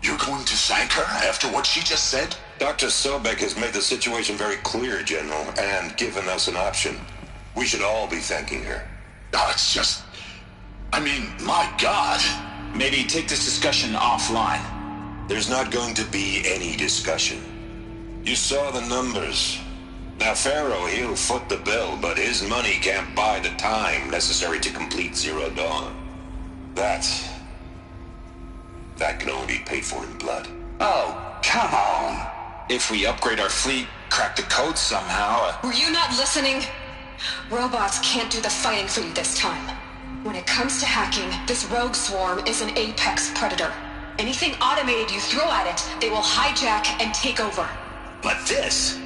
You're going to thank her after what she just said? Dr. Sobek has made the situation very clear, General, and given us an option. We should all be thanking her. Oh, it's just... I mean, my God. Maybe take this discussion offline. There's not going to be any discussion. You saw the numbers. Now, Pharaoh, he'll foot the bill, but his money can't buy the time necessary to complete Zero Dawn. That can only be paid for in blood. Oh, come on. If we upgrade our fleet, crack the code somehow... Were you not listening? Robots can't do the fighting for you this time. When it comes to hacking, this rogue swarm is an apex predator. Anything automated you throw at it, they will hijack and take over. But this...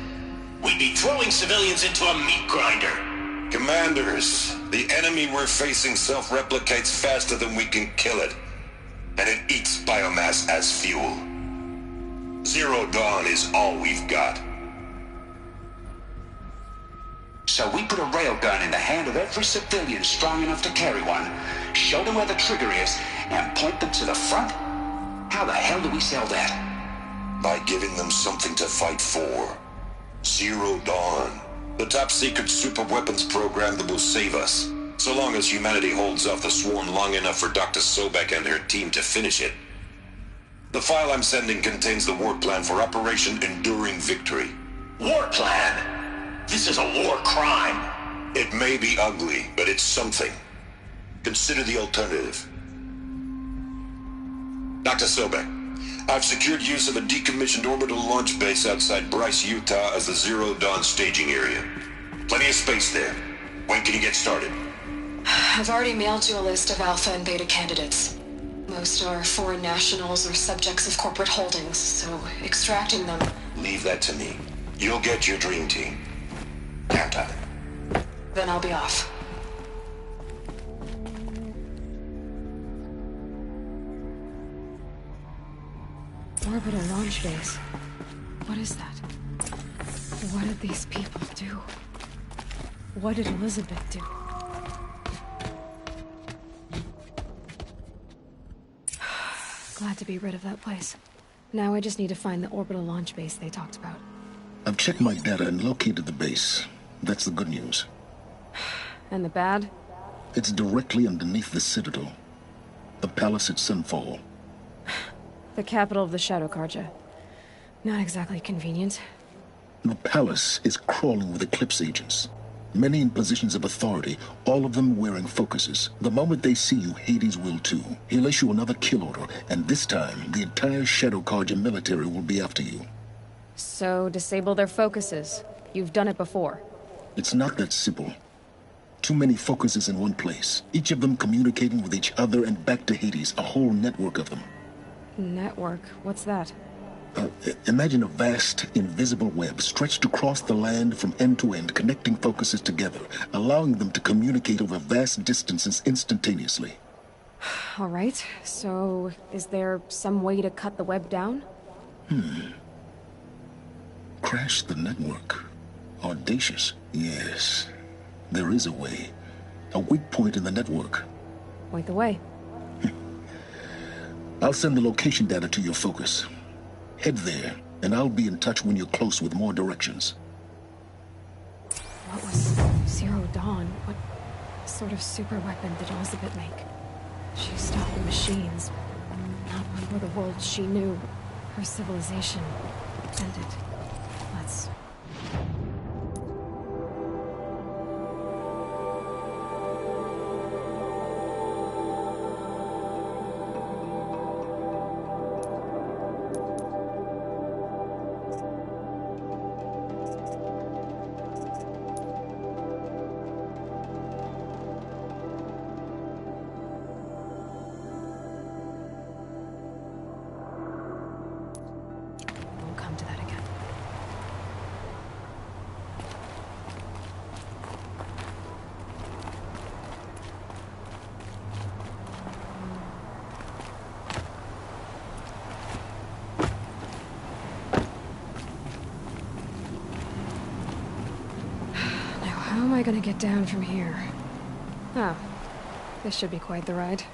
We'd be throwing civilians into a meat grinder. Commanders, the enemy we're facing self-replicates faster than we can kill it. And it eats biomass as fuel. Zero Dawn is all we've got. So we put a railgun in the hand of every civilian strong enough to carry one, show them where the trigger is, and point them to the front? How the hell do we sell that? By giving them something to fight for. Zero Dawn. The top-secret super-weapons program that will save us. So long as humanity holds off the swarm long enough for Dr. Sobek and her team to finish it. The file I'm sending contains the war plan for Operation Enduring Victory. War plan? This is a war crime. It may be ugly, but it's something. Consider the alternative. Dr. Sobek, I've secured use of a decommissioned orbital launch base outside Bryce, Utah as the Zero Dawn staging area. Plenty of space there. When can you get started? I've already mailed you a list of alpha and beta candidates. Most are foreign nationals or subjects of corporate holdings, so extracting them... Leave that to me. You'll get your dream team. Count on it. Then I'll be off. Orbital launch base. What is that? What did these people do? What did Elizabeth do? Glad to be rid of that place. Now I just need to find the orbital launch base they talked about. I've checked my data and located the base. That's the good news. And the bad? It's directly underneath the Citadel. The palace at Sunfall. The capital of the Shadow Carja. Not exactly convenient. The palace is crawling with Eclipse agents. Many in positions of authority, all of them wearing focuses. The moment they see you, Hades will too. He'll issue another kill order, and this time, the entire Shadow Carja military will be after you. So, disable their focuses. You've done it before. It's not that simple. Too many focuses in one place, each of them communicating with each other and back to Hades, a whole network of them. Network? What's that? Imagine a vast, invisible web stretched across the land from end to end, connecting focuses together, allowing them to communicate over vast distances instantaneously. All right, so is there some way to cut the web down? Crash the network. Audacious. Yes, there is a way. A weak point in the network. Point the way. I'll send the location data to your focus. Head there, and I'll be in touch when you're close with more directions. What was Zero Dawn? What sort of super weapon did Elizabeth make? She stopped the machines. Not before the world she knew. Her civilization ended. Let's... Won't come to that again. I gonna get down from here? Oh, this should be quite the ride.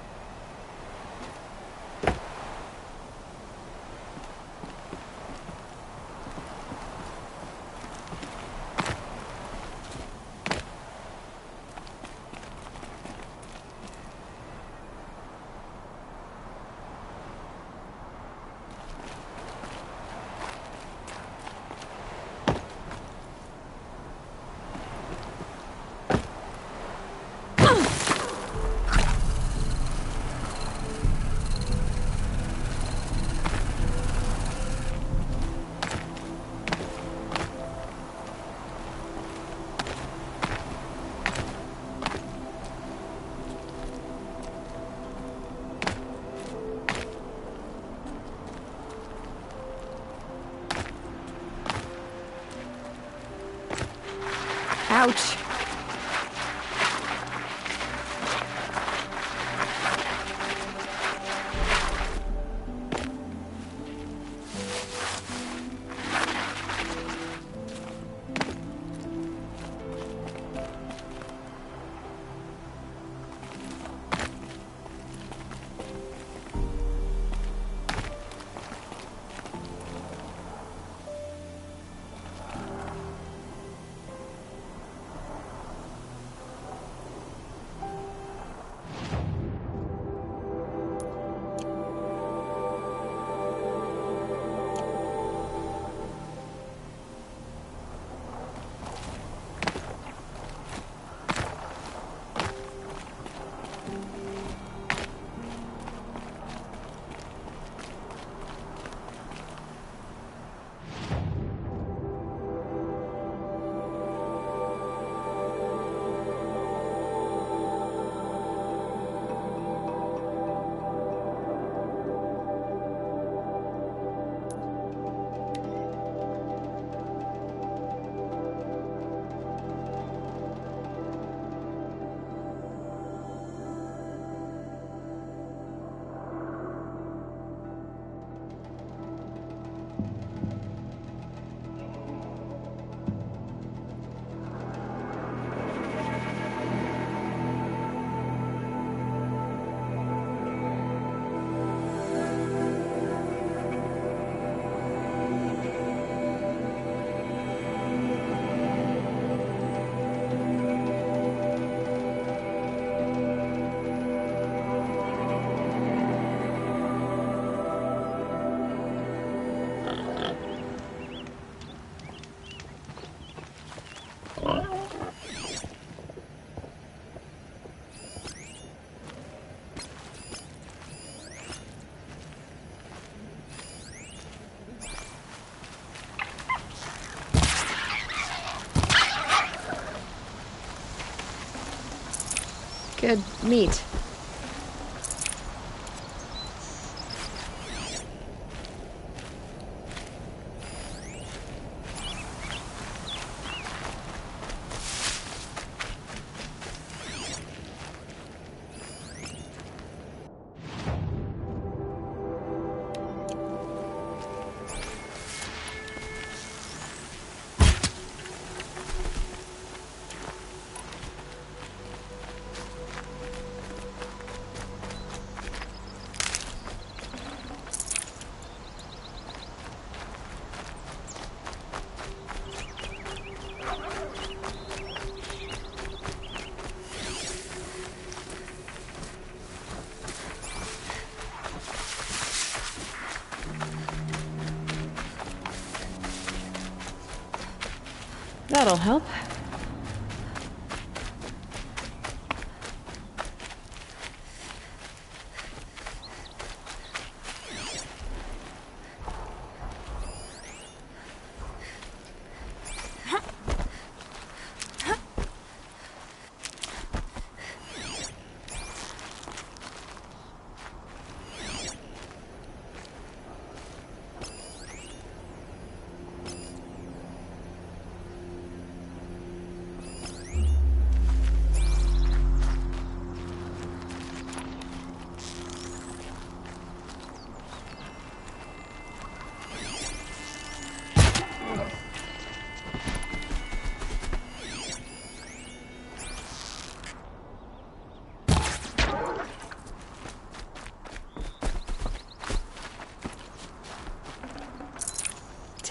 Ouch. Good meat. That'll help.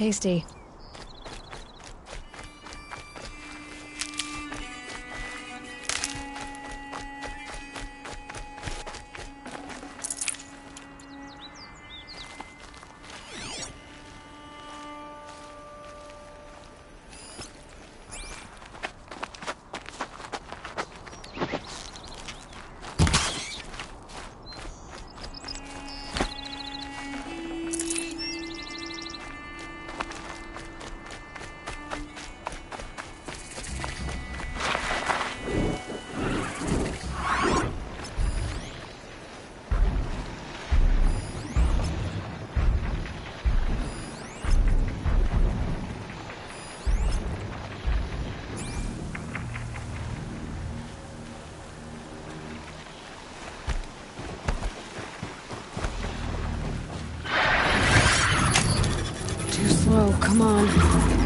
tasty. Whoa, come on.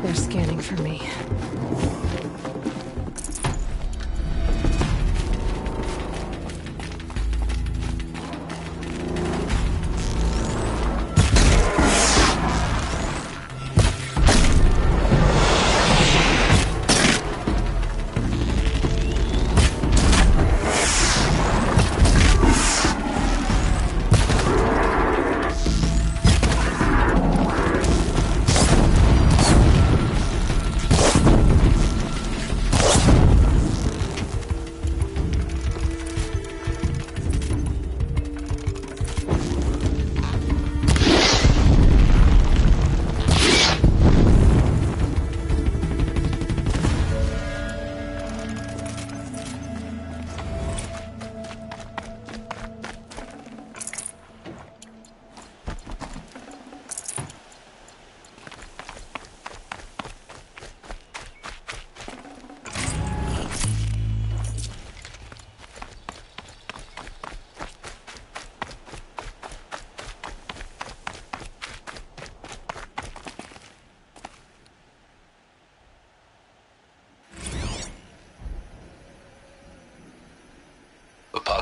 They're scanning for me.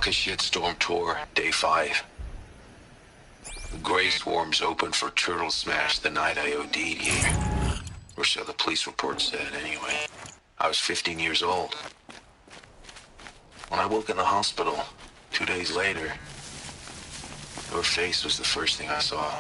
Shitstorm Tour, Day 5. The Grey Swarm's open for turtle smash the night I OD'd here. Or so the police report said, anyway. I was 15 years old. When I woke in the hospital, 2 days later, your face was the first thing I saw.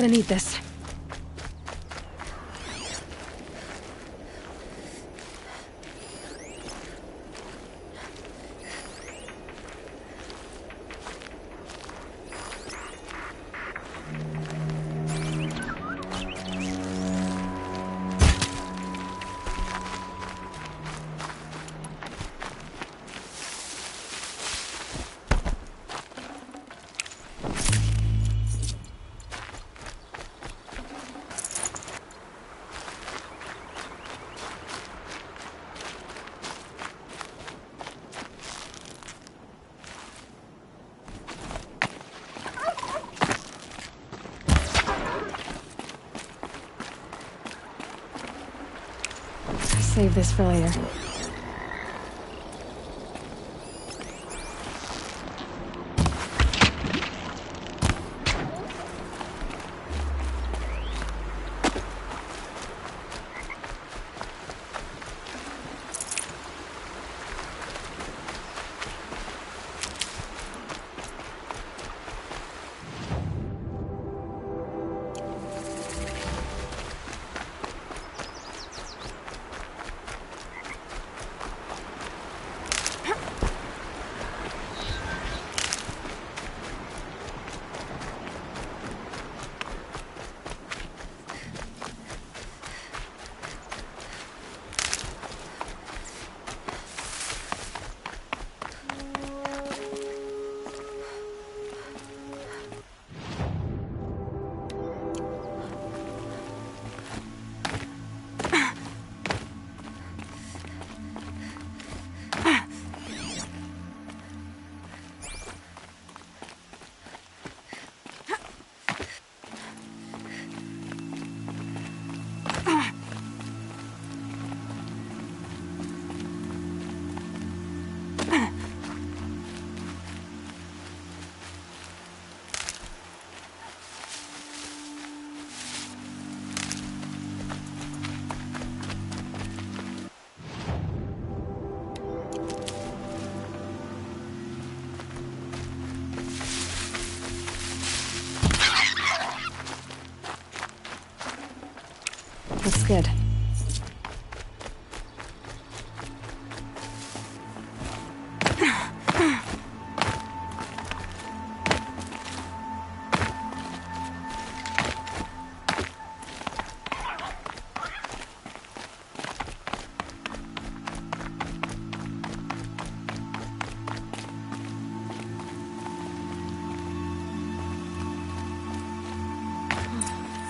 gonna need this. Save this for later. Looks good.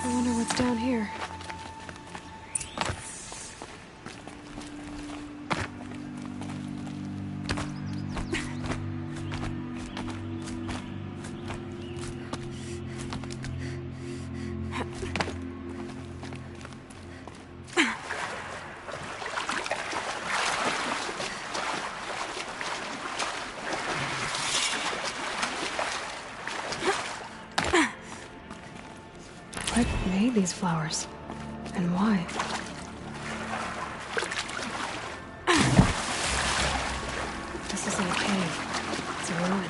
I wonder what's down here. What made these flowers? And why? This isn't a cave. It's a ruin.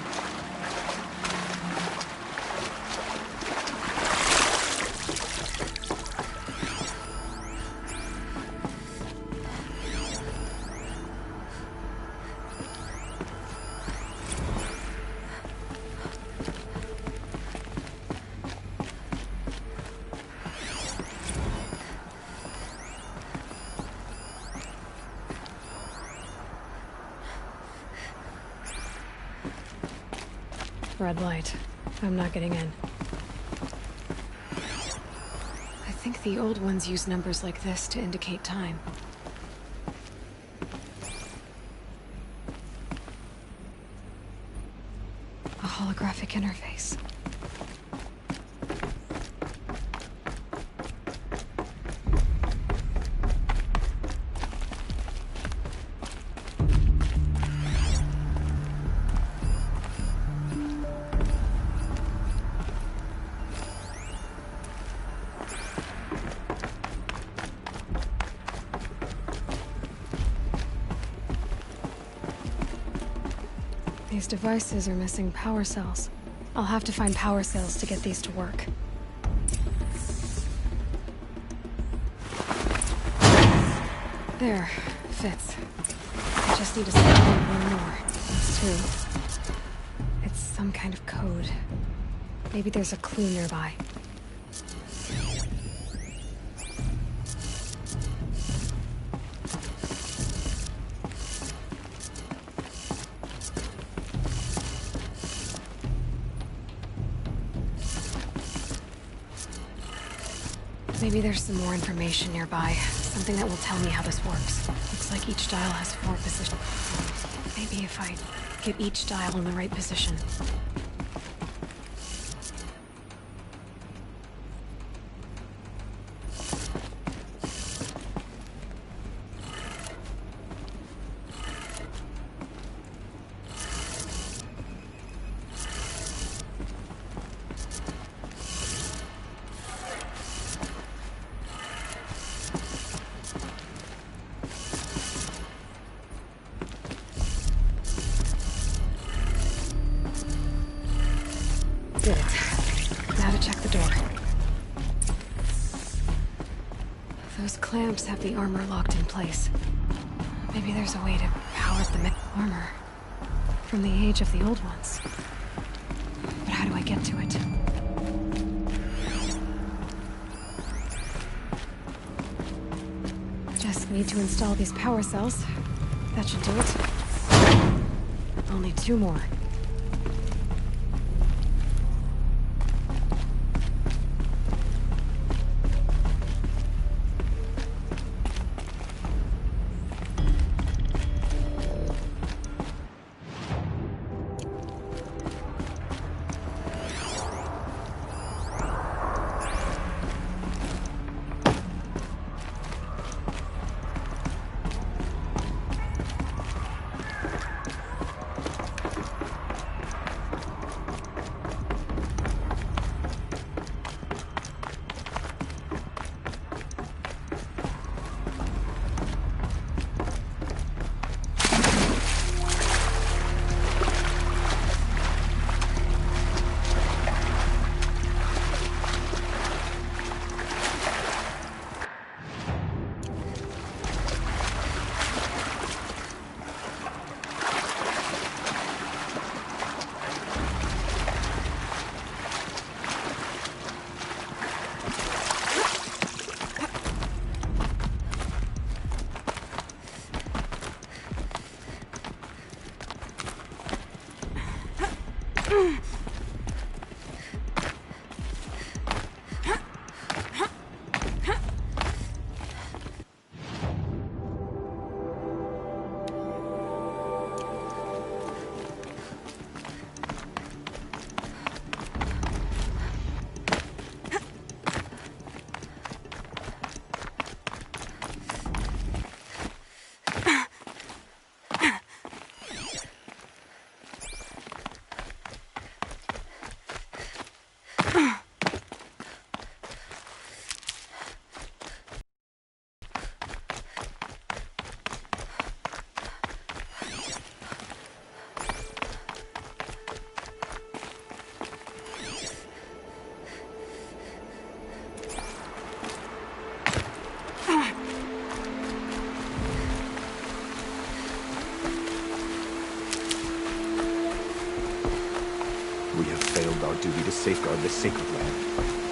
Red light. I'm not getting in. I think the old ones use numbers like this to indicate time. A holographic interface. These devices are missing power cells. I'll have to find power cells to get these to work. There. Fits. I just need to set one more. It's 2. It's some kind of code. Maybe there's a clue nearby. Maybe there's some more information nearby. Something that will tell me how this works. Looks like each dial has 4 positions. Maybe if I get each dial in the right position. Did it. Now to check the door. Those clamps have the armor locked in place. Maybe there's a way to power the armor from the age of the old ones. But how do I get to it? Just need to install these power cells. That should do it. Only 2 more. We have failed our duty to safeguard this sacred land.